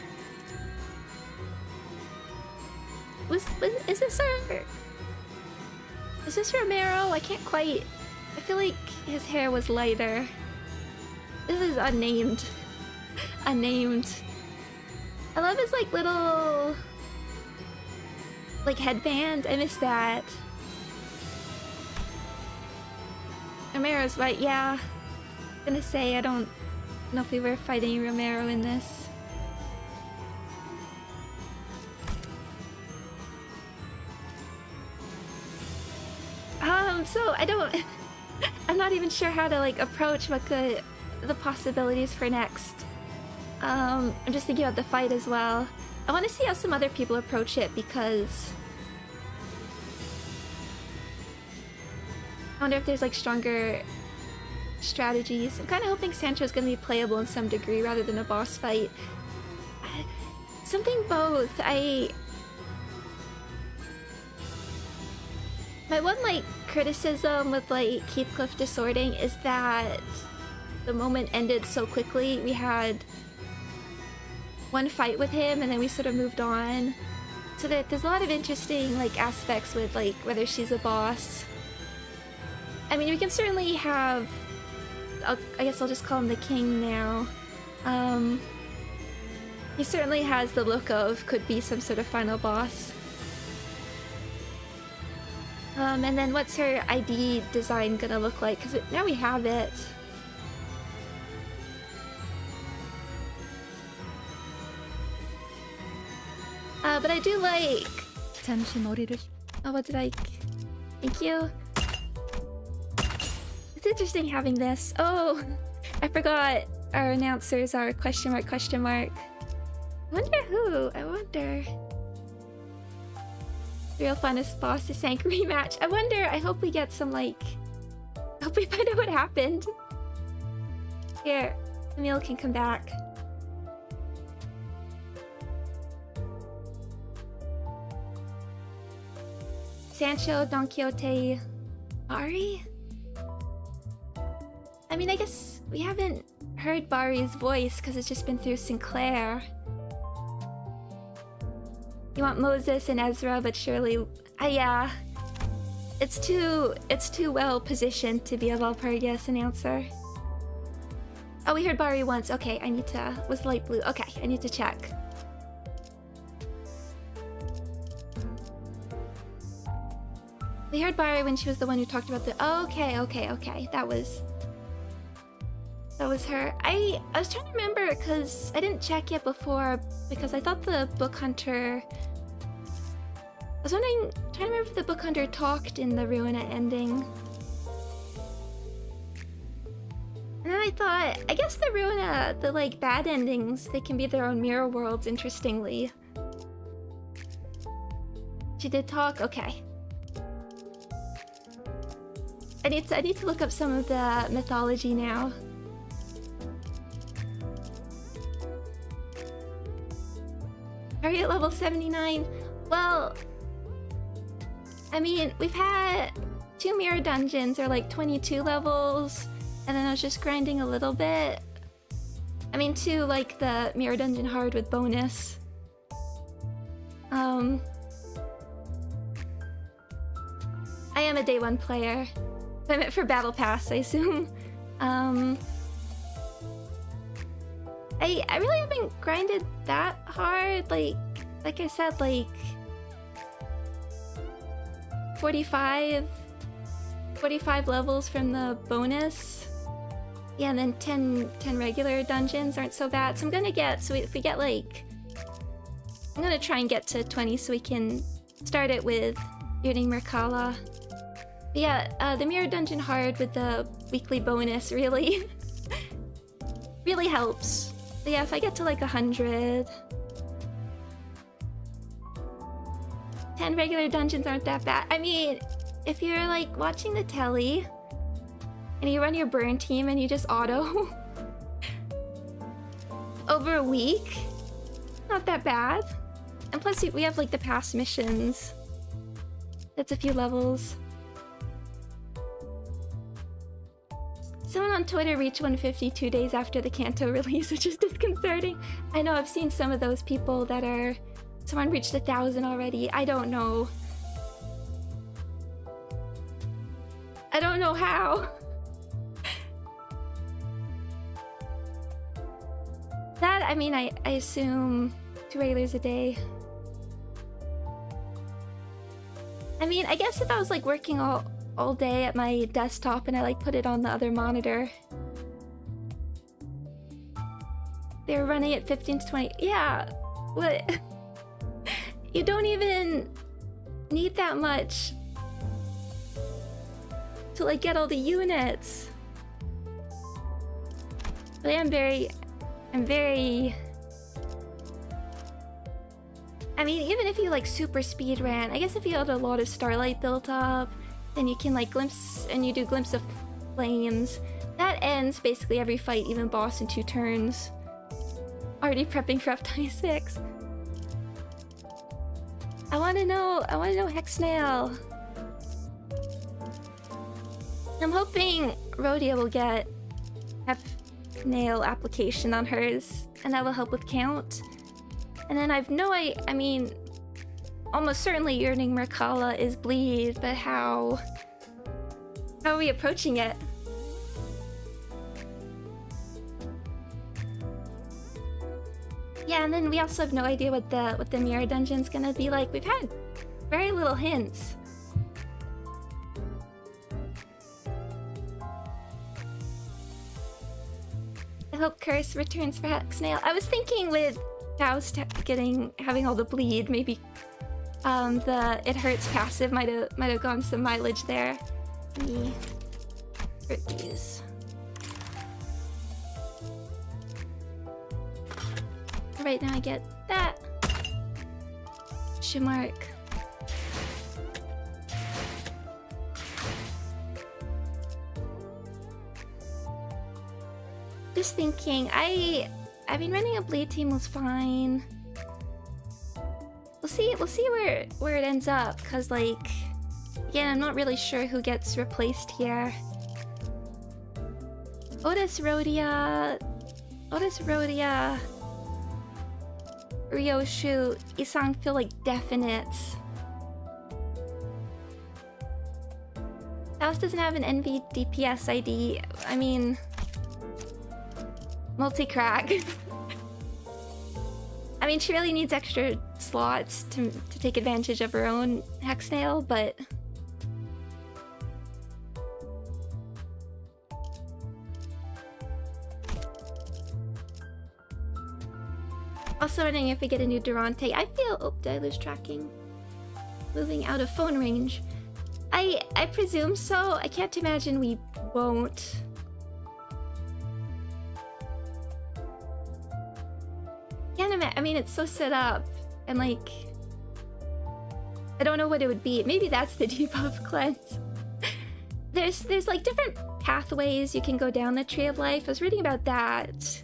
Is this Romero? I can't quite... I feel like his hair was lighter. This is unnamed. Unnamed. I love his like little... like headband. I miss that. Romero's right, yeah. I'm gonna say I don't know if we were fighting Romero in this. So I don't... I'm not even sure how to like approach what the possibilities for next. I'm just thinking about the fight as well. I want to see how some other people approach it, because... I wonder if there's like stronger strategies. I'm kind of hoping Sancho's gonna be playable in some degree rather than a boss fight. Something both. My one like criticism with like Heathcliff Disorting is that the moment ended so quickly. We had one fight with him and then we sort of moved on. So there's a lot of interesting like aspects with like whether she's a boss. I mean, we can certainly have... I guess I'll just call him the king now. He certainly has the look of could be some sort of final boss. And then what's her ID design gonna look like? Because now we have it. But I do like... Oh, what did I... Thank you. It's interesting having this. Oh, I forgot our announcers are question mark, question mark. I wonder who? I wonder... The real funnest boss is Sank rematch. I wonder, I hope we get some like... I hope we find out what happened. Here, Emil can come back. Sancho, Don Quixote, Bari? I mean, I guess we haven't heard Bari's voice because it's just been through Sinclair. You want Moses and Ezra, but surely... yeah. It's too well positioned to be a Valpurgis announcer. Oh, we heard Bari once. Okay, I need to... Was light blue. Okay, I need to check. We heard Bari when she was the one who talked about the... Oh, okay. That was her. I was trying to remember because I didn't check it before because I thought the book hunter... I was wondering, trying to remember if the book hunter talked in the Ruina ending. And then I thought, I guess the Ruina, the like bad endings, they can be their own mirror worlds, interestingly. She did talk? Okay. I need to look up some of the mythology now. Are you at level 79? Well... I mean, we've had 2 mirror dungeons or like 22 levels, and then I was just grinding a little bit. I mean, 2 like the mirror dungeon hard with bonus. I am a day 1 player. I meant for battle pass, I assume. I really haven't grinded that hard. Like I said, like 45 levels from the bonus. Yeah, and then 10 regular dungeons aren't so bad. So I'm gonna get, so if we get like, I'm gonna try and get to 20 so we can start it with Yearning Merkala. But yeah, the mirror dungeon hard with the weekly bonus really really helps. But yeah, if I get to like 100, 10 regular dungeons aren't that bad. I mean, if you're like watching the telly and you run your burn team and you just auto over a week, not that bad. And plus we have like the past missions. That's a few levels. Someone on Twitter reached 150 2 days after the Canto release, which is disconcerting. I know, I've seen some of those people that are... Someone reached 1,000 already. I don't know. I don't know how. That, I mean, I assume 2 regulars a day. I mean, I guess if I was like working all day at my desktop and I like put it on the other monitor. They're running at 15 to 20. Yeah, what? You don't even need that much to like get all the units. But I'm very I mean, even if you like super speed ran, I guess if you had a lot of starlight built up, then you can like glimpse, and you do glimpse of flames. That ends basically every fight, even boss in 2 turns. Already prepping for F26. I wanna know Hexnail. I'm hoping Rhodia will get Hexnail application on hers, and that will help with count. And then I mean, almost certainly Yearning Merkala is bleed, but how are we approaching it? Yeah, and then we also have no idea what the mirror dungeon's gonna be like. We've had very little hints. I hope Curse returns for Hexnail. I was thinking with Faust having all the bleed, maybe the It Hurts passive might have gone some mileage there. Let me hurt these. Right now I get that. Shimark. Just thinking, I mean, running a bleed team was fine. We'll see where it ends up, cause like, again, I'm not really sure who gets replaced here. Otis Rhodia, Ryoshu, Isang feel like definites. Faust doesn't have an NV DPS ID. I mean, multi-crack. I mean, she really needs extra slots to take advantage of her own Hexnail, but... Also wondering if we get a new Durante. I feel... Oh, did I lose tracking? Moving out of phone range. I presume so. I can't imagine we won't. I mean, it's so set up, and like, I don't know what it would be. Maybe that's the debuff cleanse. There's like different pathways you can go down the Tree of Life. I was reading about that.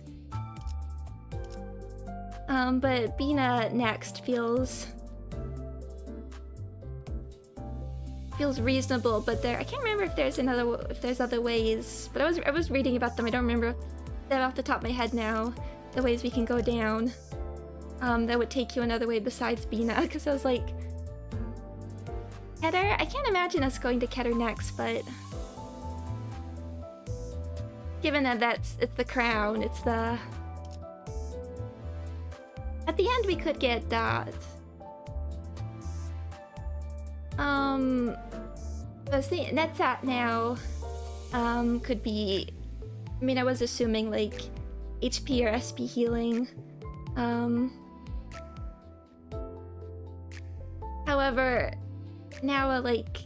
But Bina next feels feels reasonable, but I can't remember if there's other ways. But I was reading about them. I don't remember them off the top of my head now. The ways we can go down. That would take you another way besides Bina, because I was like, Keter? I can't imagine us going to Keter next, but given that it's the crown, it's the... At the end we could get that. I was thinking Netsat now could be, I mean, I was assuming like HP or SP healing. However, now a like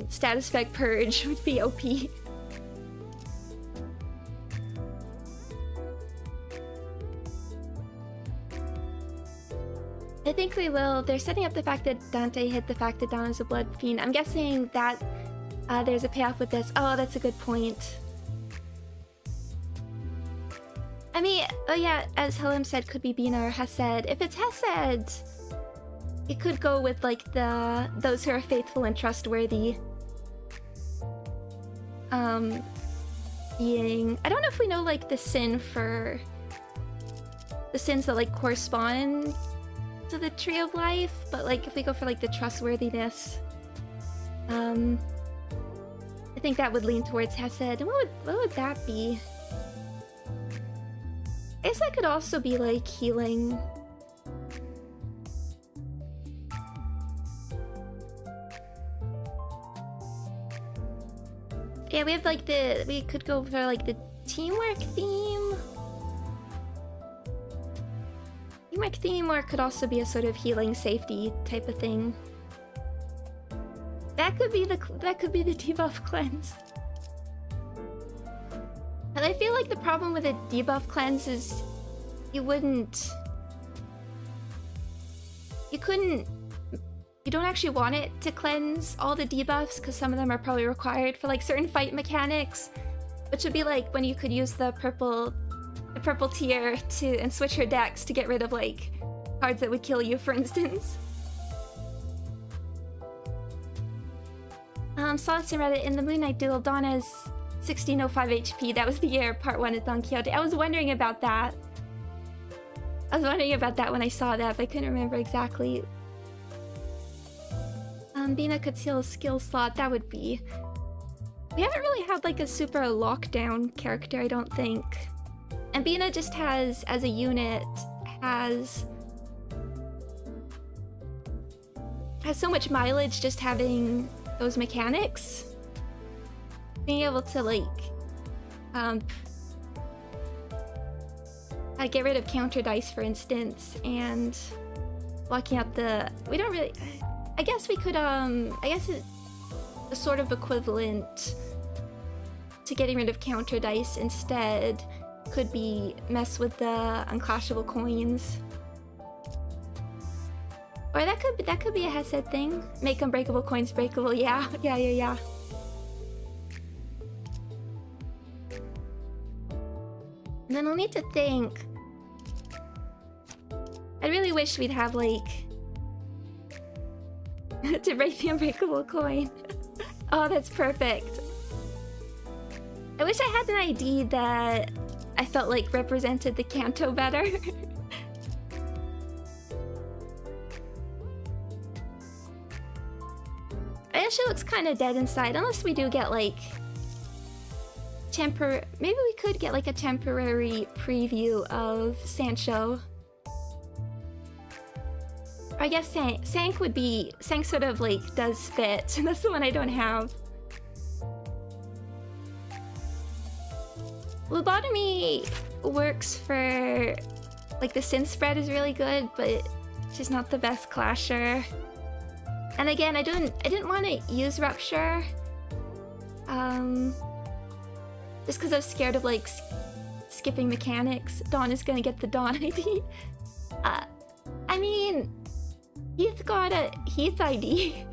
status effect purge would be OP. I think we will. They're setting up the fact that Dante hit the fact that Don is a blood fiend. I'm guessing that there's a payoff with this. Oh, that's a good point. I mean, oh yeah, as Helm said, could be Bina or Hesed. If it's Hesed, it could go with like those who are faithful and trustworthy. Being, I don't know if we know like the sin for the sins that like correspond to the Tree of Life, but like if we go for like the trustworthiness, I think that would lean towards Hesed. And what would that be? I guess that could also be like healing. Yeah, we have like we could go for like the teamwork theme. Teamwork theme, or it could also be a sort of healing safety type of thing. That could be the debuff cleanse. And I feel like the problem with a debuff cleanse is you don't actually want it to cleanse all the debuffs, because some of them are probably required for like certain fight mechanics, which would be like when you could use the purple tier and switch her decks to get rid of like cards that would kill you, for instance. Solace in Reddit, in the Moon Knight duel, Dawn has 1605 HP. That was the year part 1 of Don Quixote. I was wondering about that. When I saw that, but I couldn't remember exactly. Bina could steal a skill slot. That would be... We haven't really had like a super lockdown character, I don't think. And Bina just has, as a unit, has so much mileage just having those mechanics. Being able to like get rid of counter dice, for instance, and blocking out the... We don't really... I guess we could, I guess it's a sort of equivalent to getting rid of counter dice instead could be mess with the unclashable coins. Or that could be a Hesed thing. Make unbreakable coins breakable. Yeah. And then I'll need to think. I really wish we'd have like to break the unbreakable coin. Oh, that's perfect. I wish I had an ID that I felt like represented the Canto better. It actually looks kind of dead inside, unless we do get like maybe we could get like a temporary preview of Sancho. Or I guess Sank would be... Sank sort of like does fit, and that's the one I don't have. Lobotomy works for... Like the Sin spread is really good, but she's not the best clasher. And again, I didn't want to use Rupture. Just because I was scared of like skipping mechanics. Dawn is gonna get the Dawn ID. I mean, Heath got a Heath ID.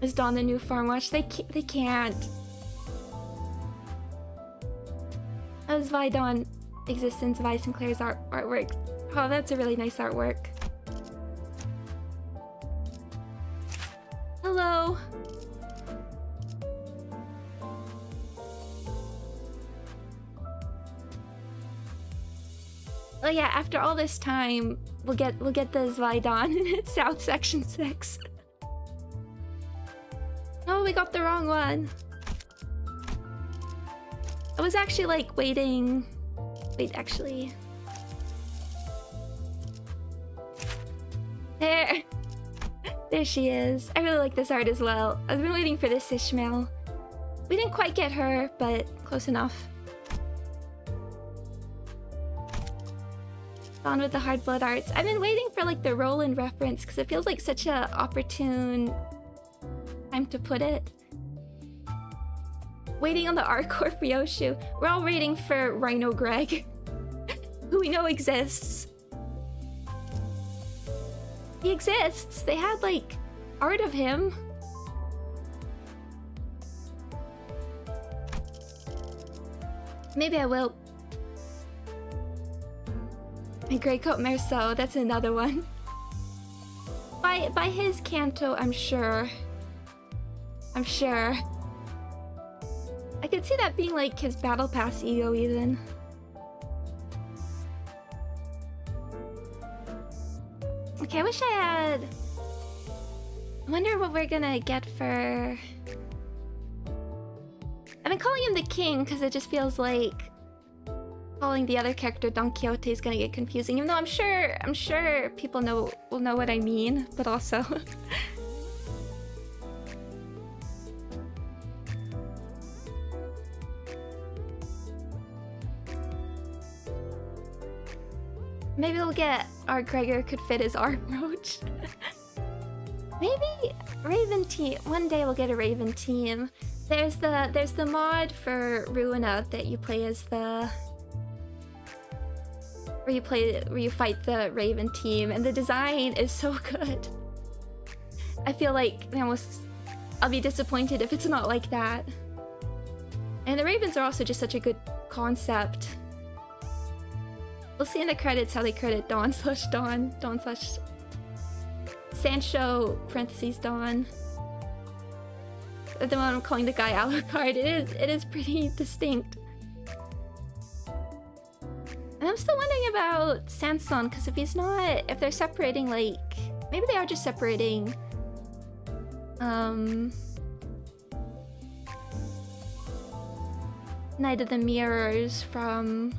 Is Dawn the new farm watch? They can't. As why Dawn existence by Sinclair's artwork. Oh, that's a really nice artwork. Hello. Oh yeah, after all this time, we'll get the Zvidon in its South Section 6. No, we got the wrong one. I was actually like waiting. Wait, actually. There. There she is. I really like this art as well. I've been waiting for this Ishmael. We didn't quite get her, but close enough. On with the hard blood arts. I've been waiting for like the Roland reference because it feels like such a opportune time to put it. Waiting on the R-Core for Yoshu. We're all waiting for Rhino Greg, who we know exists. He exists. They had like art of him. Maybe I will. My Grey Coat Merceau, that's another one. By his Canto, I'm sure. I'm sure. I could see that being like his Battle Pass ego even. Okay, I wish I had... I wonder what we're gonna get for... I've been calling him the king because it just feels like calling the other character Don Quixote is gonna get confusing, even though I'm sure people will know what I mean, but also maybe we'll get our Gregor could fit his art roach. Maybe Raven team. One day we'll get a Raven team. There's the mod for Ruina that you play as the where you fight the Raven team, and the design is so good. I feel like I'll be disappointed if it's not like that. And the Ravens are also just such a good concept. We'll see in the credits how they credit Don/Don, Sancho parentheses Don. The one I'm calling the guy Alucard. It is pretty distinct. And I'm still wondering about Sanson, because if they're separating, like, maybe they are just separating Night of the Mirrors from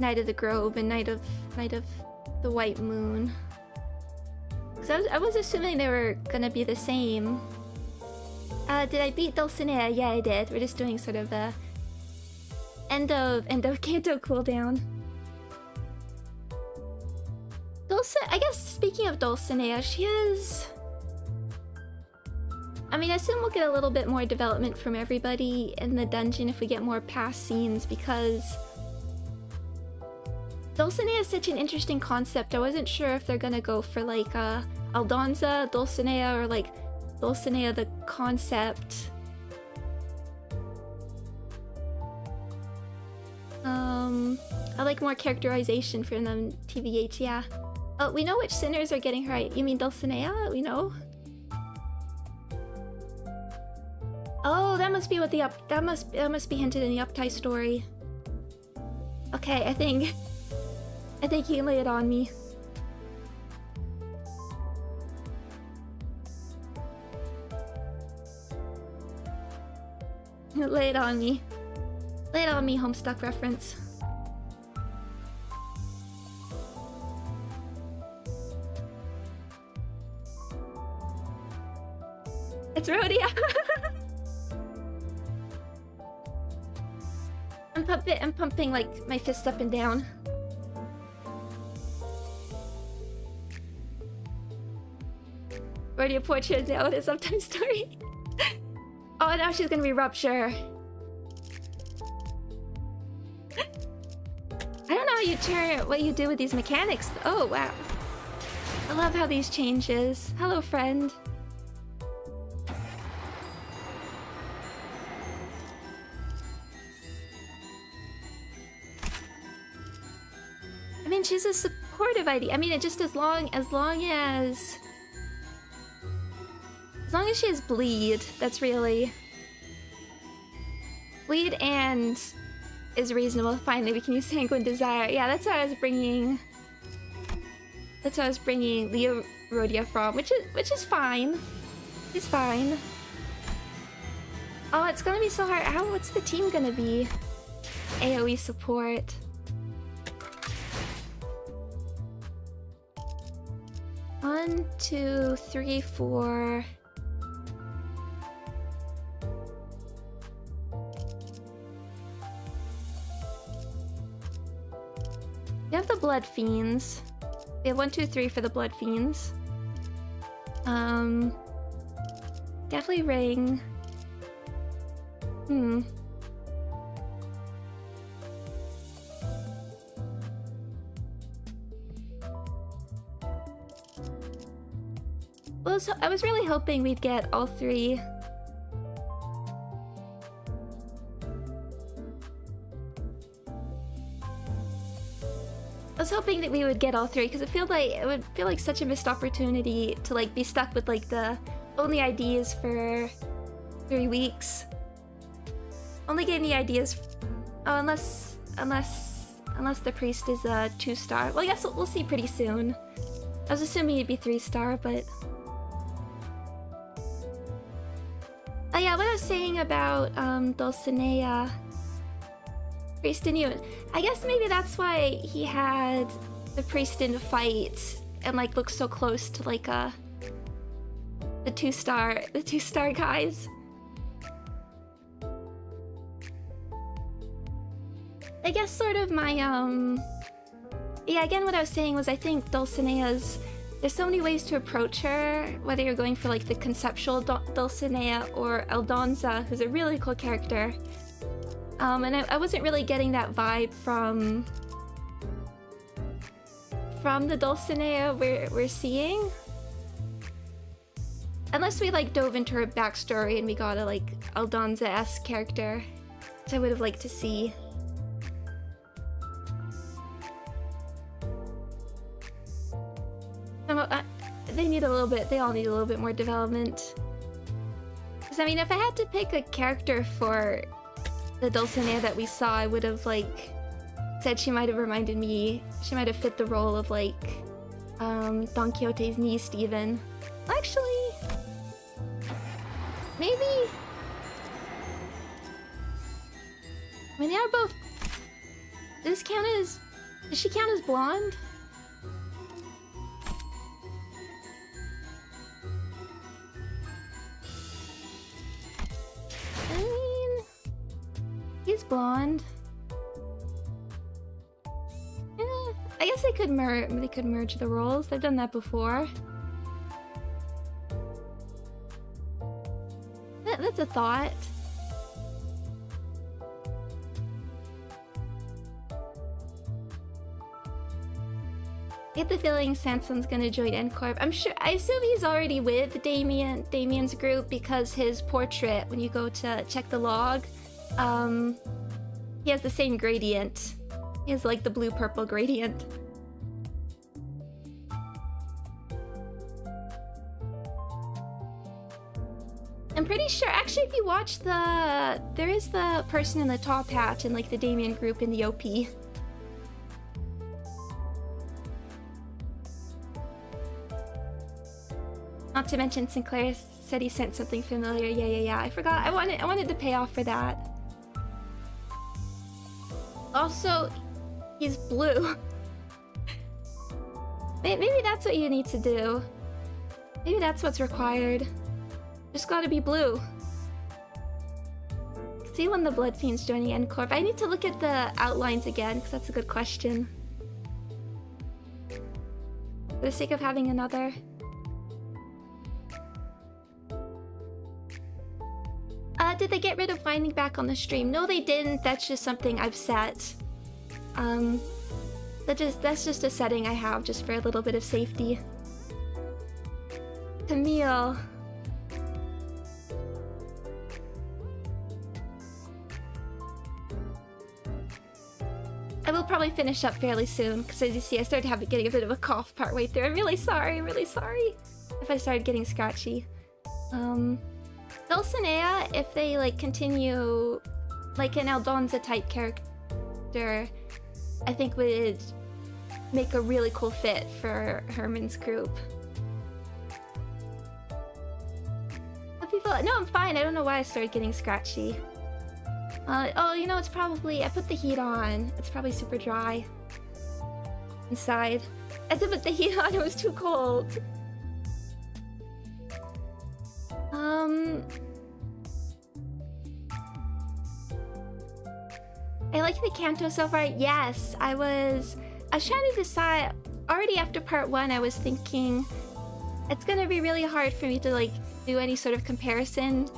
Night of the Grove and Night of the White Moon. Because I was assuming they were gonna be the same. Did I beat Dulcinea? Yeah, I did. We're just doing sort of a end of Canto cooldown. I guess speaking of Dulcinea, she is... I mean, I assume we'll get a little bit more development from everybody in the dungeon if we get more past scenes, because Dulcinea is such an interesting concept. I wasn't sure if they're gonna go for like Aldonza, Dulcinea, or like Dulcinea the concept. I like more characterization from them, TBH, yeah. Oh, we know which sinners are getting her. You mean Dulcinea? We know? Oh, that must be what that must be hinted in the Uptie story. Okay, I think you can lay it on me. Lay it on me. Lay it on me, Homestuck reference. It's Rhodia! I'm pumping like my fist up and down. Rhodia portrait now, it is Uptime story. Oh, now she's gonna be Rupture. I don't know what you do with these mechanics. Oh, wow. I love how these changes. Hello, friend. she's a supportive ID. I mean, it just as long as she has bleed, that's really bleed and is reasonable. Finally, we can use sanguine desire. Yeah, that's why I was bringing. That's why I was bringing Leo Rhodia from, which is fine. It's fine. Oh, it's gonna be so hard. What's the team gonna be? AoE support. 1, 2, 3, 4. We have the Blood Fiends. We have 1, 2, 3 for the Blood Fiends. Definitely Ring. Well, so I was really hoping we'd get all 3. I was hoping that we would get all 3 because it would feel like such a missed opportunity to like be stuck with like the only ideas for 3 weeks. Only getting the ideas. Oh, unless the priest is a 2-star. Well, I guess we'll see pretty soon. I was assuming it'd be 3-star, but. Oh yeah, what I was saying about Dulcinea. Priest and you. I guess maybe that's why he had the priest in a fight and like looked so close to like the 2-star guys. I guess sort of my yeah, again what I was saying was I think Dulcinea's, there's so many ways to approach her, whether you're going for like the conceptual Dulcinea or Aldonza, who's a really cool character. And I wasn't really getting that vibe from the Dulcinea we're seeing. Unless we like dove into her backstory and we got a like Aldonza-esque character, which I would have liked to see. They all need a little bit more development. Because I mean, if I had to pick a character for the Dulcinea that we saw, I would have like said she might have reminded me, she might have fit the role of like Don Quixote's niece even. Actually, maybe. I mean, they are both. Does she count as blonde? I mean, he's blonde. Yeah, I guess they could merge the roles. They've done that before. That's a thought. I get the feeling Sanson's gonna join N-Corp. I assume he's already with Damien's group because his portrait, when you go to check the log, he has the same gradient. He has like the blue-purple gradient. I'm pretty sure, actually, if you watch there is the person in the top hat in like the Damien group in the OP. Not to mention Sinclair said he sent something familiar. Yeah. I forgot. I wanted the payoff for that. Also, he's blue. Maybe that's what you need to do. Maybe that's what's required. Just gotta be blue. See when the Blood Fiend's joining N-Corp. I need to look at the outlines again, because that's a good question. For the sake of having another. Did they get rid of winding back on the stream? No, they didn't. That's just something I've set. That's just a setting I have just for a little bit of safety. Camille. I will probably finish up fairly soon, because as you see, I started getting a bit of a cough partway through. I'm really sorry if I started getting scratchy. Dulcinea, if they like continue like an Aldonza type character, I think would make a really cool fit for Herman's group. But people, no, I'm fine. I don't know why I started getting scratchy. Oh, you know, it's probably, I put the heat on. It's probably super dry inside. I had to put the heat on, it was too cold. I like the Canto so far. Yes, I was trying to decide. Already after part 1, I was thinking it's gonna be really hard for me to like do any sort of comparison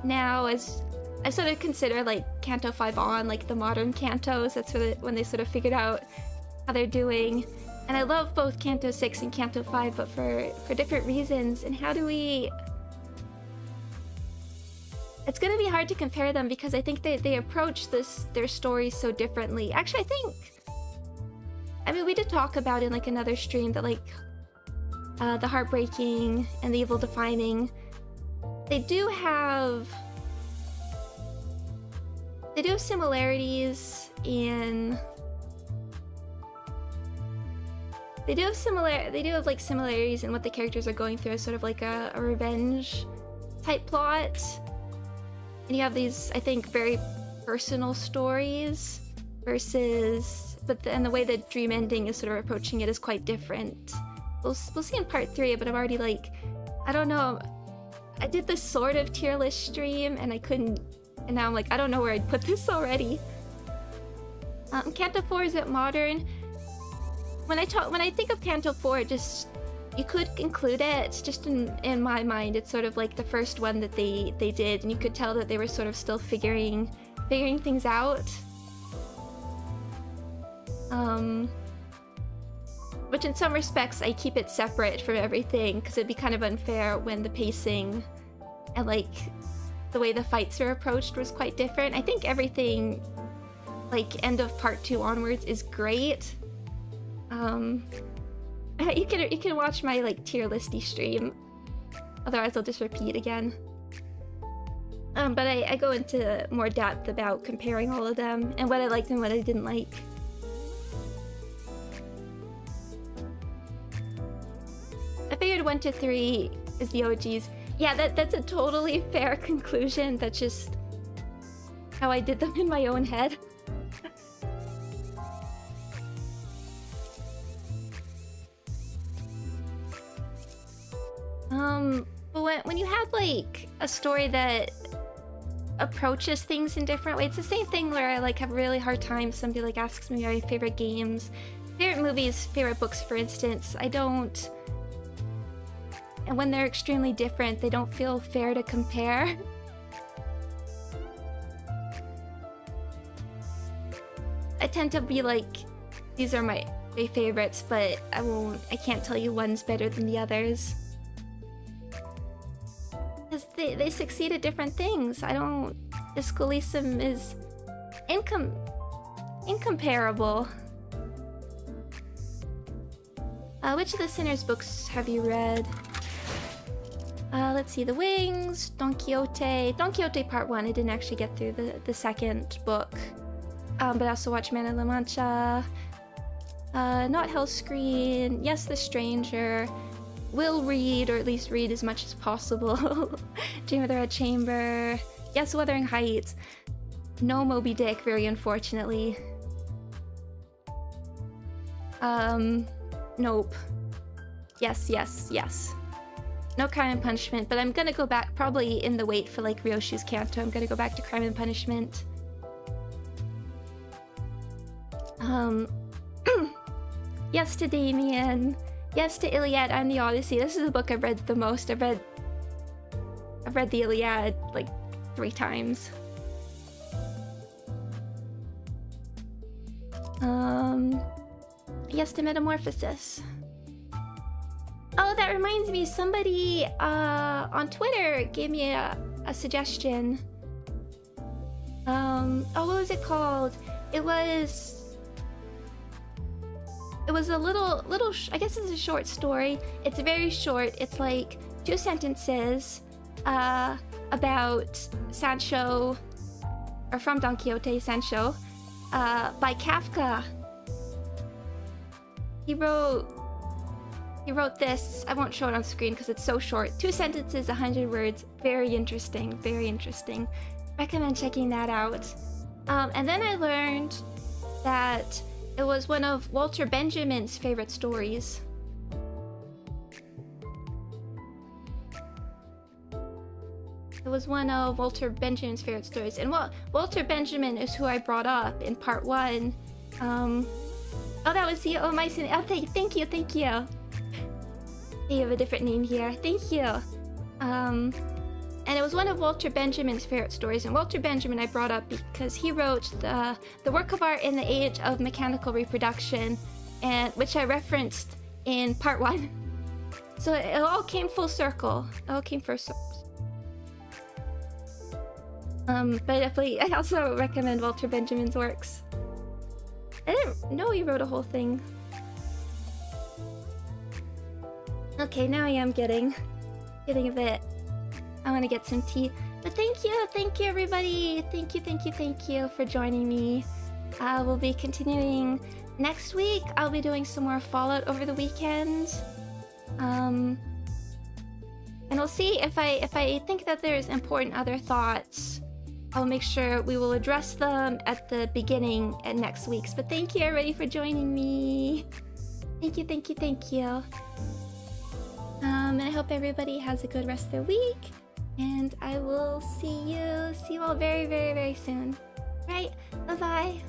now, as I sort of consider like Canto 5 on, like the modern Cantos. That's when they sort of figured out how they're doing. And I love both Canto 6 and Canto 5, but for different reasons. And how do we... It's gonna be hard to compare them because I think they approach their stories so differently. Actually, I mean, we did talk about in like another stream that like the heartbreaking and the evil defining, they do have similarities in... They do have similarities in what the characters are going through, as sort of like a revenge type plot. And you have these, I think, very personal stories versus... and the way that Dream Ending is sort of approaching it is quite different. We'll see in part 3, but I'm already like... I don't know. I did this sort of tier list stream and I couldn't... And now I'm like, I don't know where I'd put this already. Canto 4, is it modern? When I think of Canto 4, just... You could include it, just in my mind, it's sort of like the first one that they did, and you could tell that they were sort of still figuring things out. Which in some respects, I keep it separate from everything, because it'd be kind of unfair when the pacing and like the way the fights are approached was quite different. I think everything, like end of part 2 onwards, is great. You can watch my like tier listy stream. Otherwise, I'll just repeat again. But I go into more depth about comparing all of them and what I liked and what I didn't like. I figured 1 to 3 is the OGs. Yeah, that's a totally fair conclusion. That's just how I did them in my own head. But when you have like a story that approaches things in different ways, it's the same thing where I like have a really hard time. Somebody like asks me my favorite games, favorite movies, favorite books, for instance. I don't, and when they're extremely different, they don't feel fair to compare. I tend to be like, these are my favorites, but I can't tell you one's better than the others. Because they succeed at different things. Disco Elysium is incomparable. Which of the Sinner's books have you read? Let's see, The Wings, Don Quixote. Don Quixote Part 1, I didn't actually get through the second book. But I also watched Man of La Mancha. Not Hellscreen. Yes, The Stranger. Will read, or at least read as much as possible. Dream of the Red Chamber. Yes, Wuthering Heights. No Moby Dick, very unfortunately. Nope. Yes. No Crime and Punishment, but I'm gonna go back, probably in the wait for like Ryoshu's Canto, I'm gonna go back to Crime and Punishment. Yes to Damien. Yes to Iliad and the Odyssey. This is the book I've read the most. I've read the Iliad like 3 times. Yes to Metamorphosis. Oh, that reminds me, somebody on Twitter gave me a suggestion. Oh, what was it called? It was it was a little I guess it's a short story. It's very short. It's like 2 sentences about Sancho, or from Don Quixote, Sancho, by Kafka. He wrote this. I won't show it on screen because it's so short. 2 sentences, 100 words. Very interesting. Very interesting. Recommend checking that out. And then I learned that it was one of Walter Benjamin's favorite stories. It was one of Walter Benjamin's favorite stories. And Walter Benjamin is who I brought up in part 1. Oh, that was you. Oh, my sin. Oh, thank you. You have a different name here. Thank you. And it was one of Walter Benjamin's favorite stories. And Walter Benjamin I brought up because he wrote the work of art in the age of mechanical reproduction, and which I referenced in part 1. So it all came full circle. But definitely, I also recommend Walter Benjamin's works. I didn't know he wrote a whole thing. Okay, now I am getting a bit. I want to get some tea. But thank you everybody. Thank you for joining me. We'll be continuing next week. I'll be doing some more Fallout over the weekend. And we'll see if I think that there's important other thoughts. I'll make sure we will address them at the beginning at next week's. But thank you everybody for joining me. Thank you. And I hope everybody has a good rest of their week. And I will see you all very, very, very soon. Right? Bye-bye.